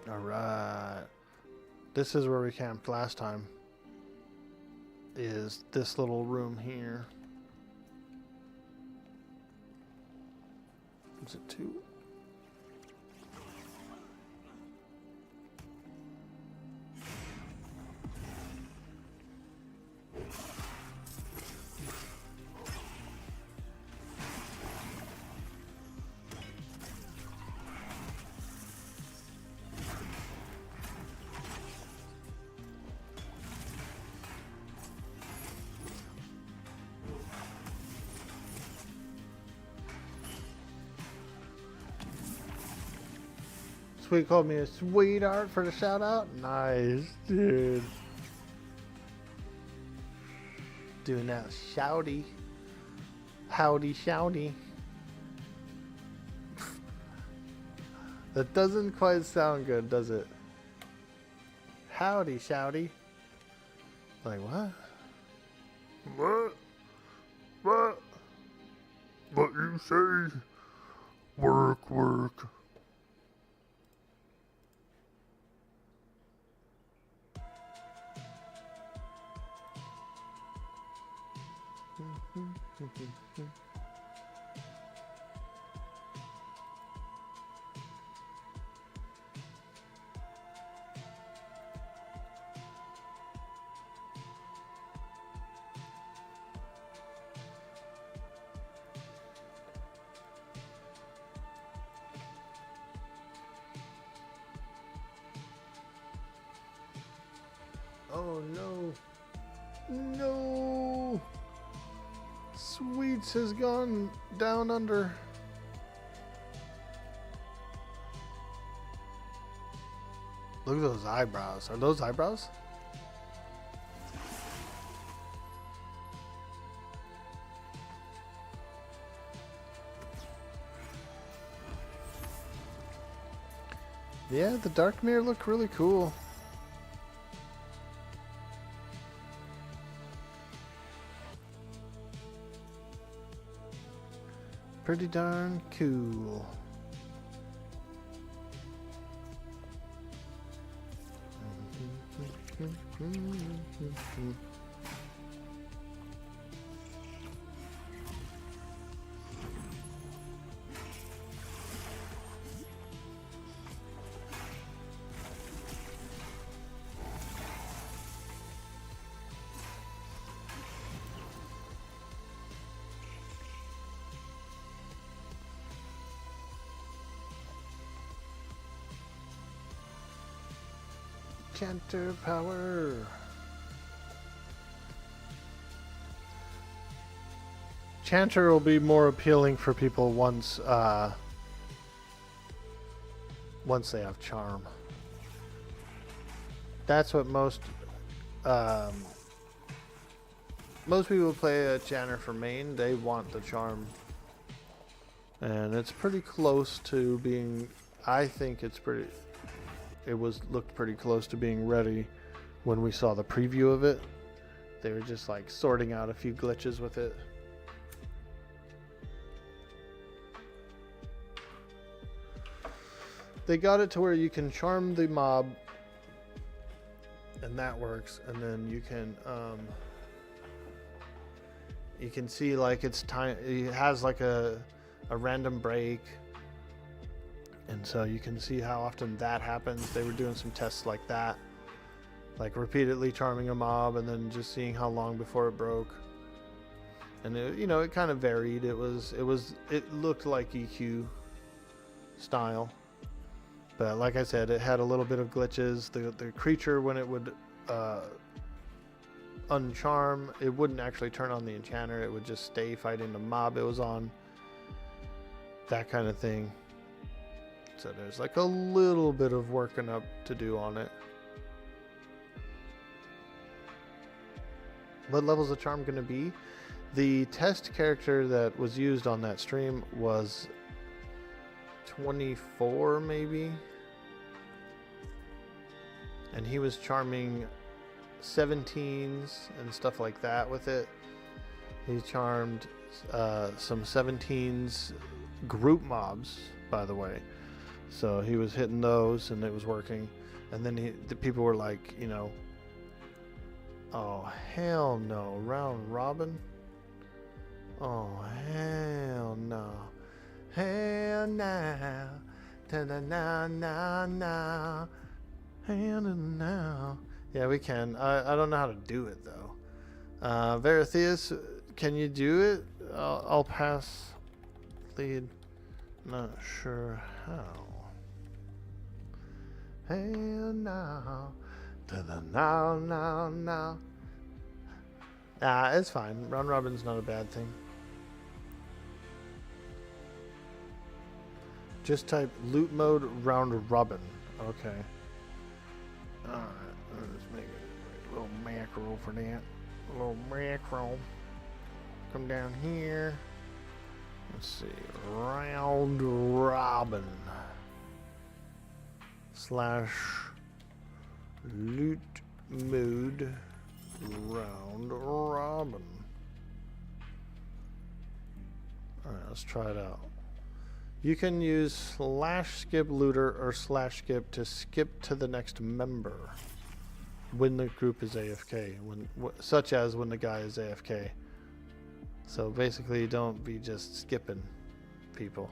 Alright. This is where we camped last time. Is this little room here. Is it 2? Sweet called me a sweetheart for the shout out. Nice, dude. Doing that shouty. Howdy shouty. That doesn't quite sound good, does it? Howdy shouty. Like what? What? What? What you say? Work, work. Oh no. No. Sweets has gone down under. Look at those eyebrows. Are those eyebrows? Yeah, the dark mirror looked really cool. Pretty darn cool. Enchanter power. Enchanter will be more appealing for people once they have charm. That's what most people play Enchanter for main. They want the charm, and it's pretty close to being. I think it's pretty. It looked pretty close to being ready when we saw the preview of it. They were just like sorting out a few glitches with it. They got it to where you can charm the mob, and that works, and then you can see like it's time. It has like a random break. And so you can see how often that happens. They were doing some tests like that, like repeatedly charming a mob and then just seeing how long before it broke. And it, it kind of varied. It looked like EQ style, but like I said, it had a little bit of glitches. The creature, when it would uncharm, it wouldn't actually turn on the enchanter. It would just stay fighting the mob it was on. That kind of thing. So there's like a little bit of working up to do on it. What level's the charm going to be? The test character that was used on that stream was 24 maybe. And he was charming 17s and stuff like that with it. He charmed some 17s group mobs, by the way. So he was hitting those and it was working. And then the people were like, you know, oh, hell no. Round robin? Oh, hell no. Hell no. Ta-na-na-na-na. Hell no. Yeah, we can. I don't know how to do it, though. Veratheus, can you do it? I'll pass lead. Not sure how. Hey now, now. It's fine. Round robin's not a bad thing. Just type loot mode round robin. Okay. Alright, let's make a little macro for that. A little macro. Come down here. Let's see. Round robin. / loot mode round robin. Alright, let's try it out. You can use /skip looter or /skip to skip to the next member when the group is AFK, such as when the guy is AFK. So basically, don't be just skipping people.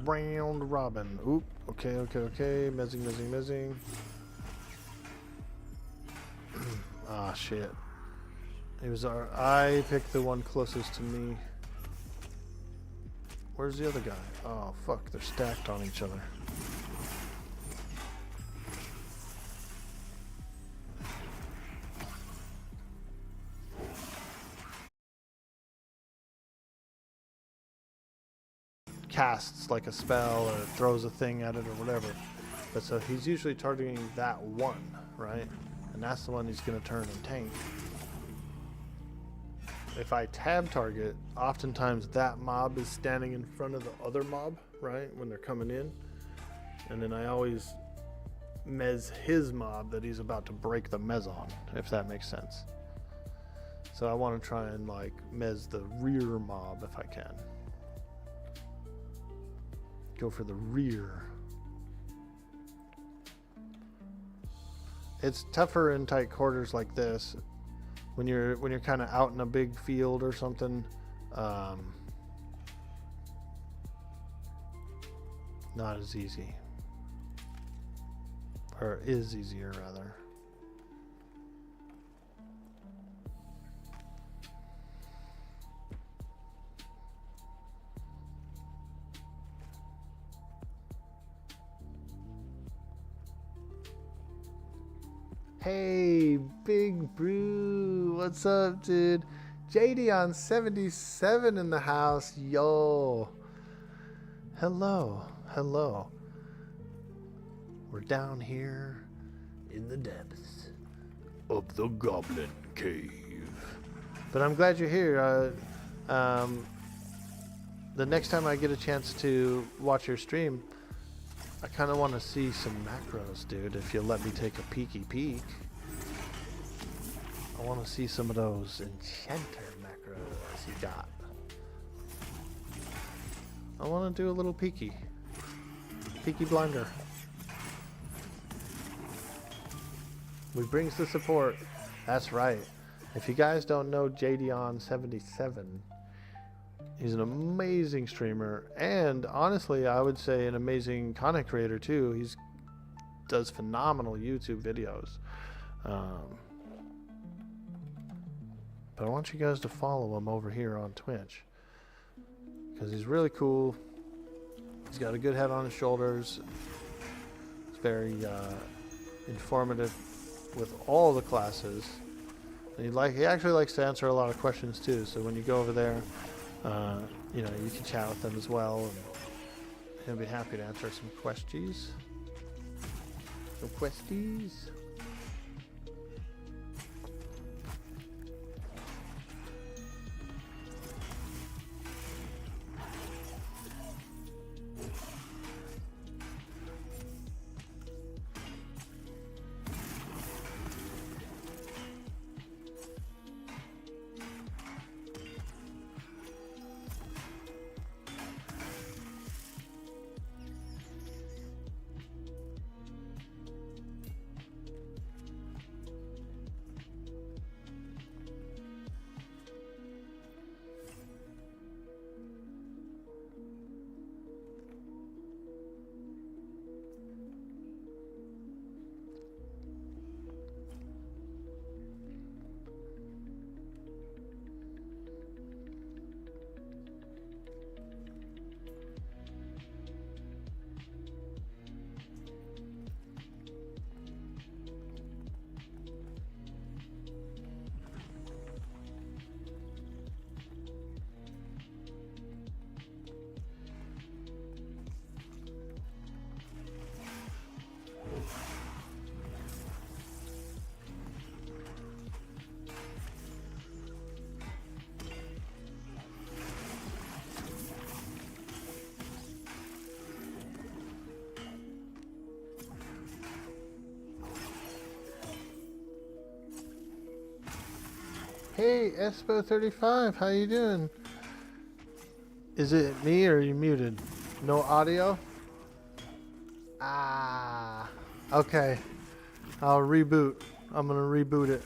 Round robin. Oop. Okay. Mezzing. Ah, shit. I picked the one closest to me. Where's the other guy? Oh, fuck. They're stacked on each other. Casts like a spell or throws a thing at it or whatever. But so he's usually targeting that one, right? And that's the one he's going to turn and tank. If I tab target, oftentimes that mob is standing in front of the other mob, right? When they're coming in. And then I always mez his mob that he's about to break the mez on, if that makes sense. So I want to try and like mez the rear mob if I can. Go for the rear. It's tougher in tight quarters like this. When you're kind of out in a big field or something, not as easy, or is easier rather. Hey, Big Brew, what's up, dude? JD on 77 in the house, yo. Hello. We're down here in the depths Of the Goblin Cave. but I'm glad you're here. The next time I get a chance to watch your stream, I kind of want to see some macros, dude, if you'll let me take a peeky peek. I want to see some of those Enchanter macros you got. I want to do a little peeky blinder. We brings the support. That's right. If you guys don't know JDon77, he's an amazing streamer, and honestly, I would say an amazing content creator too. He does phenomenal YouTube videos. But I want you guys to follow him over here on Twitch, because he's really cool. He's got a good head on his shoulders. He's very informative with all the classes. And he actually likes to answer a lot of questions too. So when you go over there, you know, you can chat with him as well, and he'll be happy to answer some questies. Hey, Espo35, how you doing? Is it me or are you muted? No audio? Ah, okay. I'll reboot. I'm gonna reboot it.